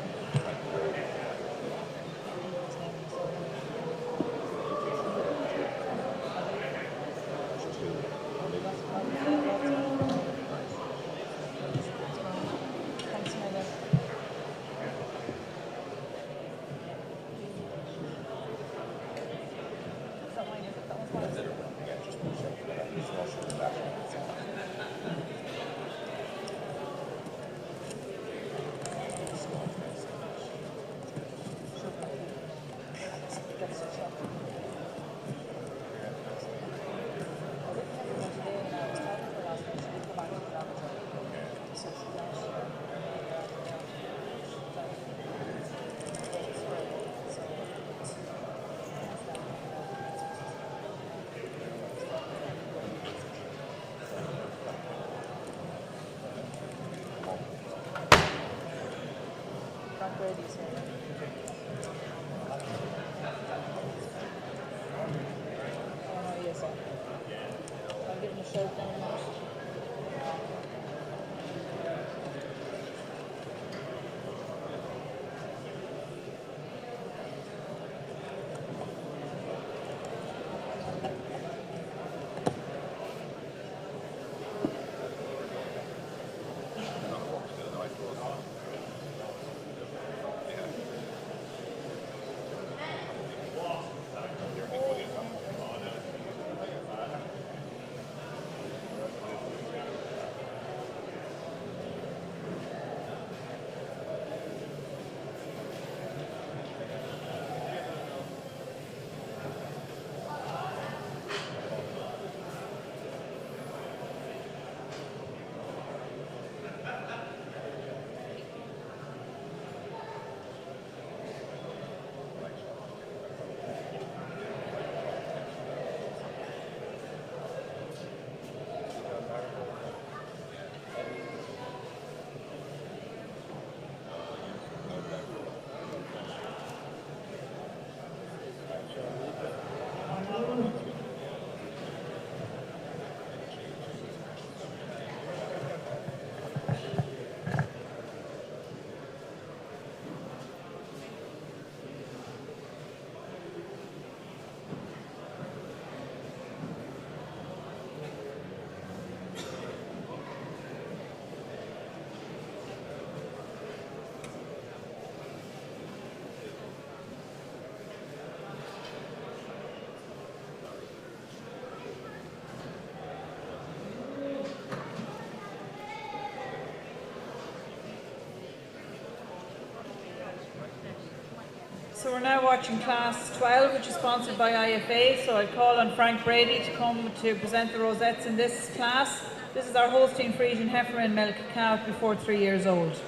So we're now watching Class 12, which is sponsored by IFA. So I'd call on Frank Brady to come to present the rosettes in this class. This is our Holstein Friesian Heifer milk calf before 3 years old.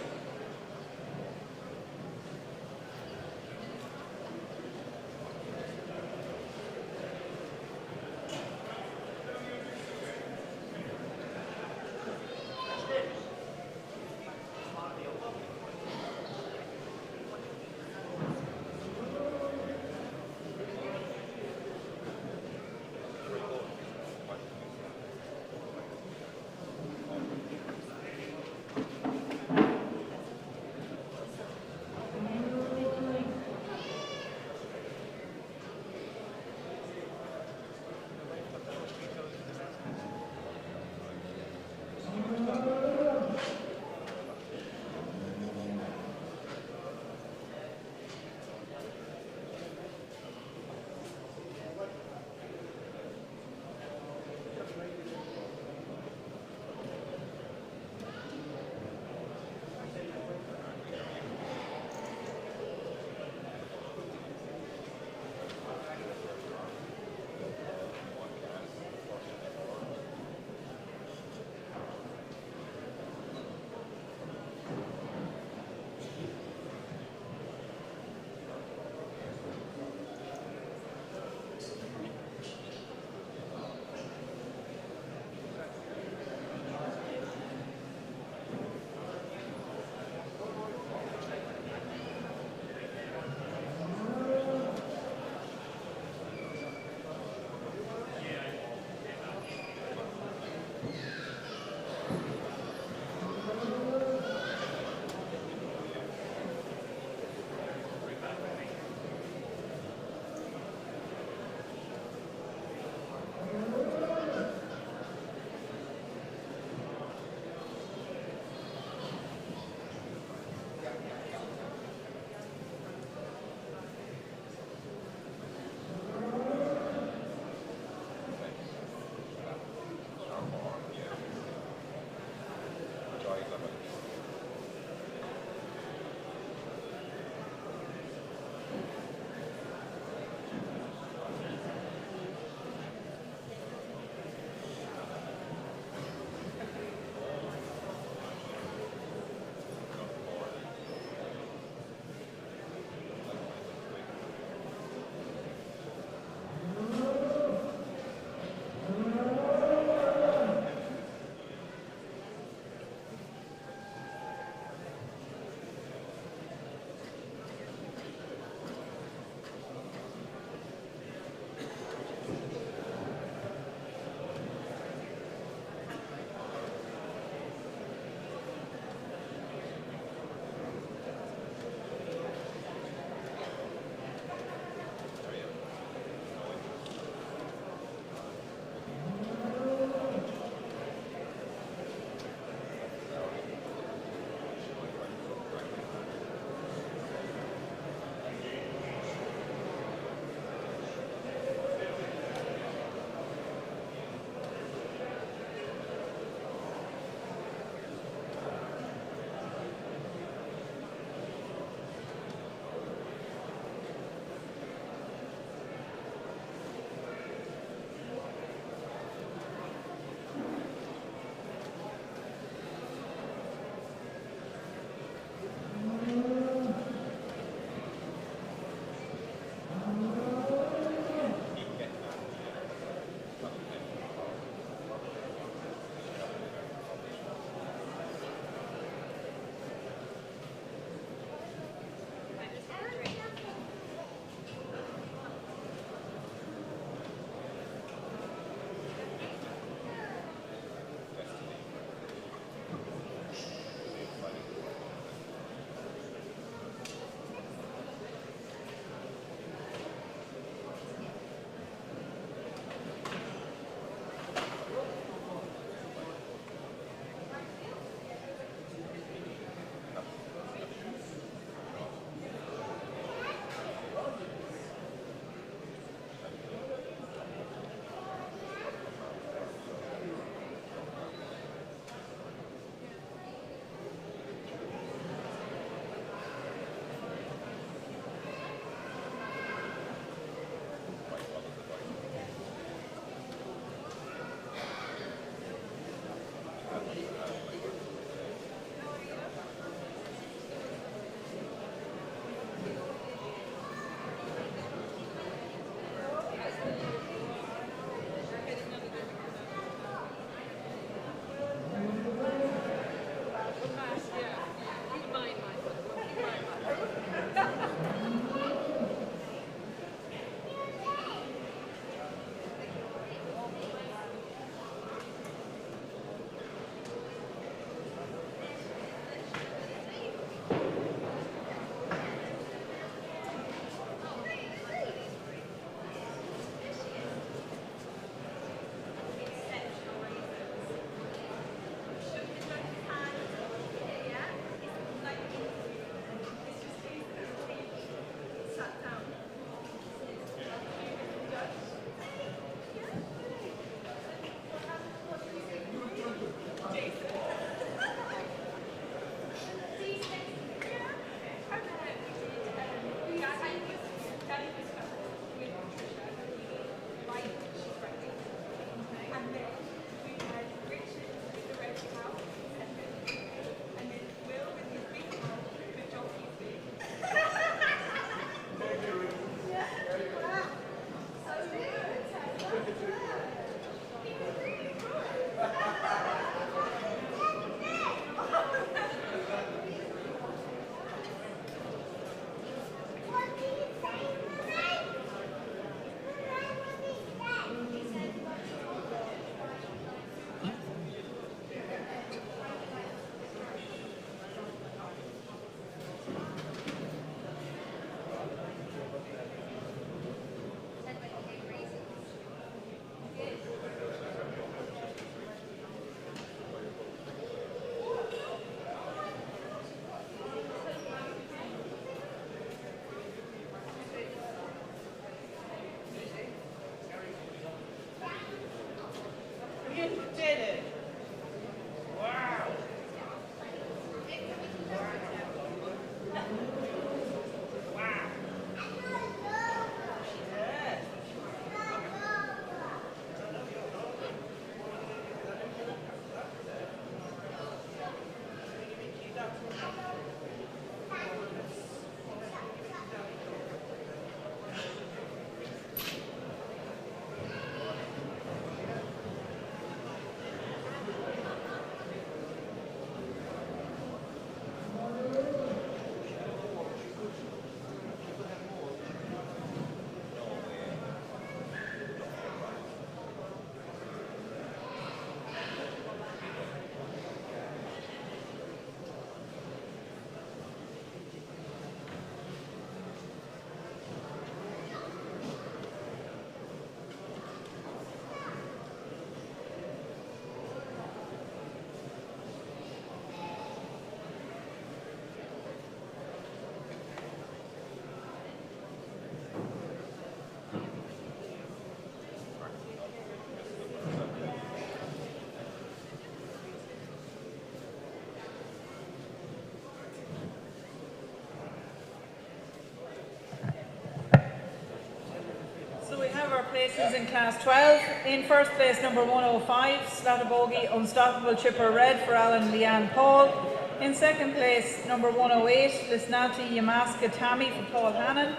places in Class 12. In first place, number 105, Slatabogie Unstoppable Chipper Red for Alan and Leanne Paul. In second place, number 108, Lisnati Yamaska Tammy for Paul Hannon.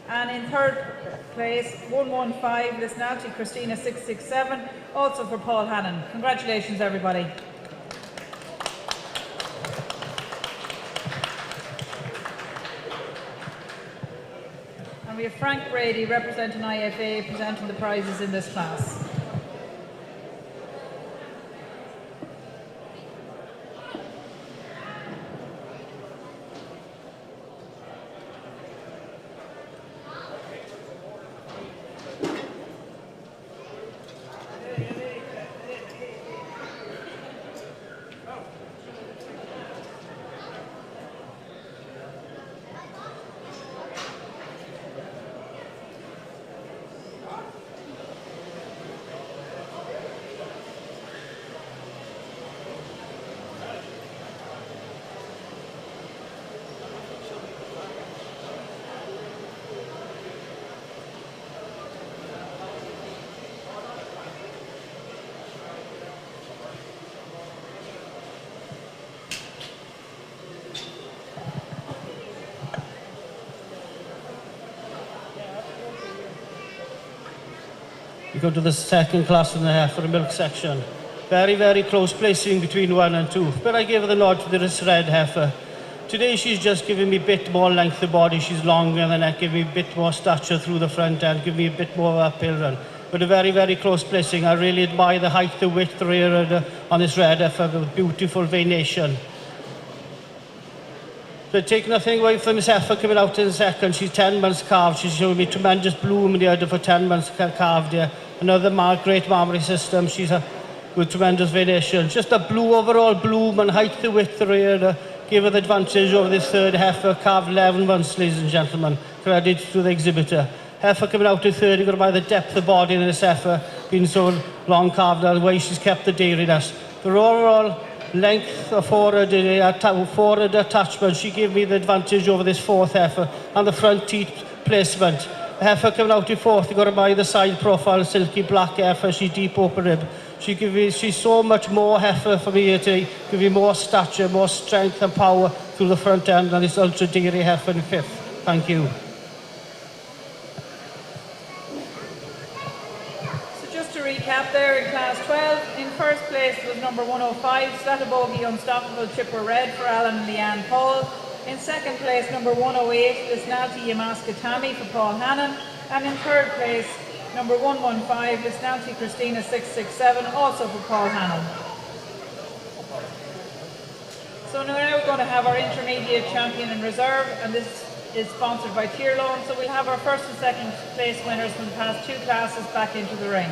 And in third place, 115, Lisnati Christina 667, also for Paul Hannon. Congratulations, everybody. And we have Frank Brady representing IFA presenting the prizes in this class. We go to the second class in the heifer and milk section. Very, very close placing between 1 and 2. But I gave her the nod to this red heifer. Today she's just giving me a bit more length of body. She's longer than the neck, giving me a bit more stature through the front end, giving me a bit more of an uphill run. But a very, very close placing. I really admire the height, the width, the rear end on this red heifer with beautiful veination. But take nothing away from this heifer coming out in second. She's 10 months calved. She's showing me tremendous bloom in the udder for 10 months calved here. Another great mammary system. She's with tremendous veination. Just a blue overall bloom and height, the width, the rear. Give her the advantage over this third heifer calved 11 months, ladies and gentlemen. Credit to the exhibitor. Heifer coming out in third, you've got to buy the depth of body in this heifer, being so long calved, and the way she's kept the dairiness. The overall length of forward attachment, she gave me the advantage over this fourth heifer, and the front teeth placement. The heifer coming out in fourth, you've got to buy the side profile, silky black heifer, she's deep open rib. She's so much more heifer for me here today, give me more stature, more strength and power through the front end, and this ultra dairy heifer in fifth. Thank you. To recap there in Class 12, in first place was number 105, Slatabogie Unstoppable Chipper Red for Alan and Leanne Paul. In second place, number 108, Lisnati Yamaska Tammy for Paul Hannon. And in third place, number 115, Lisnati Christina 667, also for Paul Hannon. So now we're going to have our intermediate champion in reserve, and this is sponsored by Tier Loan. So we'll have our first and second place winners from the past two classes back into the ring.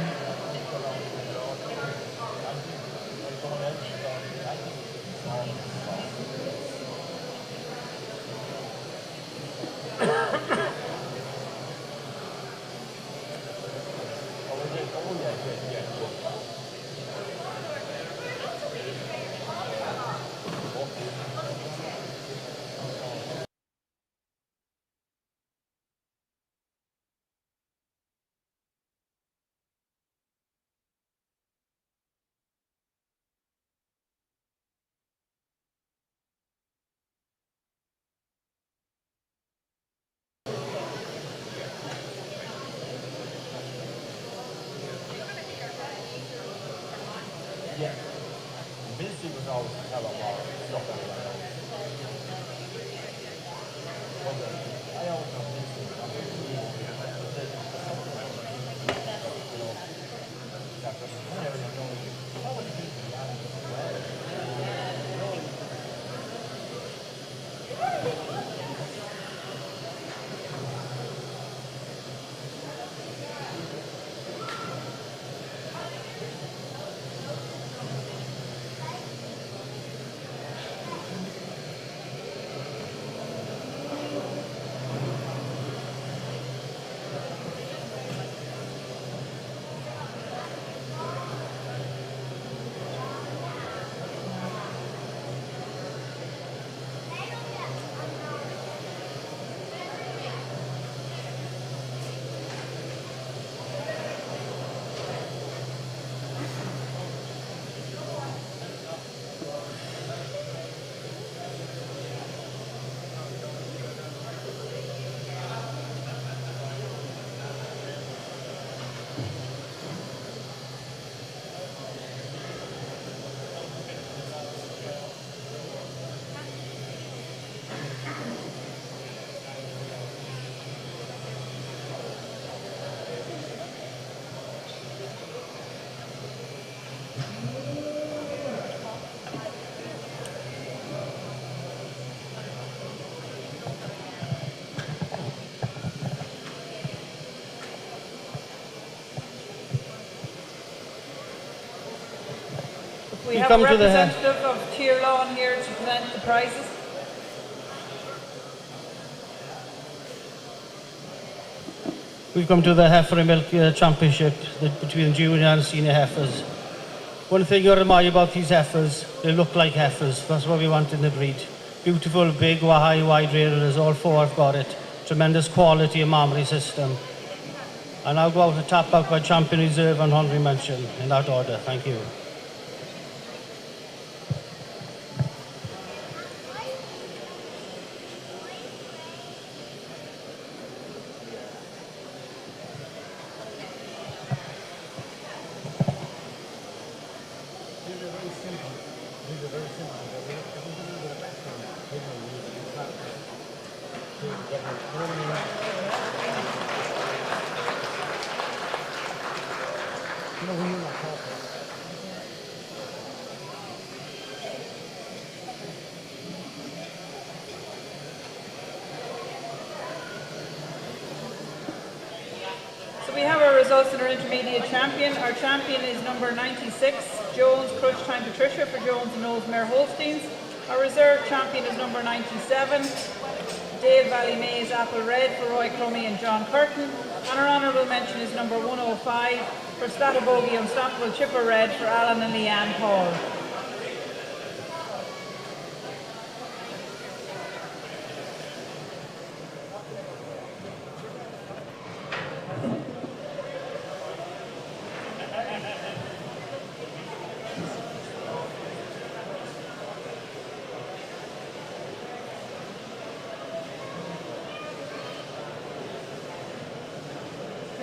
We have a representative of Tier Lawn here to present the prizes. We've come to the Heifer and Milk Championship between junior and senior heifers. One thing I admire about these heifers, they look like heifers. That's what we want in the breed. Beautiful, big, high, wide rearers, all four have got it. Tremendous quality and mammary system. And I'll go out to tap out by Champion Reserve and Honorary Mention in that order. Thank you. So we have our results in our intermediate champion. Our champion is number 96, Jones Crush Time Patricia for Jones and Knowles-Mare Holsteins. Our reserve champion is number 97, Dave Valley Mays Apple Red for Roy Crummy and John Curtin. And our honourable mention is number 105 for Statabogie Unstoppable Chipper Red for Alan and Leanne Paul.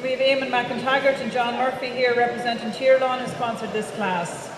We have Eamon McIntaggart and John Murphy here representing Tier Lawn, who sponsored this class.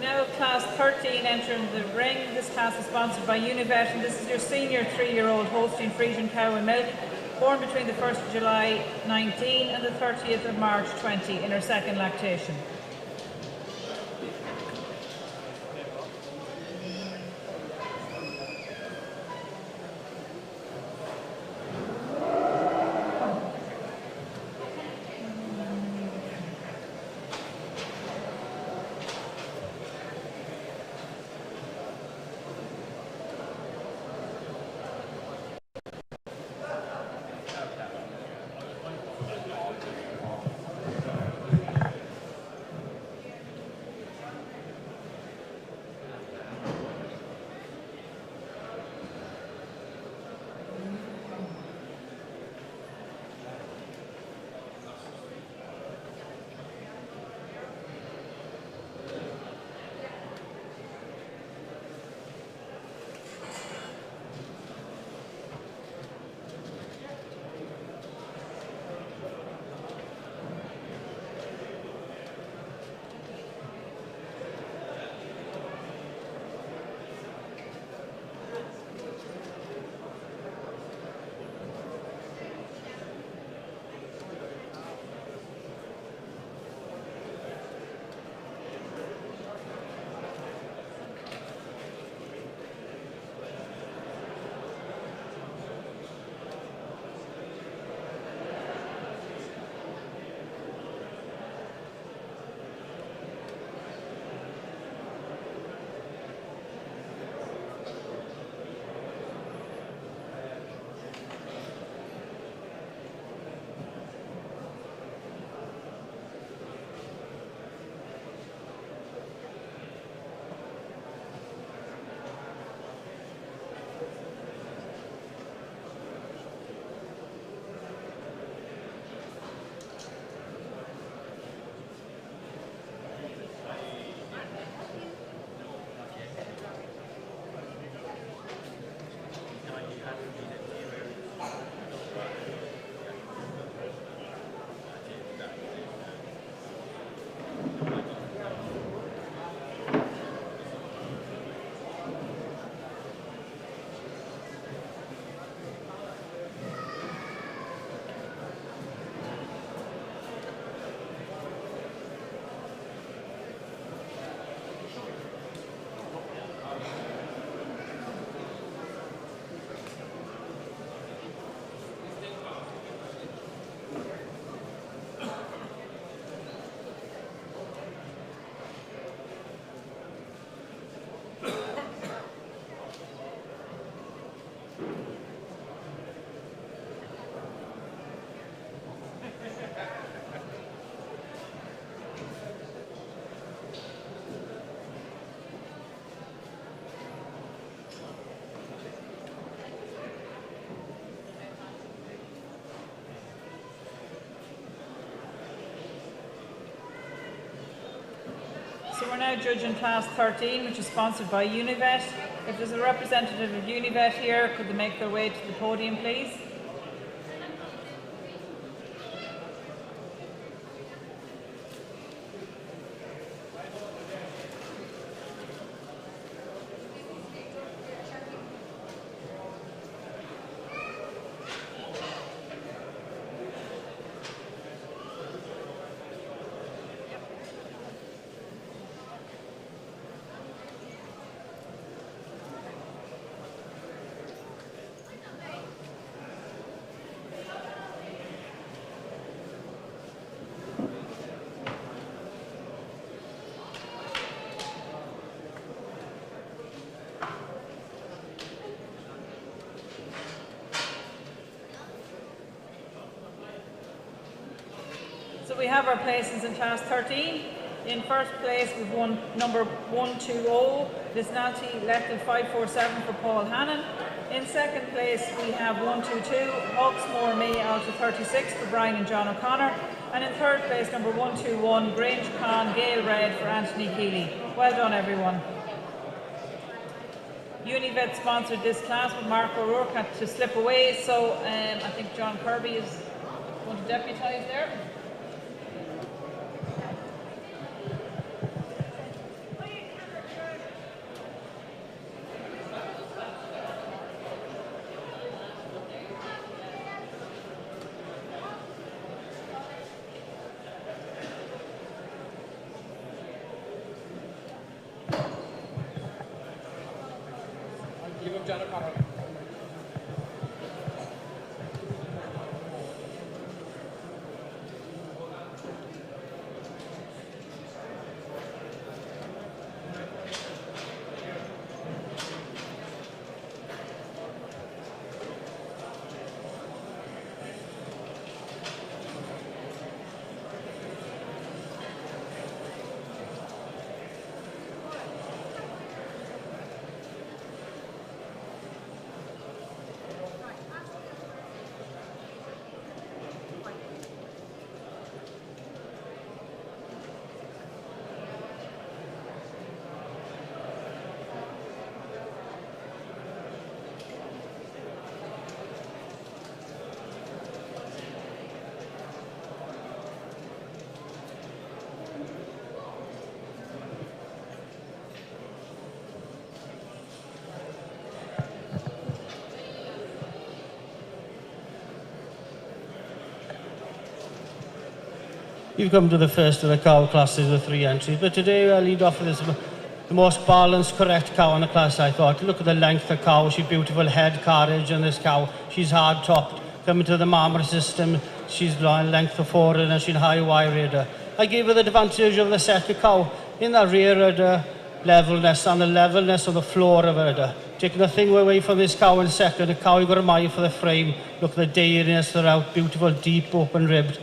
now have class 13 entering the ring. This class is sponsored by Univet, and this is your senior 3-year-old Holstein Friesian cow and milk, born between the 1st of July 19 and the 30th of March 20 in her second lactation. So we're now judging class 13, which is sponsored by Univet. If there's a representative of Univet here, could they make their way to the podium, please? So we have our places in class 13. In first place we've won number 120, Visnati Lethal 547 for Paul Hannon. In second place we have 122, Oxmoor May Alta 36 for Brian and John O'Connor. And in third place number 121, Grange Con Gale Red for Anthony Keeley. Well done everyone. Univet sponsored this class, but Mark O'Rourke had to slip away, so I think John Kirby is going to deputise there. You've come to the first of the cow classes with 3 entries, but today I'll lead off with the most balanced, correct cow in the class, I thought. Look at the length of the cow, she's beautiful head carriage on this cow. She's hard topped, coming to the marmor system, she's length of forward and she's high wire raider. I gave her the advantage of the second cow in the rear rudder, levelness and the levelness of the floor of her rudder. Taking the thing away from this cow in second, the cow you got a mile for the frame. Look at the dairiness throughout, beautiful, deep, open ribbed.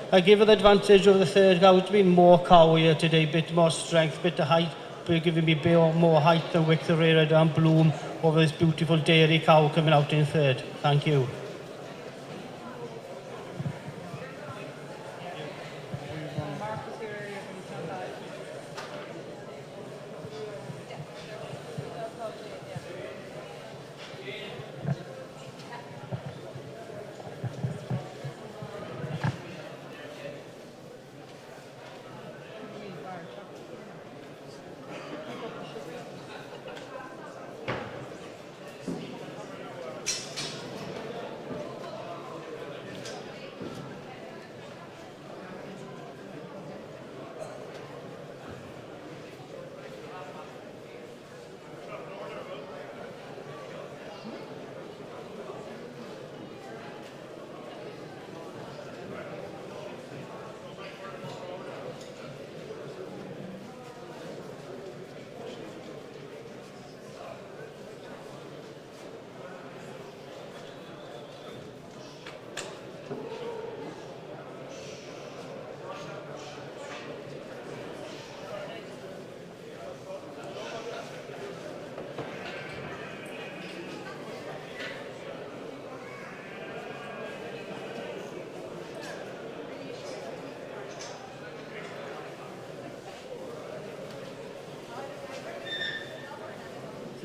I give her the advantage of the third cow to be more cow here today, bit more strength, bit of height, but giving me more height and width of rear and bloom over this beautiful dairy cow coming out in third. Thank you.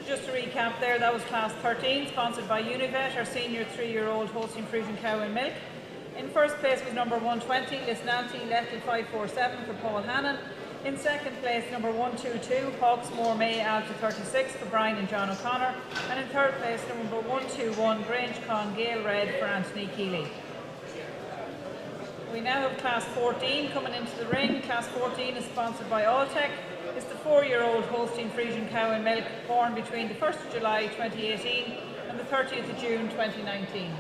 Just to recap there, that was class 13, sponsored by Univet, our senior 3-year-old Holstein Friesian cow and milk. In first place was number 120, Lisnanti Lethal 547 for Paul Hannon. In second place, number 122, Hawksmoor May Alpha 36 for Brian and John O'Connor. And in third place, number 121, Grange Con Gale Red for Anthony Keeley. We now have class 14 coming into the ring. Class 14 is sponsored by Alltech. It's the 4-year-old Holstein Friesian cow and milk born between the 1st of July 2018 and the 30th of June 2019.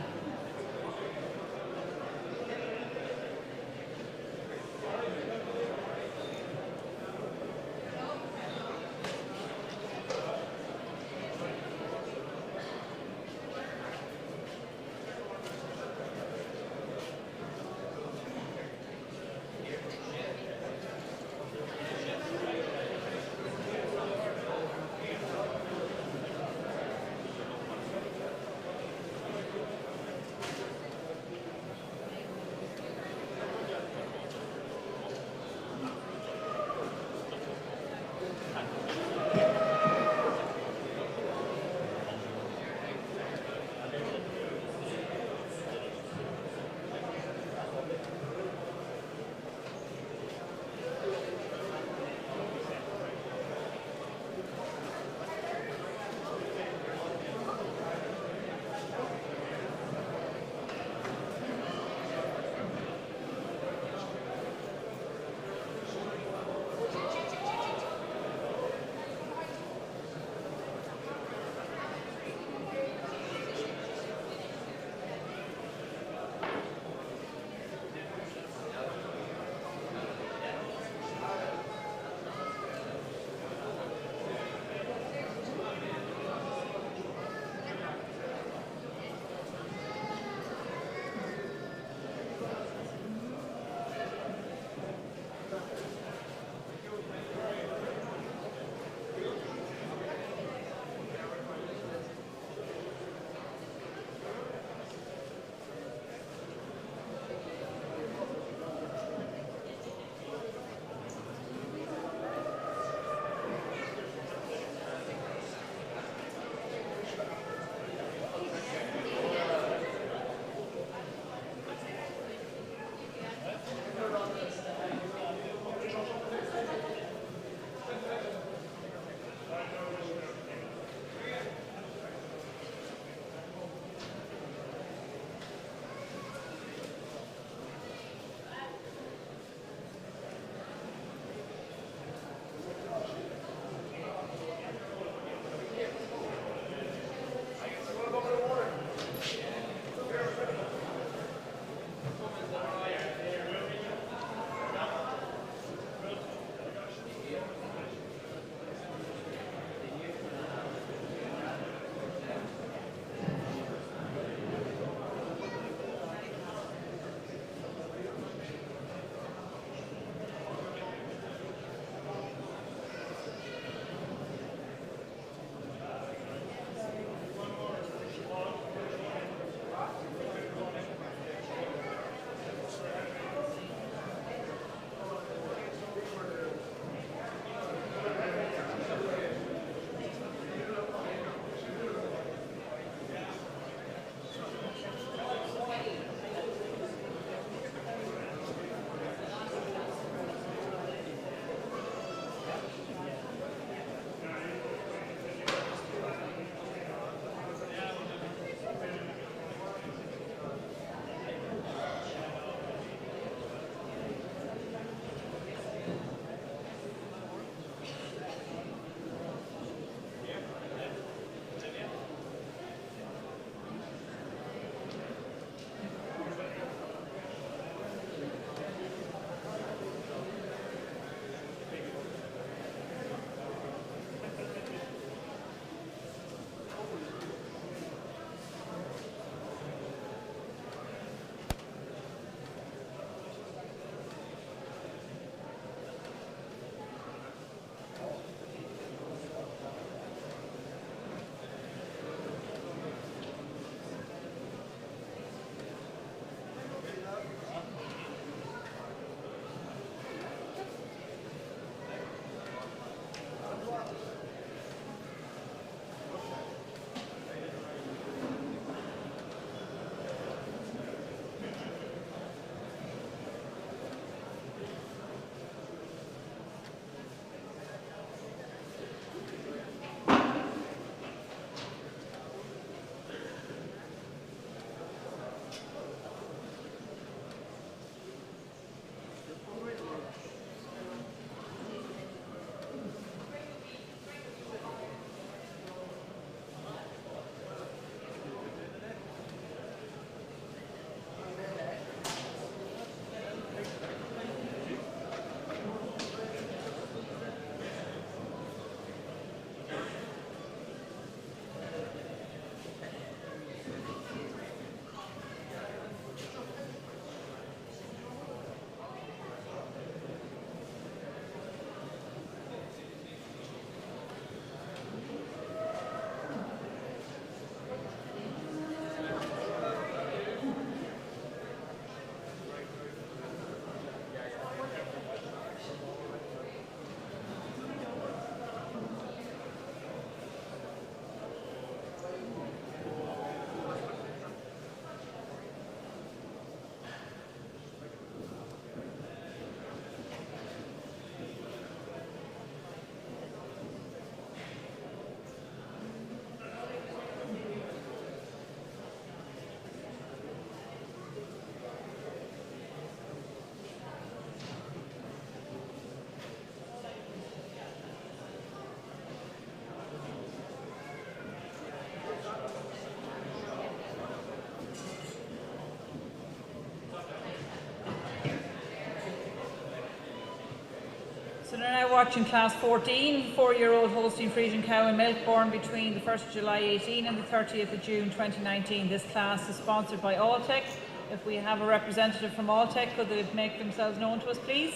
So they're now watching Class 14, 4-year-old Holstein Friesian cow and milk born between the 1st of July 18 and the 30th of June 2019. This class is sponsored by Alltech. If we have a representative from Alltech, could they make themselves known to us, please?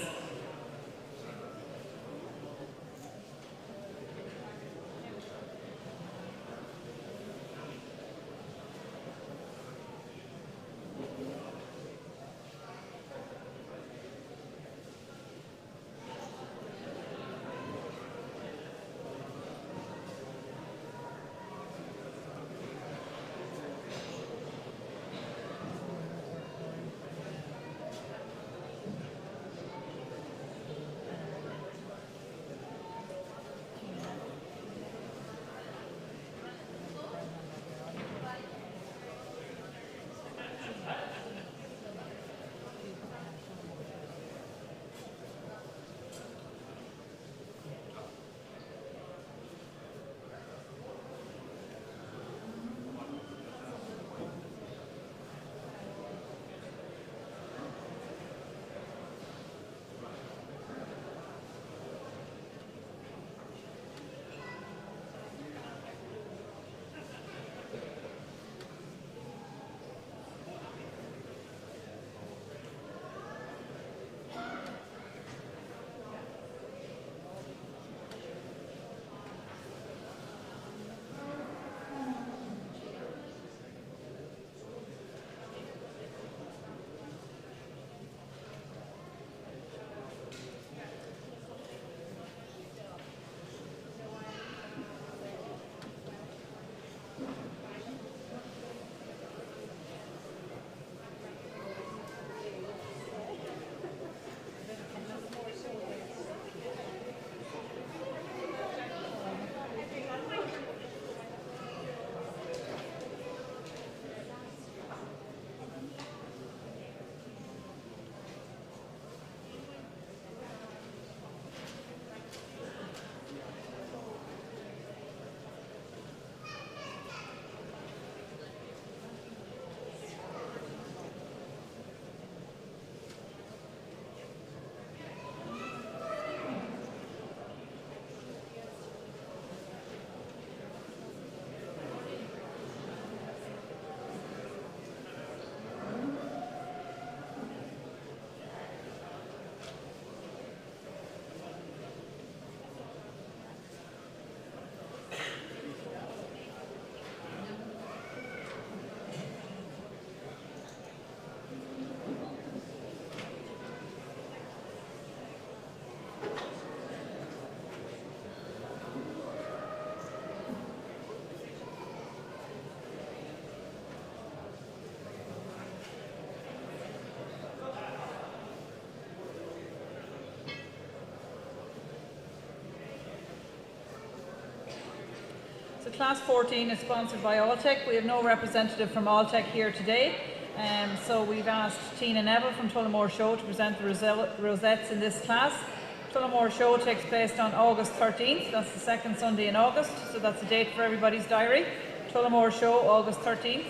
So Class 14 is sponsored by Alltech. We have no representative from Alltech here today. So we've asked Tina Neville from Tullamore Show to present the rosettes in this class. Tullamore Show takes place on August 13th. That's the second Sunday in August. So that's a date for everybody's diary. Tullamore Show, August 13th.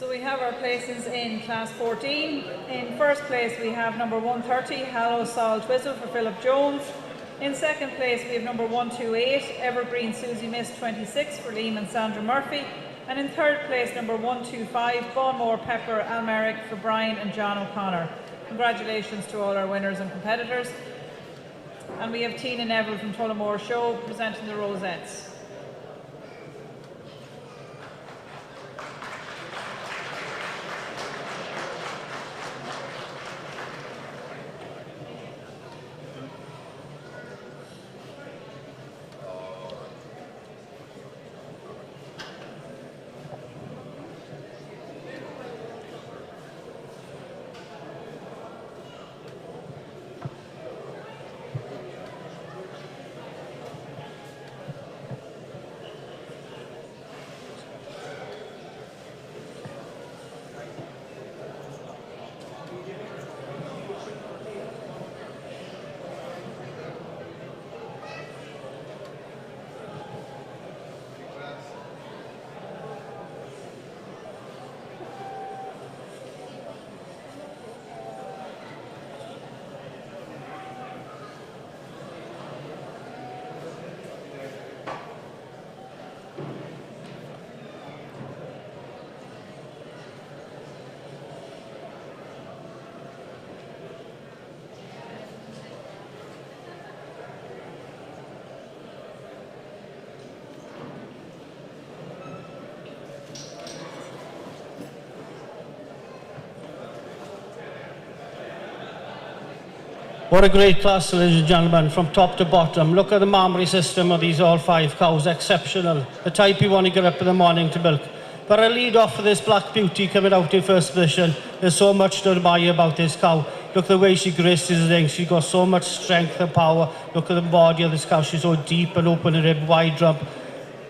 So we have our places in Class 14. In first place we have number 130, Hallow Sol Twizzle for Philip Jones. In second place we have number 128, Evergreen Susie Miss 26 for Liam and Sandra Murphy. And in third place number 125, Bonmore Pepper Almeric for Brian and John O'Connor. Congratulations to all our winners and competitors. And we have Tina Neville from Tullamore Show presenting the rosettes. What a great class, ladies and gentlemen, from top to bottom. Look at the mammary system of these all 5 cows, exceptional. The type you want to get up in the morning to milk. But I lead off for this Black Beauty coming out in first position. There's so much to admire about this cow. Look at the way she graces things. She's got so much strength and power. Look at the body of this cow. She's so deep and open and rib, wide rump.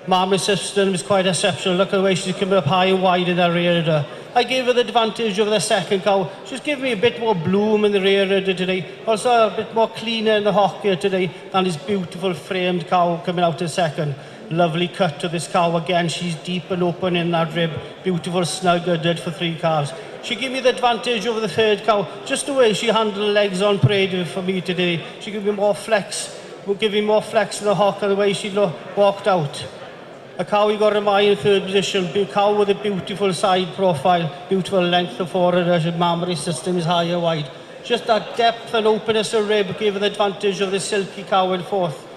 Mammary system is quite exceptional. Look at the way she's coming up high and wide in that rear udder. I gave her the advantage over the second cow. She's giving me a bit more bloom in the rear udder today. Also a bit more cleaner in the hock here today than this beautiful framed cow coming out in second. Lovely cut to this cow again. She's deep and open in that rib. Beautiful snug uddered for 3 calves. She gave me the advantage over the third cow. Just the way she handled the legs on parade for me today. She gave me more flex. Will give me more flex in the hock and the way she walked out. A cow you got to admire in third position. A cow with a beautiful side profile, beautiful length of forehead. Her mammary system is high and wide. Just that depth and openness of rib gave her the advantage of the silky cow in fourth.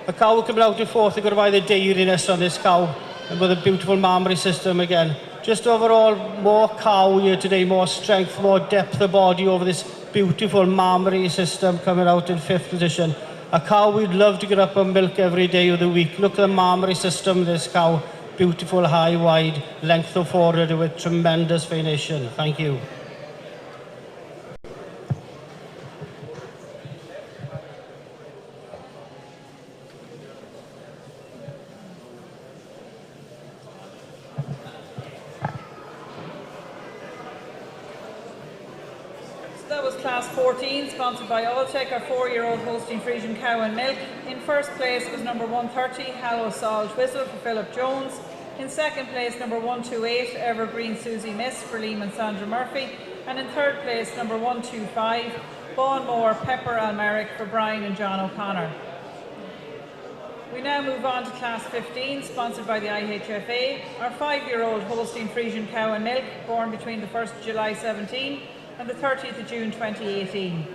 A cow coming out in fourth, you got to admire the dairiness on this cow, and with a beautiful mammary system again. Just overall, more cow here today, more strength, more depth of body over this beautiful mammary system coming out in fifth position. A cow we'd love to get up and milk every day of the week. Look at the mammary system of this cow. Beautiful, high, wide, length of forehead with tremendous finition. Thank you. That was Class 14, sponsored by Alltech, our 4-year-old Holstein Friesian cow and milk. In first place was number 130, Hallow Sol Twizzle for Philip Jones. In second place, number 128, Evergreen Susie Miss for Liam and Sandra Murphy. And in third place, number 125, Bonmore Pepper Almeric for Brian and John O'Connor. We now move on to Class 15, sponsored by the IHFA, our 5-year-old Holstein Friesian cow and milk, born between the 1st of July 17 and the 30th of June 2018.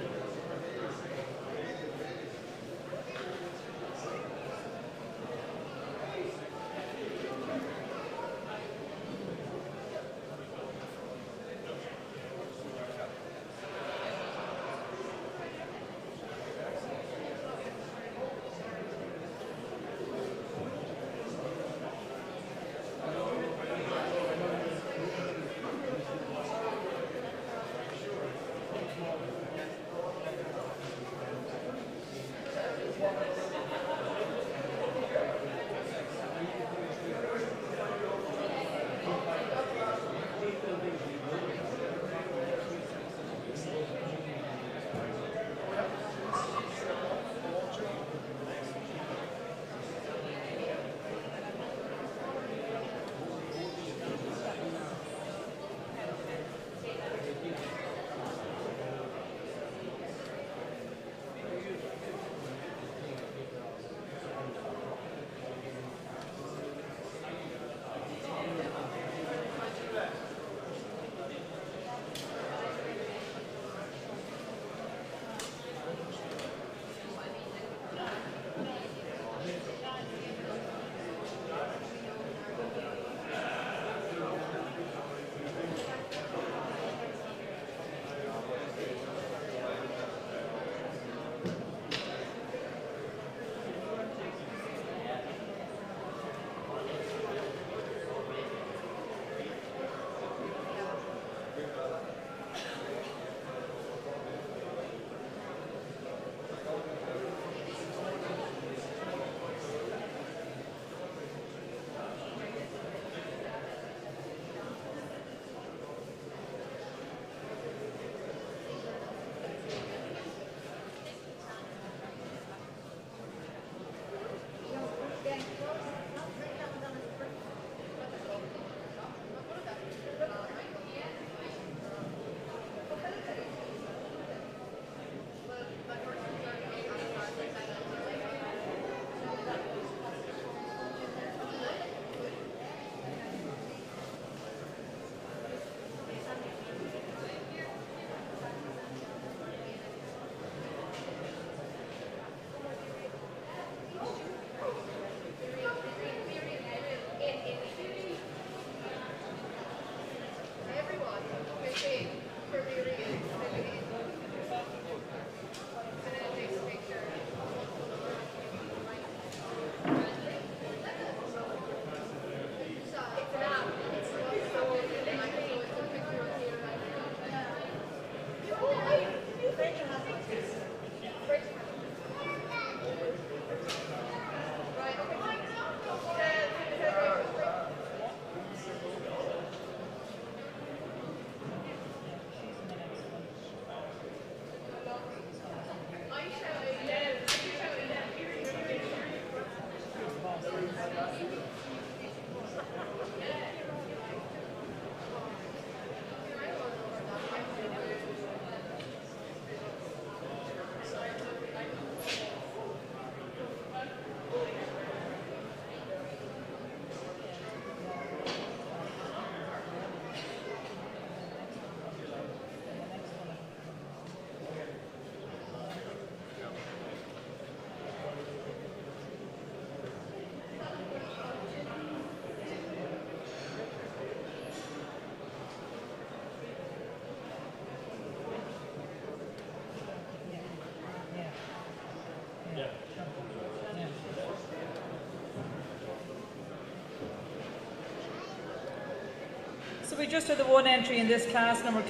So we just had the one entry in this class number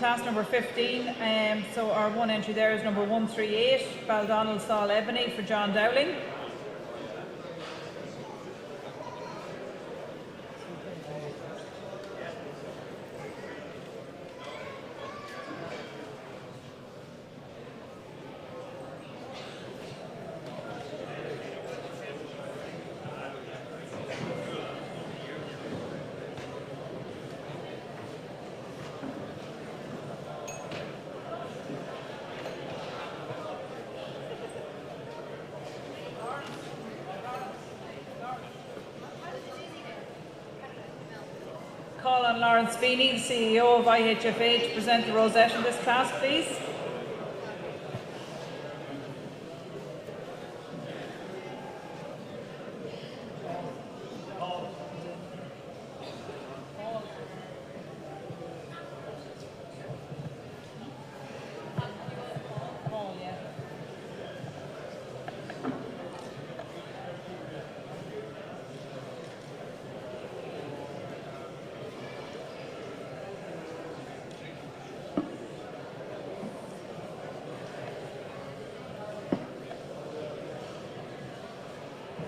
15. So our one entry there is number 138, Baldonnel Saul Ebony for John Dowling. Call on Lawrence Feeney, the CEO of IHFA, to present the rosette in this class, please.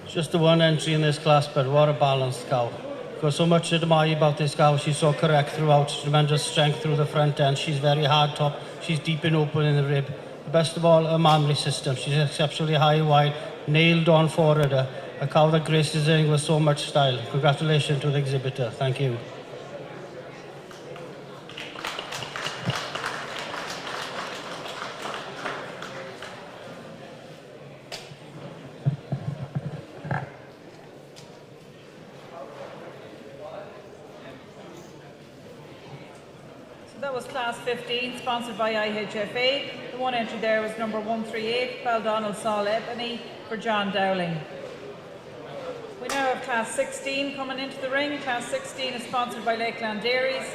Just the one entry in this class, but what a balanced cow. Got so much to admire about this cow. She's so correct throughout, tremendous strength through the front end. She's very hard top, she's deep and open in the rib. Best of all, her manly system. She's exceptionally high wide, nailed on forward. A cow that graces the ring with so much style. Congratulations to the exhibitor. Thank you. That was class 15, sponsored by IHFA. The one entry there was number 138, Baldonnel Saul Ebony for John Dowling. We now have class 16 coming into the ring. Class 16 is sponsored by Lakeland Dairies,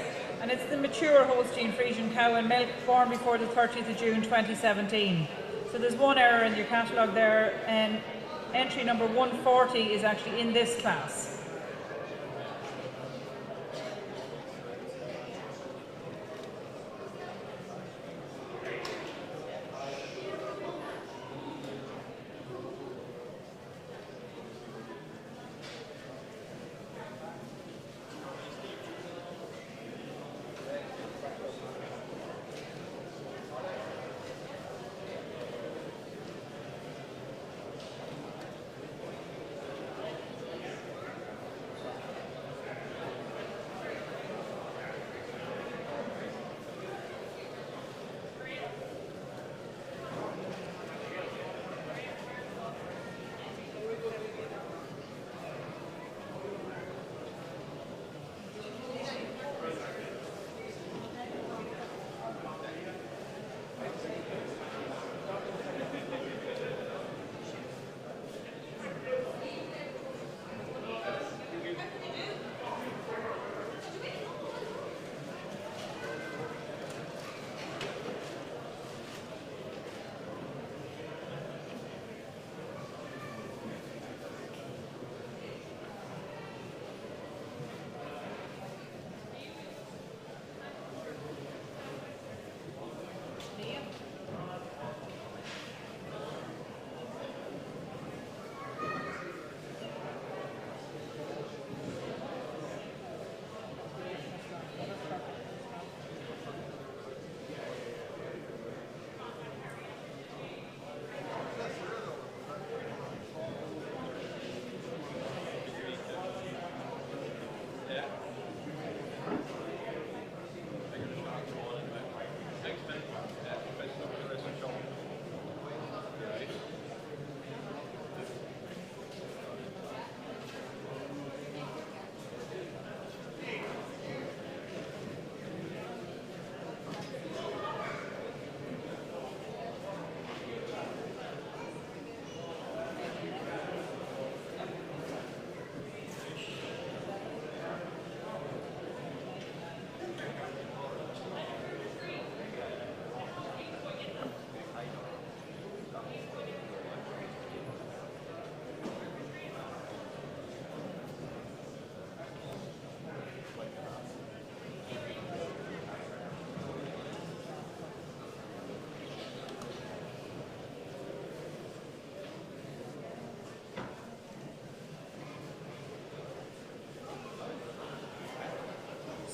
and it's the mature Holstein Friesian cow and milk born before the 30th of June 2017. So there's one error in your catalogue there, and entry number 140 is actually in this class.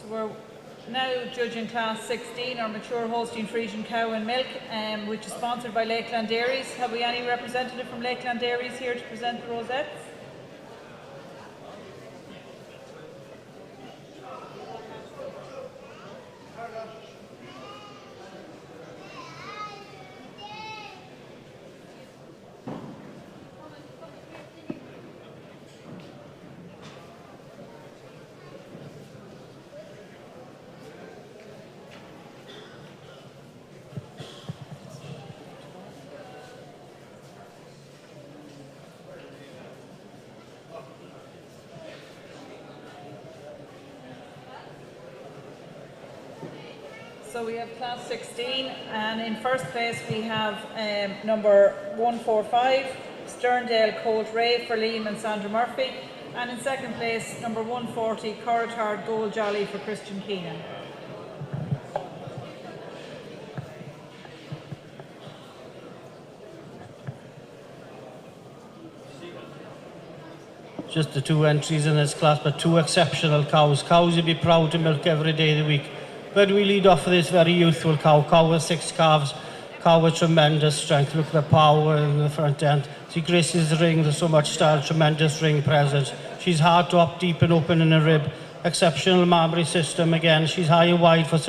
So we're now judging class 16, our mature Holstein Friesian cow and milk, which is sponsored by Lakeland Dairies. Have we any representative from Lakeland Dairies here to present the rosettes? So we have class 16, and in first place we have number 145, Sterndale Colt Ray for Liam and Sandra Murphy, and in second place number 140, Corritard Gold Jolly for Christian Keenan. Just the two entries in this class, but two exceptional cows. Cows you'd be proud to milk every day of the week. But we lead off with this very youthful cow with 6 calves, cow with tremendous strength. Look at the power in the front end. She graces the ring, there's so much style, tremendous ring presence. She's hard to up, deep and open in the rib. Exceptional mammary system again. She's high and wide for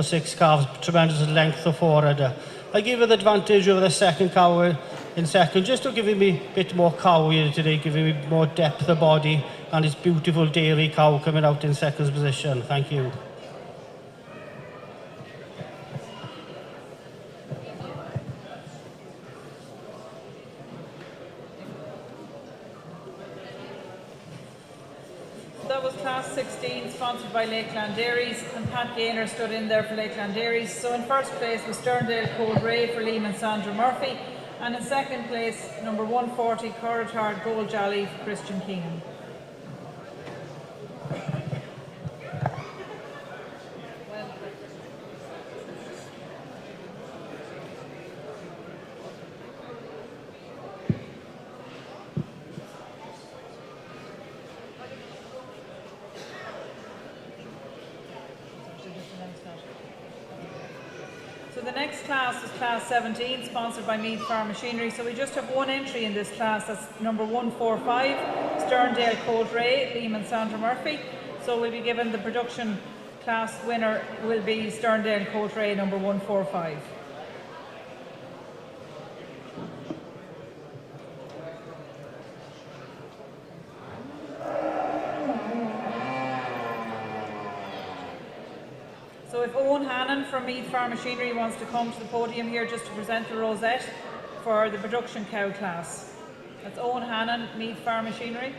6 calves, tremendous length of forehead. I give her the advantage over the second cow in second, just to give me a bit more cow here today, giving me more depth of body, and this beautiful dairy cow coming out in second position. Thank you. That was class 16, sponsored by Lakeland Dairies, and Pat Gaynor stood in there for Lakeland Dairies. So in first place was Sterndale Cold Ray for Liam and Sandra Murphy, and in second place number 140, Corritard Gold Jolly for Christian Keenan. So the next class is class 17, sponsored by Meath Farm Machinery. So we just have one entry in this class, that's number 145, Sterndale Cold Ray, Liam and Sandra Murphy. So we'll be given the production class winner will be Sterndale Cold Ray, number 145. So if Owen Hannon from Meath Farm Machinery wants to come to the podium here just to present the rosette for the production cow class. That's Owen Hannon, Meath Farm Machinery.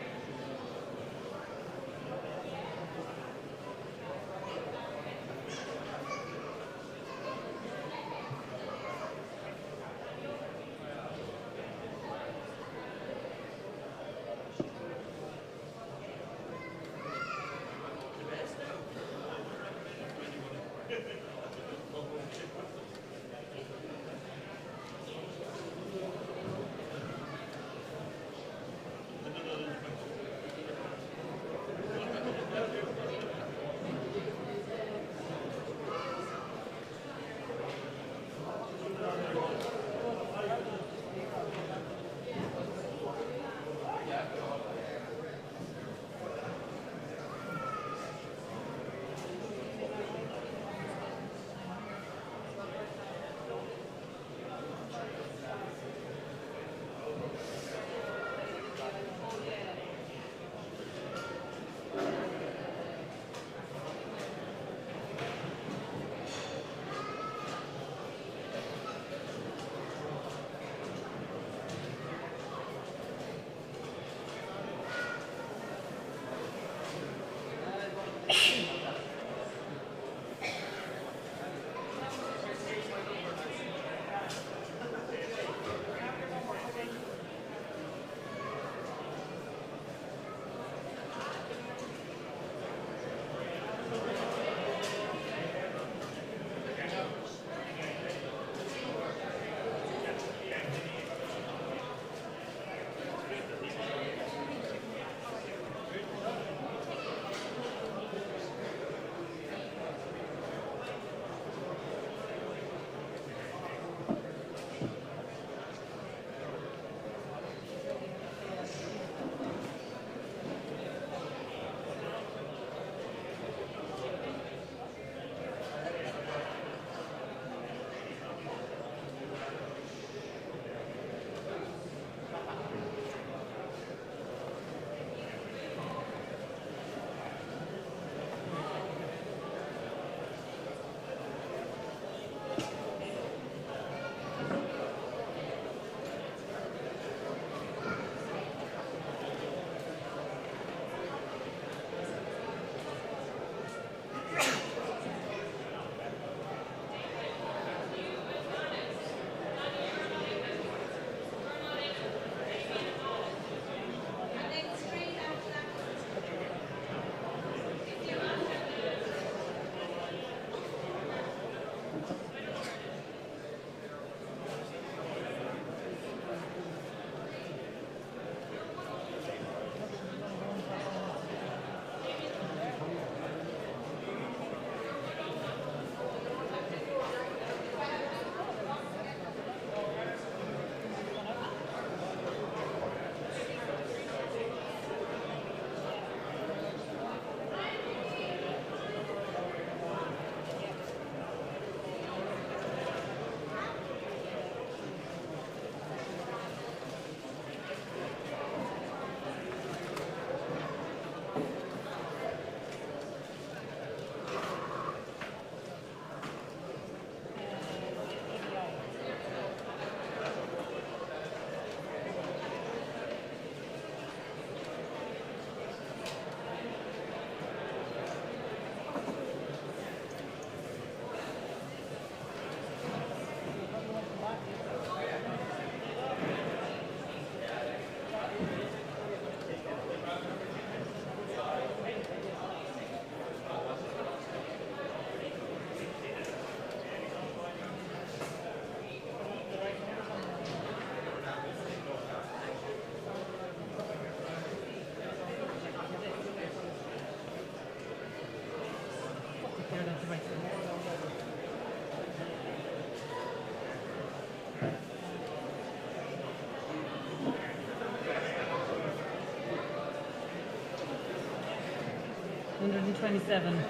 127.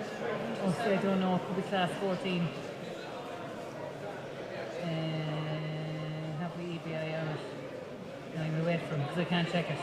Oh, so I don't know, it could be class 14. Have we EBI on it? No, I'm going to wait for him because I can't check it.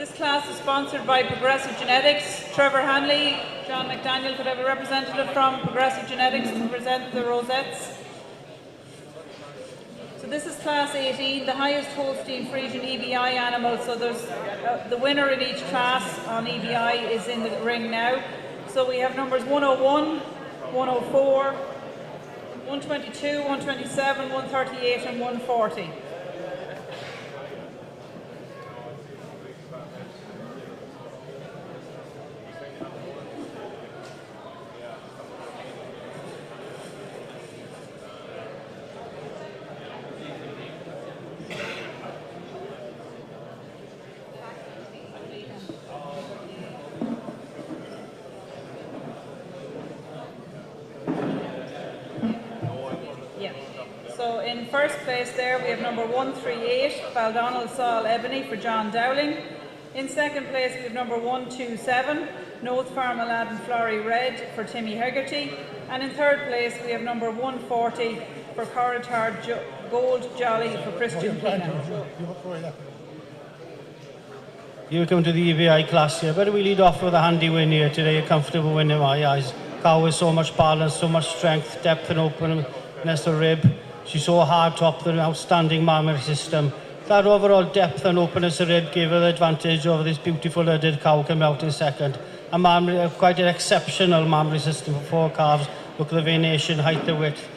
This class is sponsored by Progressive Genetics. Trevor Hanley, John McDaniel, could I have a representative from Progressive Genetics to present the rosettes? So this is class 18, the highest Holstein Friesian EBI animal. So there's the winner in each class on EBI is in the ring now. So we have numbers 101, 104, 122, 127, 138 and 140. So in first place there we have number 138, Baldonald Saul Ebony for John Dowling. In second place we have number 127, North Farm Aladdin Flory Red for Timmy Hegarty. And in third place we have number 140 for Corritard Gold Jolly for Christian Keenan. You come to the EBI class here, but we lead off with a handy win here today, a comfortable win in my eyes. Cow with so much balance, so much strength, depth and openness of rib. She's so hard top with an outstanding mammary system. That overall depth and openness of rib gave her the advantage over this beautiful hooded cow coming out in second. Quite an exceptional mammary system for 4 calves. Look at the venation, height and width.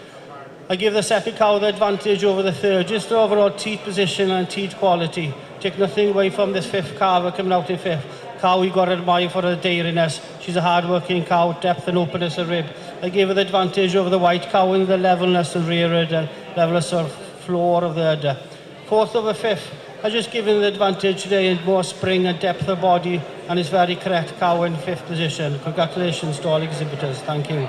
I give the second cow the advantage over the third, just the overall teat position and teat quality. Take nothing away from this fifth calf coming out in fifth. Cow you got to admire for her dairiness. She's a hard-working cow, depth and openness of rib. I give her the advantage over the white cow in the levelness and rear and levelness of floor of the udder. Fourth over fifth, I just given the advantage today in more spring and depth of body, and is very correct cow in fifth position. Congratulations to all exhibitors. Thank you.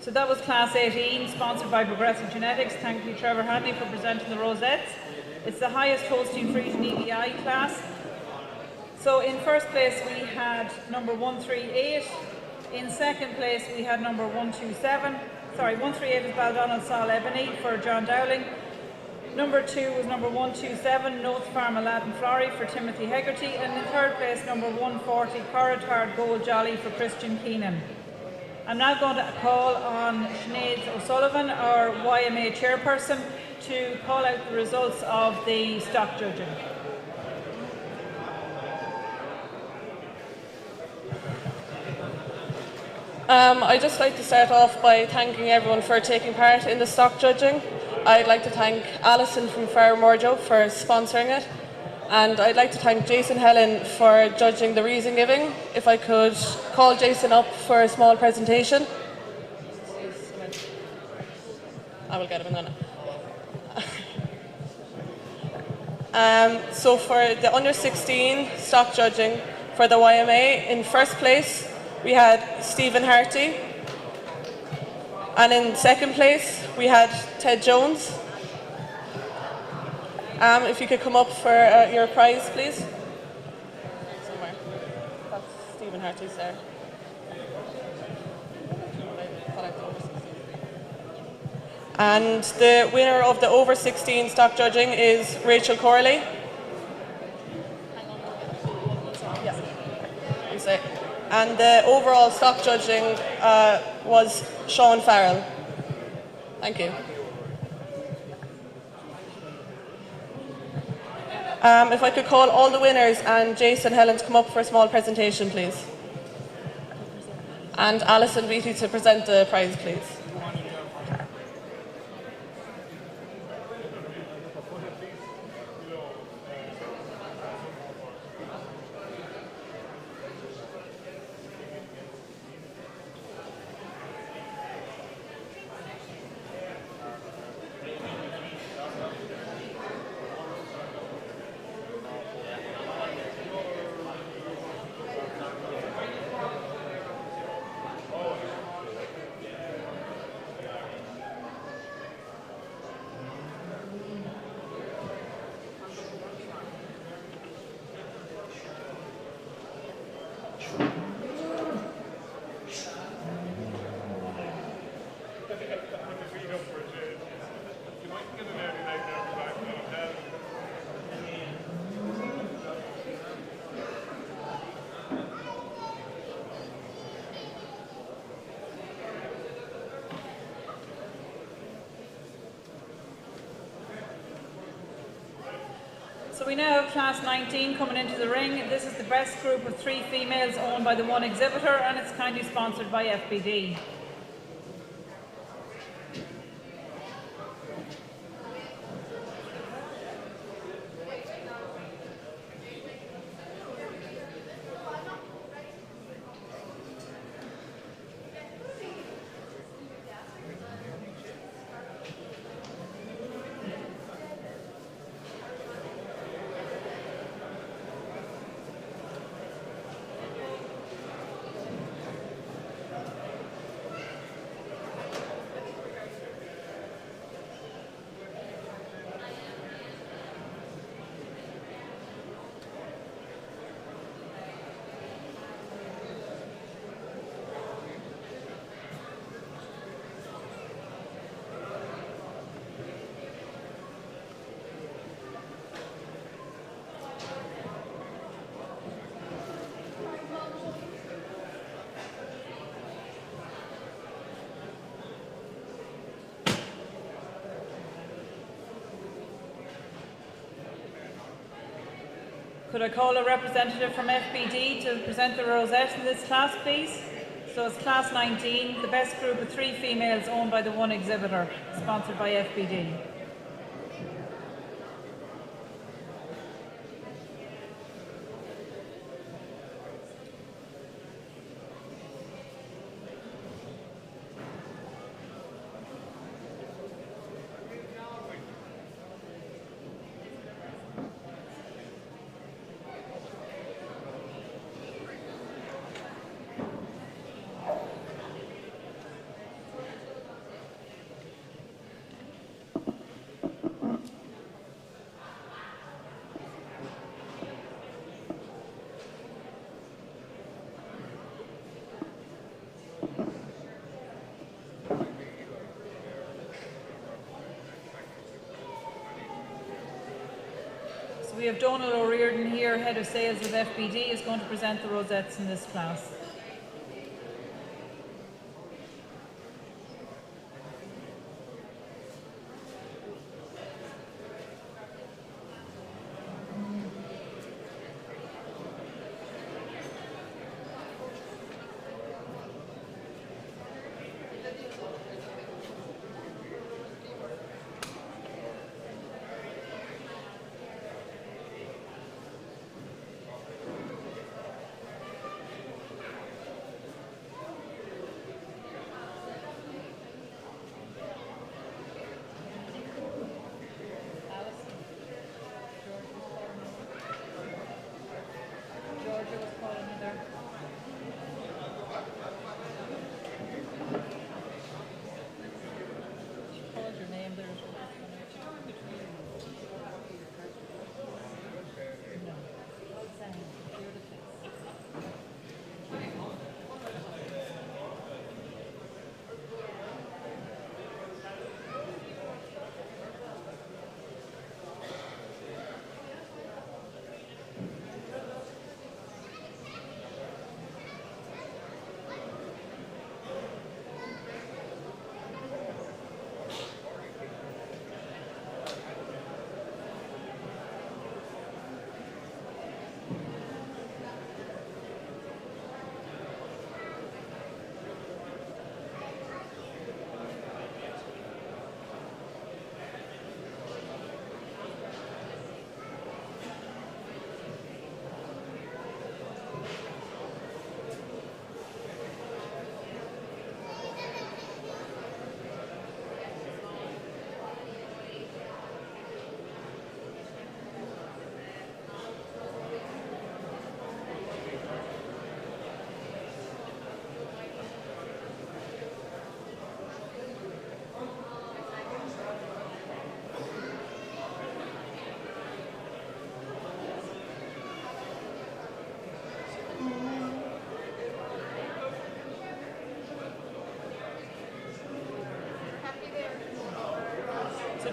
So that was class 18, sponsored by Progressive Genetics. Thank you, Trevor Hanley, for presenting the rosettes. It's the highest Holstein Friesian EBI class. So in first place we had number 138. In second place we had number 127. Sorry, 138 is Baldonald Saul Ebony for John Dowling. Number 2 was number 127, North Farm Aladdin Flory for Timothy Hegarty. And in third place, number 140, Corritard Gold Jolly for Christian Keenan. I'm now going to call on Sinead O'Sullivan, our YMA chairperson, to call out the results of the stock judging. I'd just like to start off by thanking everyone for taking part in the stock judging. I'd like to thank Alison from Fair Morjo for sponsoring it. And I'd like to thank Jason Helen for judging the reason giving. If I could call Jason up for a small presentation. I will get him in a minute. So for the under 16 stock judging for the YMA, in first place we had Stephen Harty. And in second place we had Ted Jones. If you could come up for your prize, please. Somewhere. That's Stephen Harty's there. And the winner of the over 16 stock judging is Rachel Corley. Yeah. And the overall stock judging was Sean Farrell. Thank you. If I could call all the winners and Jason Helen to come up for a small presentation, please. And Alison Beattie to present the prize, please. So we now have Class 19 coming into the ring. This is the best group of 3 females owned by the one exhibitor, and it's kindly sponsored by FBD. Could I call a representative from FBD to present the rosette in this class, please? So it's Class 19, the best group of 3 females owned by the one exhibitor, sponsored by FBD. We have Donal O'Riordan here, Head of Sales with FBD, is going to present the rosettes in this class.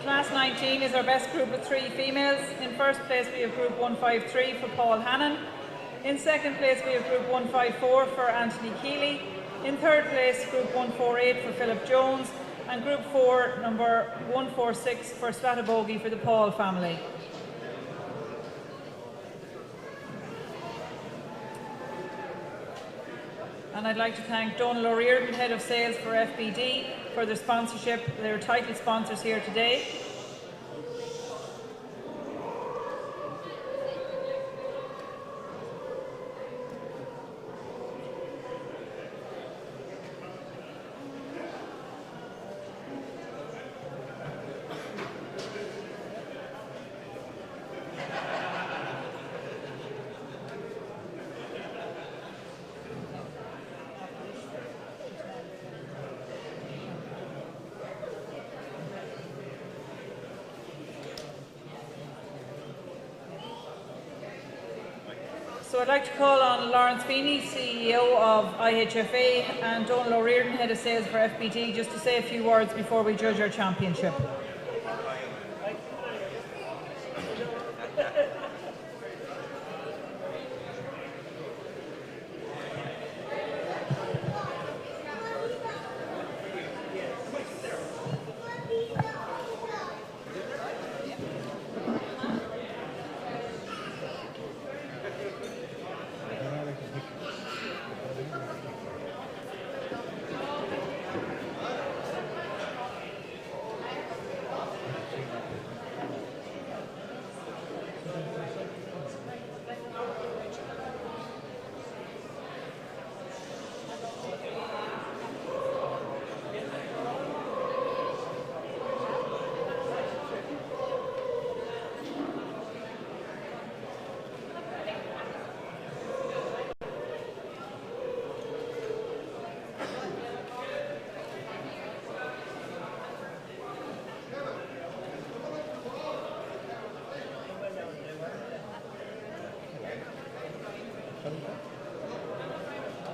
Class 19 is our best group of 3 females. In first place we have group 153 for Paul Hannon. In second place we have group 154 for Anthony Keeley. In third place group 148 for Philip Jones. And group 4 number 146 for Svatobogi for the Paul family. And I'd like to thank Donal O'Riordan, Head of Sales for FBD, for their sponsorship. They're title sponsors here today. So I'd like to call on Lawrence Feeney, CEO of IHFA, and Donal O'Riordan, Head of Sales for FBT, just to say a few words before we judge our championship.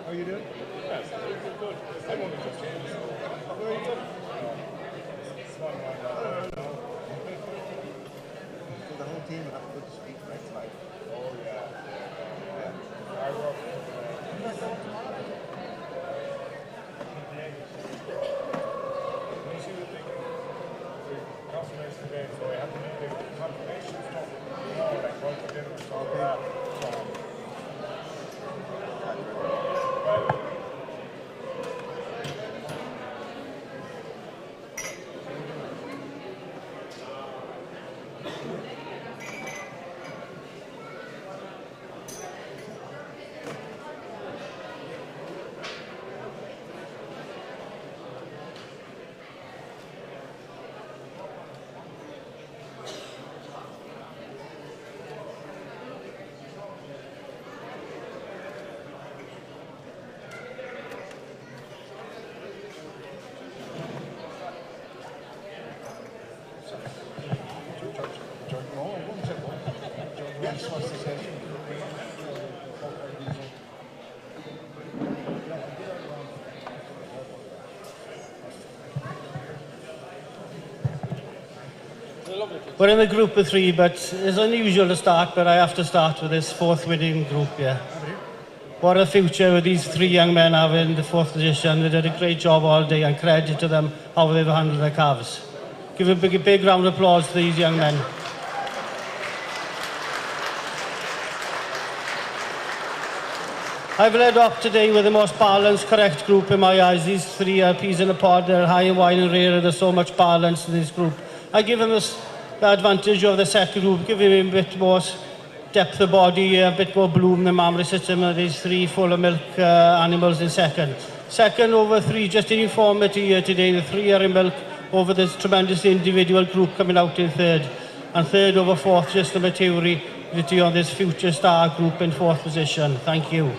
How are you doing? Yeah, it's good. I won't be just James. Where are you from? So the whole team will have a good speak next night. Oh, yeah. I work. Customers today, so I have to make the confirmation stuff. You know, like once we did it, so that. We're in a group of three, but it's unusual to start, but I have to start with this fourth winning group here. What a future with these three young men have in the fourth position. They did a great job all day, and credit to them how they've handled their calves. Give a big round of applause to these young men. I've led up today with the most balanced, correct group in my eyes. These three are peas in a pod. They're high and wide and rare. There's so much balance in this group. I give them the advantage of the second group, giving him a bit more depth of body, a bit more bloom than Mamre system. These three full of milk animals in second. Second over three, just in uniformity here today. The three are in milk over this tremendous individual group coming out in third. And third over fourth, just the maturity on this future star group in fourth position. Thank you.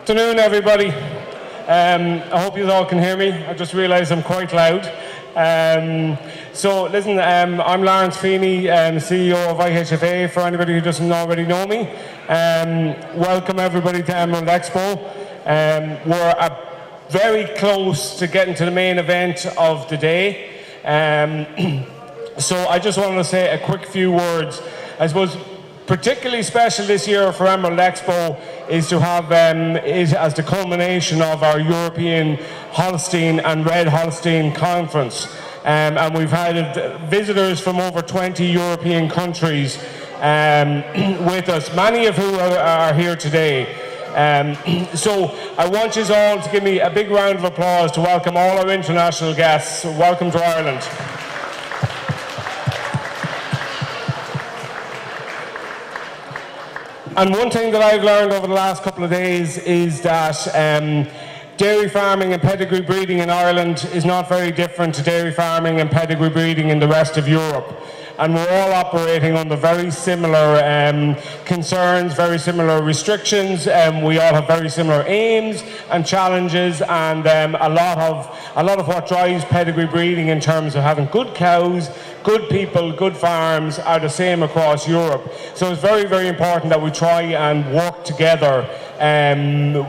Afternoon, everybody. I hope you all can hear me. I just realised I'm quite loud. So listen, I'm Lawrence Feeney, CEO of IHFA, for anybody who doesn't already know me. Welcome everybody to Emerald Expo. We're very close to getting to the main event of the day. So I just wanted to say a quick few words. I suppose particularly special this year for Emerald Expo is to have it as the culmination of our European Holstein and Red Holstein conference. And we've had visitors from over 20 European countries with us, many of who are here today. So I want you all to give me a big round of applause to welcome all our international guests. Welcome to Ireland. And one thing that I've learned over the last couple of days is that dairy farming and pedigree breeding in Ireland is not very different to dairy farming and pedigree breeding in the rest of Europe. And we're all operating under very similar concerns, very similar restrictions. We all have very similar aims and challenges, and a lot of what drives pedigree breeding in terms of having good cows, good people, good farms are the same across Europe. So it's very, very important that we try and work together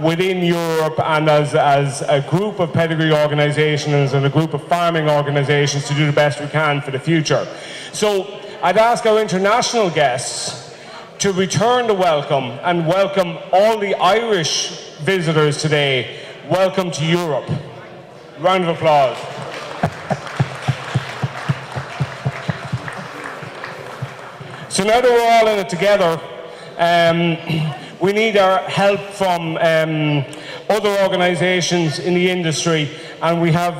within Europe and as a group of pedigree organisations and a group of farming organisations to do the best we can for the future. So I'd ask our international guests to return the welcome and welcome all the Irish visitors today. Welcome to Europe. Round of applause. So now that we're all in it together, we need our help from other organisations in the industry, and we have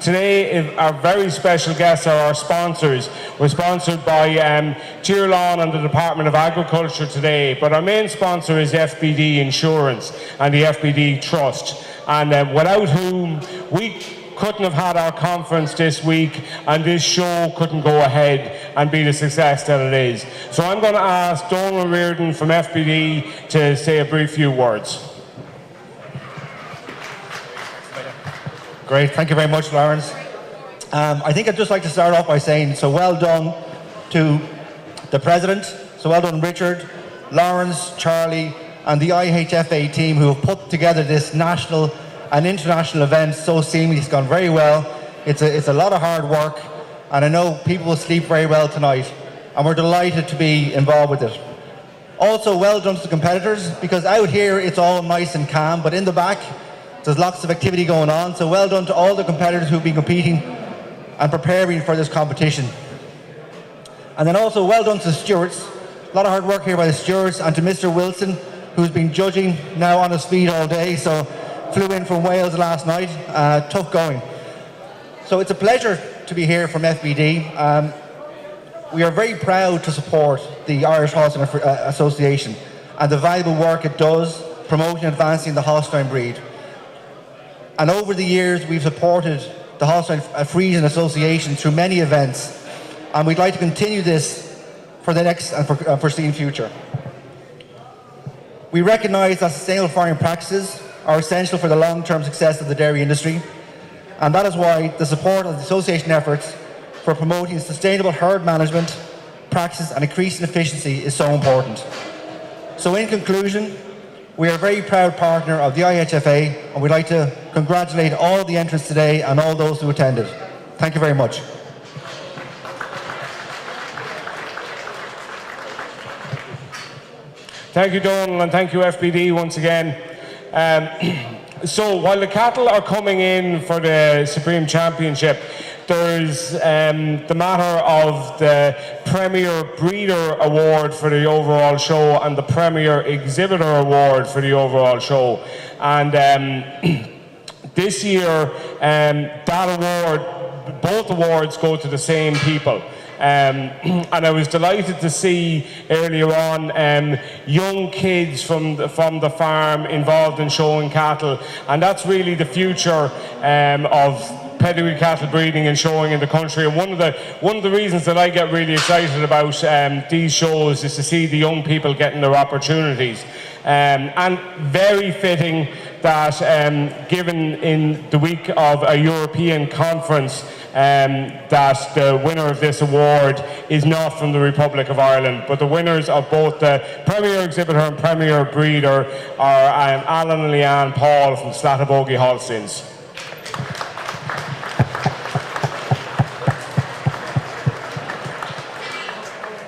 today our very special guests are our sponsors. We're sponsored by Tier-Lawn and the Department of Agriculture today, but our main sponsor is FBD Insurance and the FBD Trust, and without whom we couldn't have had our conference this week, and this show couldn't go ahead and be the success that it is. So I'm going to ask Donald Reardon from FBD to say a brief few words. Great, thank you very much, Lawrence. I think I'd just like to start off by saying, so well done to the President, so well done Richard, Lawrence, Charlie, and the IHFA team who have put together this national and international event so seamlessly. It's gone very well. It's a lot of hard work, and I know people will sleep very well tonight, and we're delighted to be involved with it. Also, well done to the competitors, because out here it's all nice and calm, but in the back there's lots of activity going on, so well done to all the competitors who've been competing and preparing for this competition. And then also well done to the stewards. A lot of hard work here by the stewards, and to Mr. Wilson, who's been judging now on his feet all day, so flew in from Wales last night, tough going. So it's a pleasure to be here from FBD. We are very proud to support the Irish Holstein Association and the valuable work it does promoting and advancing the Holstein breed. And over the years we've supported the Holstein Friesian Association through many events, and we'd like to continue this for the next and foreseen future. We recognise that sustainable farming practices are essential for the long-term success of the dairy industry, and that is why the support of the association efforts for promoting sustainable herd management practices and increasing efficiency is so important. So in conclusion, we are a very proud partner of the IHFA, and we'd like to congratulate all the entrants today and all those who attended. Thank you very much. Thank you, Donald, and thank you, FBD, once again. So while the cattle are coming in for the Supreme Championship, there's the matter of the Premier Breeder Award for the overall show and the Premier Exhibitor Award for the overall show. And this year, that award, both awards go to the same people. And I was delighted to see earlier on young kids from the farm involved in showing cattle, and that's really the future of pedigree cattle breeding and showing in the country. And one of the reasons that I get really excited about these shows is to see the young people getting their opportunities. And very fitting that given in the week of a European conference that the winner of this award is not from the Republic of Ireland, but the winners of both the Premier Exhibitor and Premier Breeder are Alan and Leanne Paul from Slatabogie Holsteins.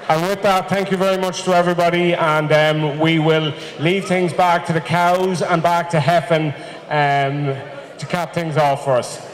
And with that, thank you very much to everybody, and we will leave things back to the cows and back to Heffen to cap things off for us.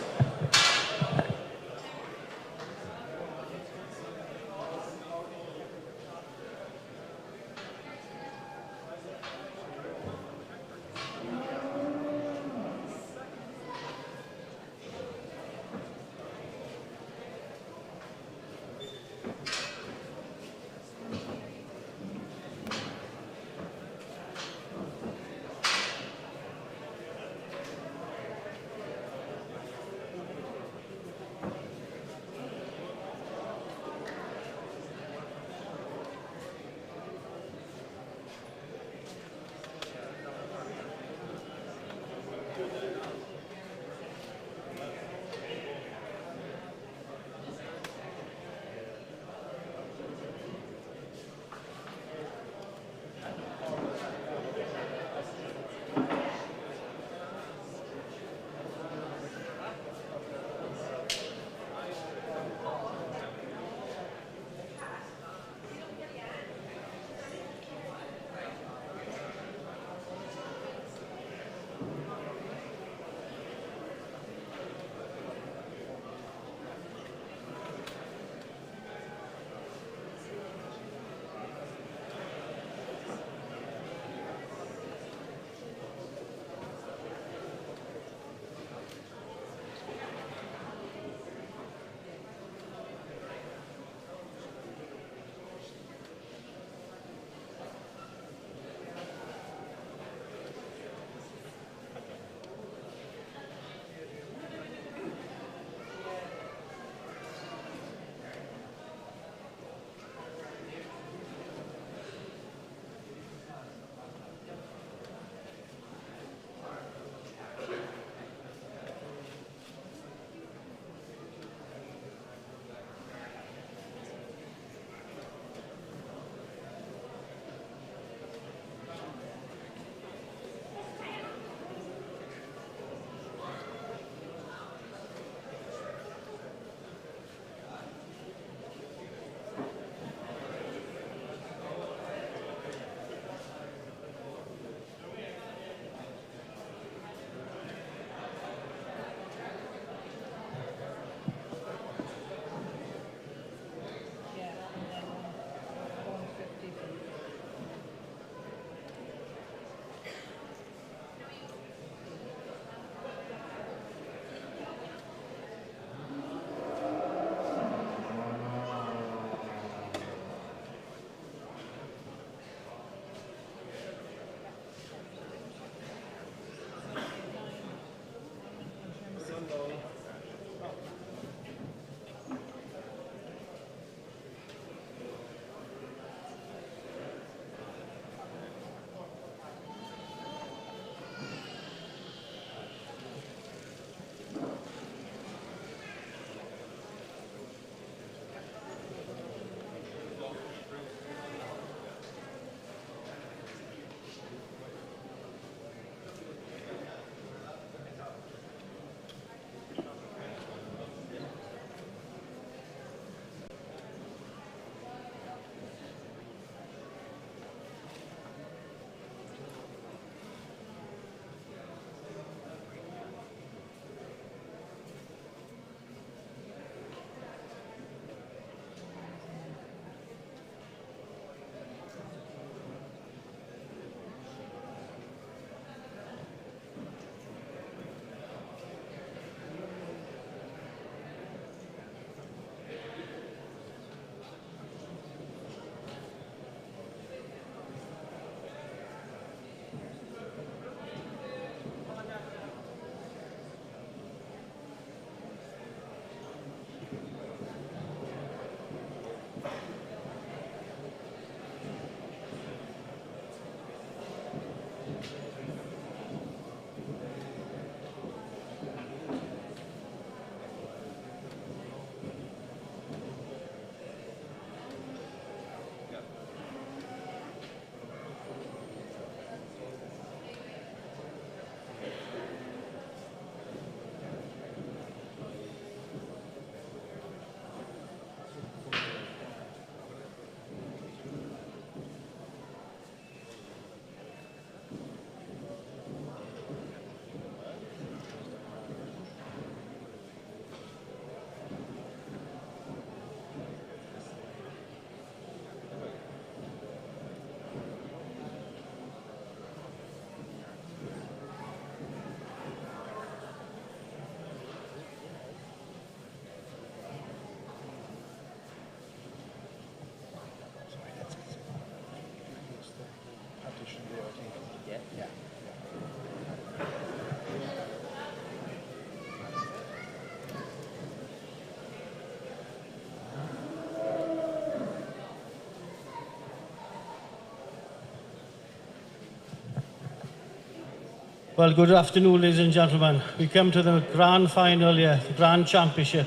Well, good afternoon, ladies and gentlemen. We come to the grand final here, the grand championship.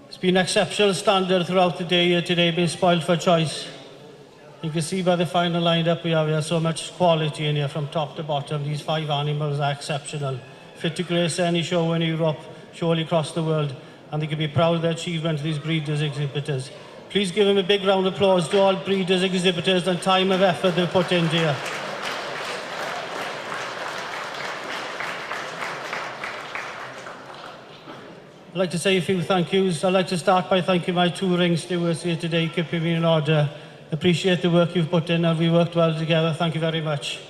It's been exceptional standard throughout the day here today, been spoiled for choice. You can see by the final lineup we have so much quality in here from top to bottom. These 5 animals are exceptional. Fit to grace any show in Europe, surely across the world, and they can be proud of their achievement, these breeders, exhibitors. Please give them a big round of applause to all breeders, exhibitors and time of effort they've put into here. I'd like to say a few thank yous. I'd like to start by thanking my 2 ring stewards here today, keeping me in order. Appreciate the work you've put in and we worked well together. Thank you very much.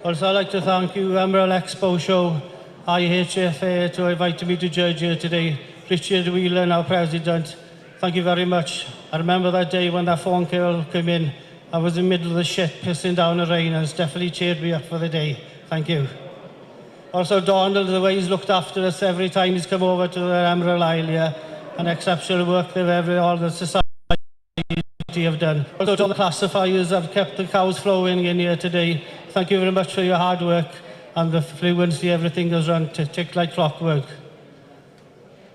Also, I'd like to thank you, Emerald Expo Show, IHFA, to invite me to judge here today. Richard Whelan, our president, thank you very much. I remember that day when that phone call came in. I was in the middle of the shit, pissing down the rain, and it's definitely cheered me up for the day. Thank you. Also, Donald, the way he's looked after us every time he's come over to the Emerald Isle here, and exceptional work that all the society have done. Also, to all the classifiers that have kept the cows flowing in here today, thank you very much for your hard work and the fluency, everything goes run to tick like clockwork.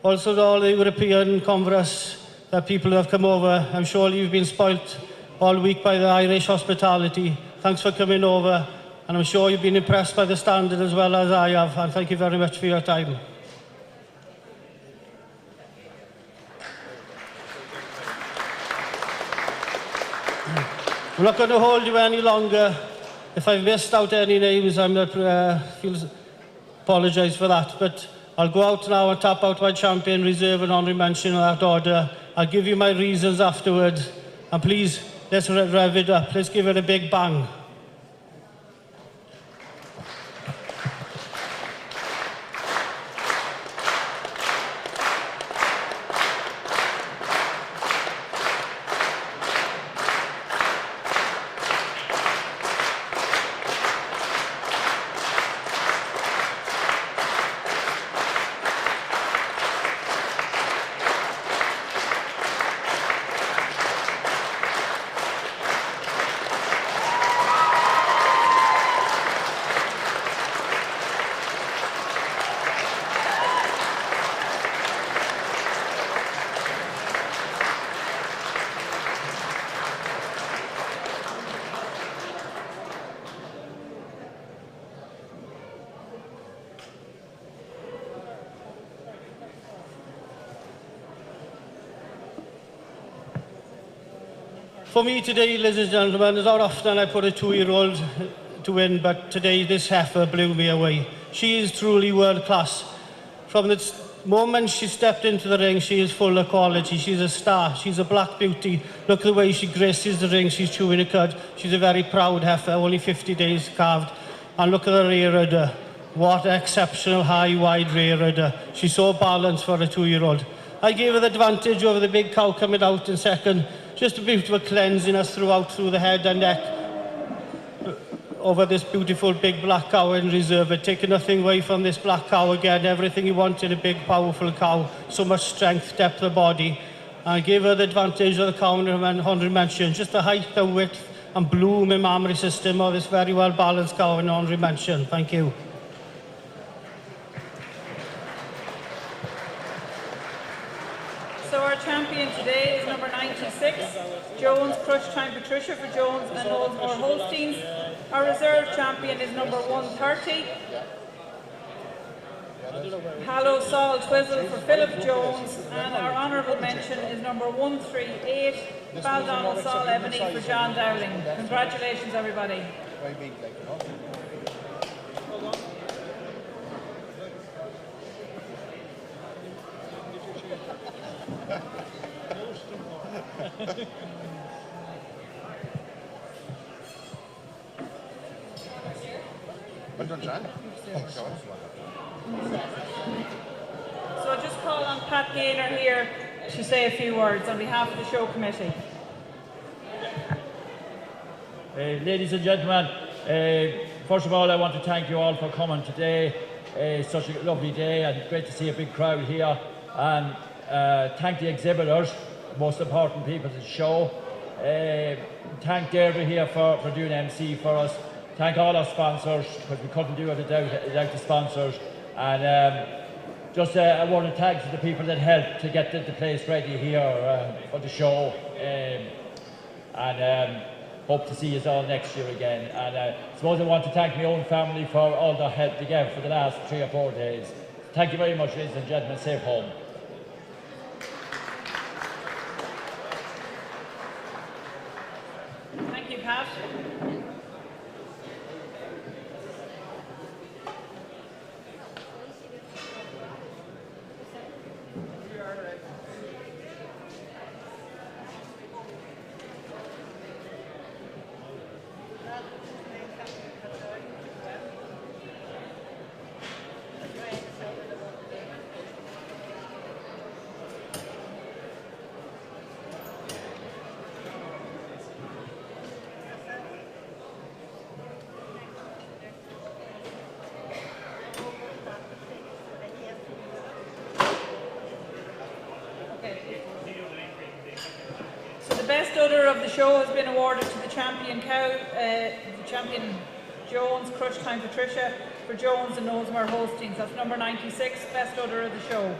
Also, to all the European Congress that people who have come over, I'm sure you've been spoilt all week by the Irish hospitality. Thanks for coming over. And I'm sure you've been impressed by the standard as well as I have, and thank you very much for your time. I'm not going to hold you any longer. If I've missed out any names, I apologise for that. But I'll go out now and tap out my champion, reserve and honorary mention in that order. I'll give you my reasons afterwards. And please, let's rev it up. Let's give it a big bang. For me today, ladies and gentlemen, it's not often I put a 2-year-old to win, but today this heifer blew me away. She is truly world class. From the moment she stepped into the ring, she is full of quality. She's a star. She's a black beauty. Look at the way she graces the ring. She's chewing a cud. She's a very proud heifer, only 50 days calved. And look at the rear udder. What exceptional high, wide rear udder. She's so balanced for a 2-year-old. I gave her the advantage over the big cow coming out in second. Just a beautiful cleansing us through the head and neck over this beautiful big black cow in reserve. It taking nothing away from this black cow again. Everything you want in a big, powerful cow. So much strength, depth of body. And I gave her the advantage of the cow in 100 mention. Just the height, the width, and bloom and mammary system of this very well balanced cow in 100 mention. Thank you. So our champion today is number 96, Jones, Crush Time Patricia for Jones and Knowlesmore Holsteins. Our reserve champion is number 130, Hallow Saul Twizzle for Philip Jones, and our honourable mention is number 138, Baldonald Saul Ebony for John Dowling. Congratulations, everybody. Well done, John. So I'll just call on Pat Gaynor here to say a few words on behalf of the show committee. Ladies and gentlemen, first of all I want to thank you all for coming today. It's such a lovely day and great to see a big crowd here, and thank the exhibitors, most important people to the show. Thank Deirdre here for doing MC for us. thank all our sponsors, because we couldn't do it without the sponsors. And just a word of thanks to the people that helped to get the place ready here for the show. And hope to see you all next year again. And I suppose I want to thank my own family for all their help they gave for the last 3 or 4 days. Thank you very much, ladies and gentlemen. Safe home. Thank you, Pat. So the best udder of the show has been awarded to the champion cow, the champion Jones, Crush Time Patricia, for Jones and Knowsmore Hostings. That's number 96, best udder of the show.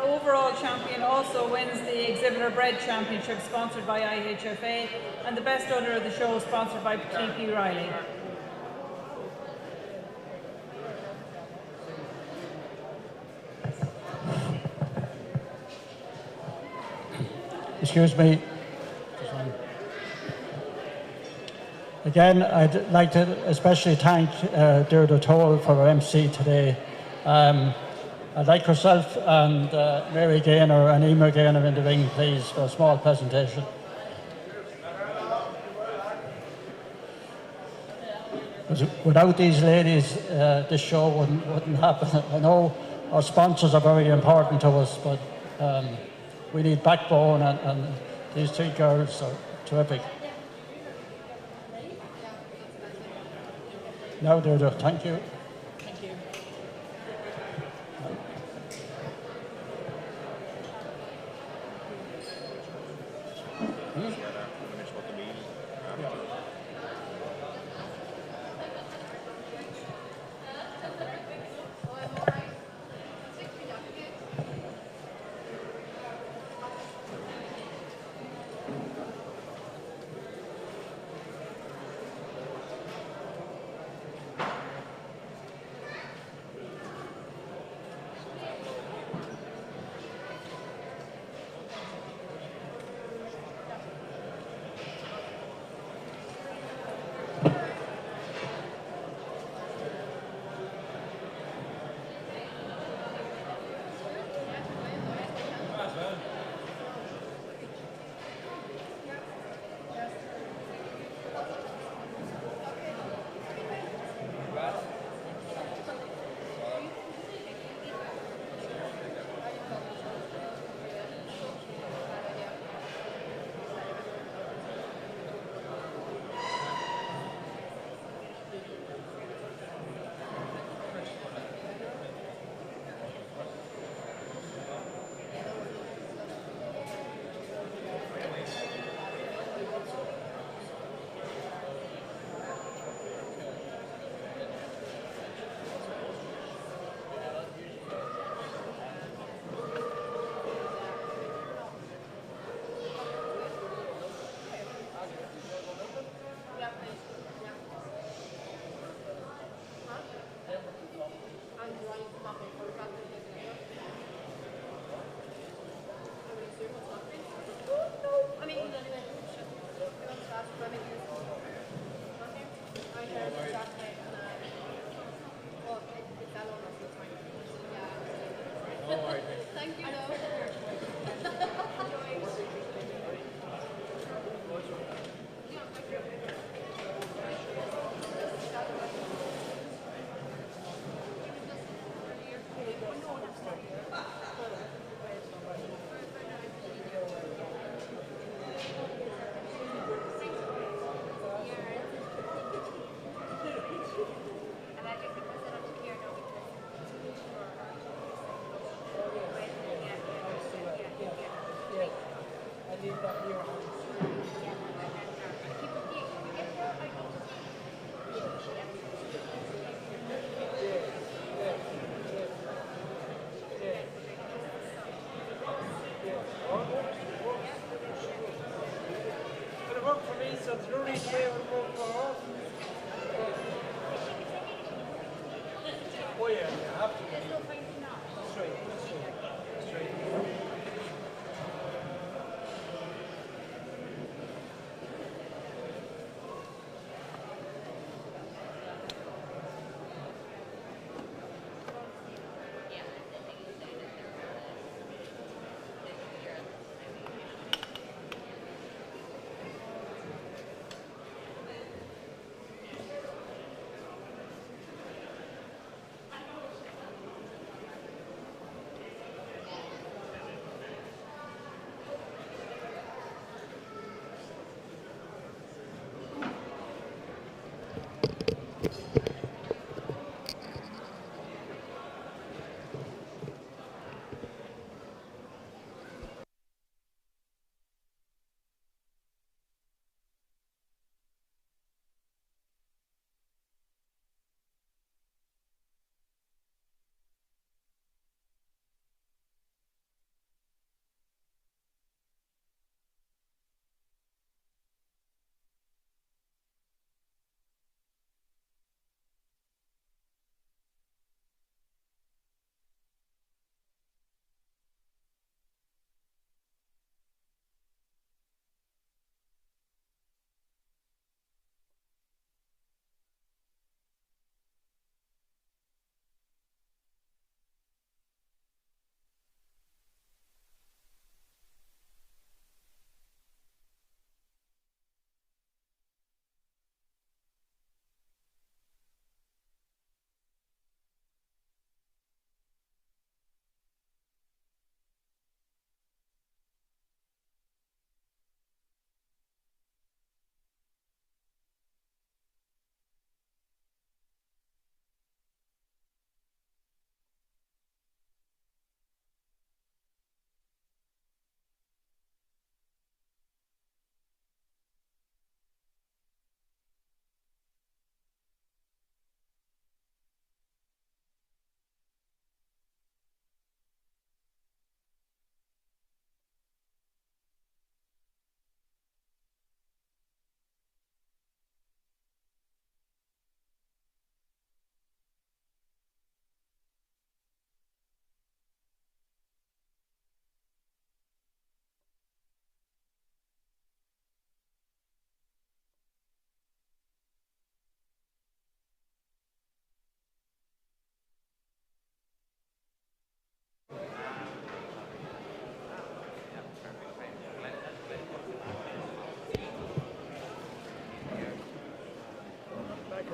Overall champion also wins the Exhibitor Bread Championship sponsored by IHFA, and the best udder of the show sponsored by TP Riley. Excuse me. Again, I'd like to especially thank Deirdre Toll for her MC today. I'd like herself and Mary Gaynor and Emer Gaynor in the ring, please, for a small presentation. Without these ladies, this show wouldn't happen. I know our sponsors are very important to us, but we need backbone, and these 3 girls are terrific. Now, Deirdre, thank you. Thank you.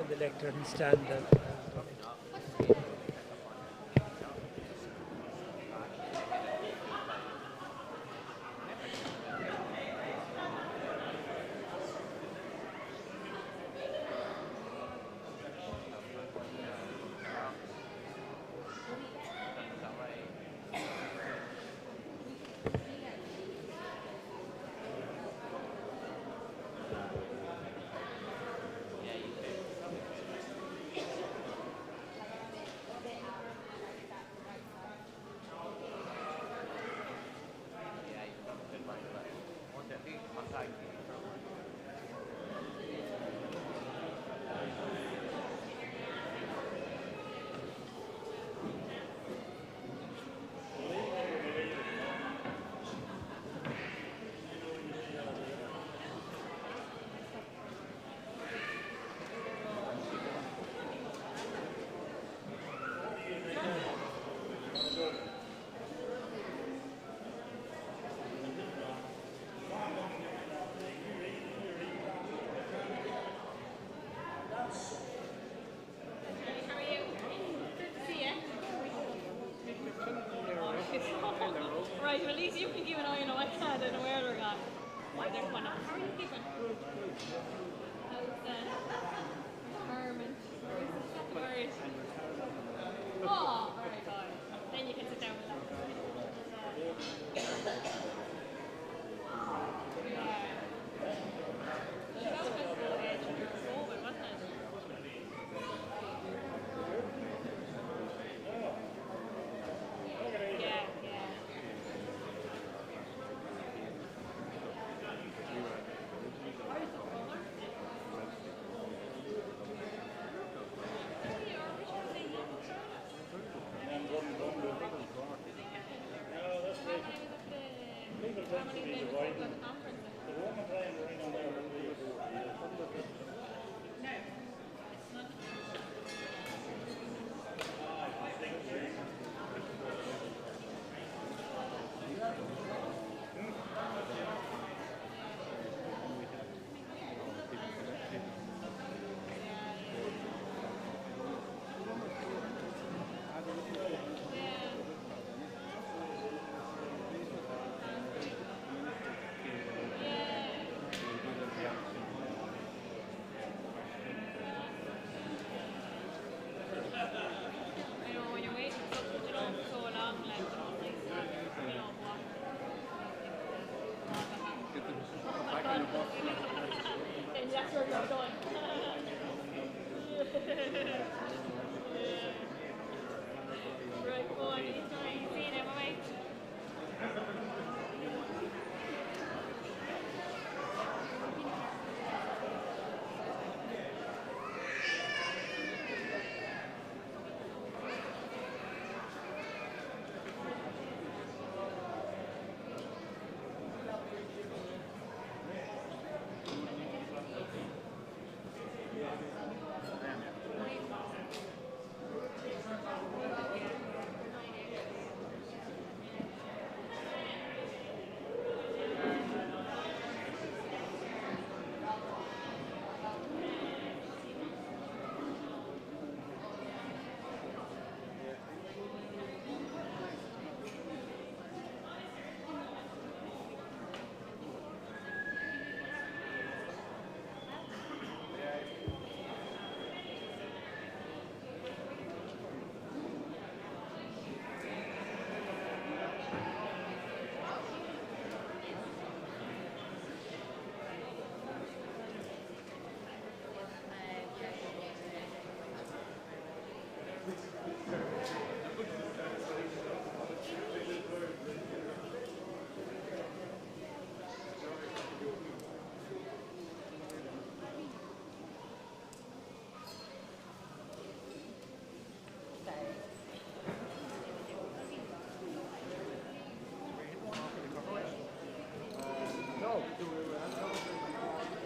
The lectern stand up. Right, well, at least you can keep an eye on my cat and where they're gone. Why, there's one up. How are you keeping? Herman. Where is the Oh, very good. Then you can sit down and relax.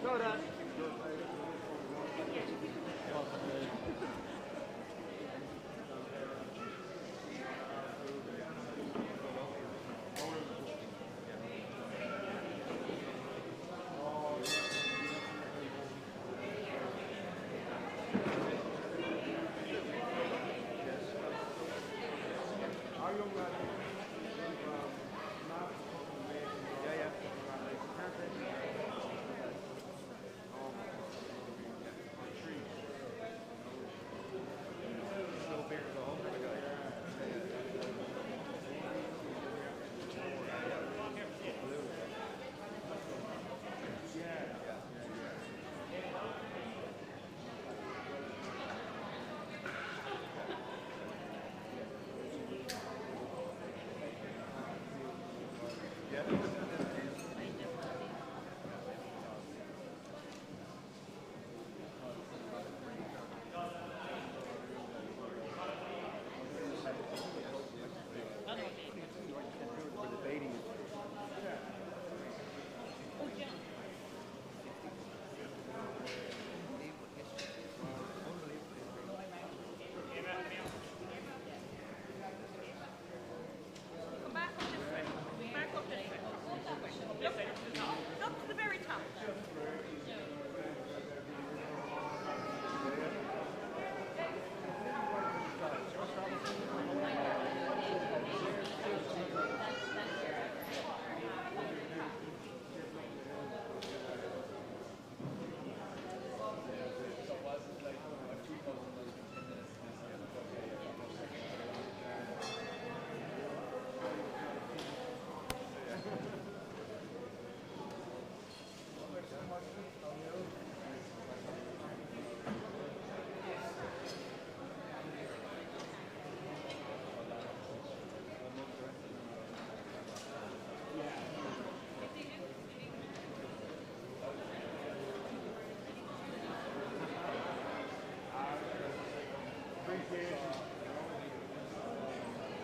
No, that.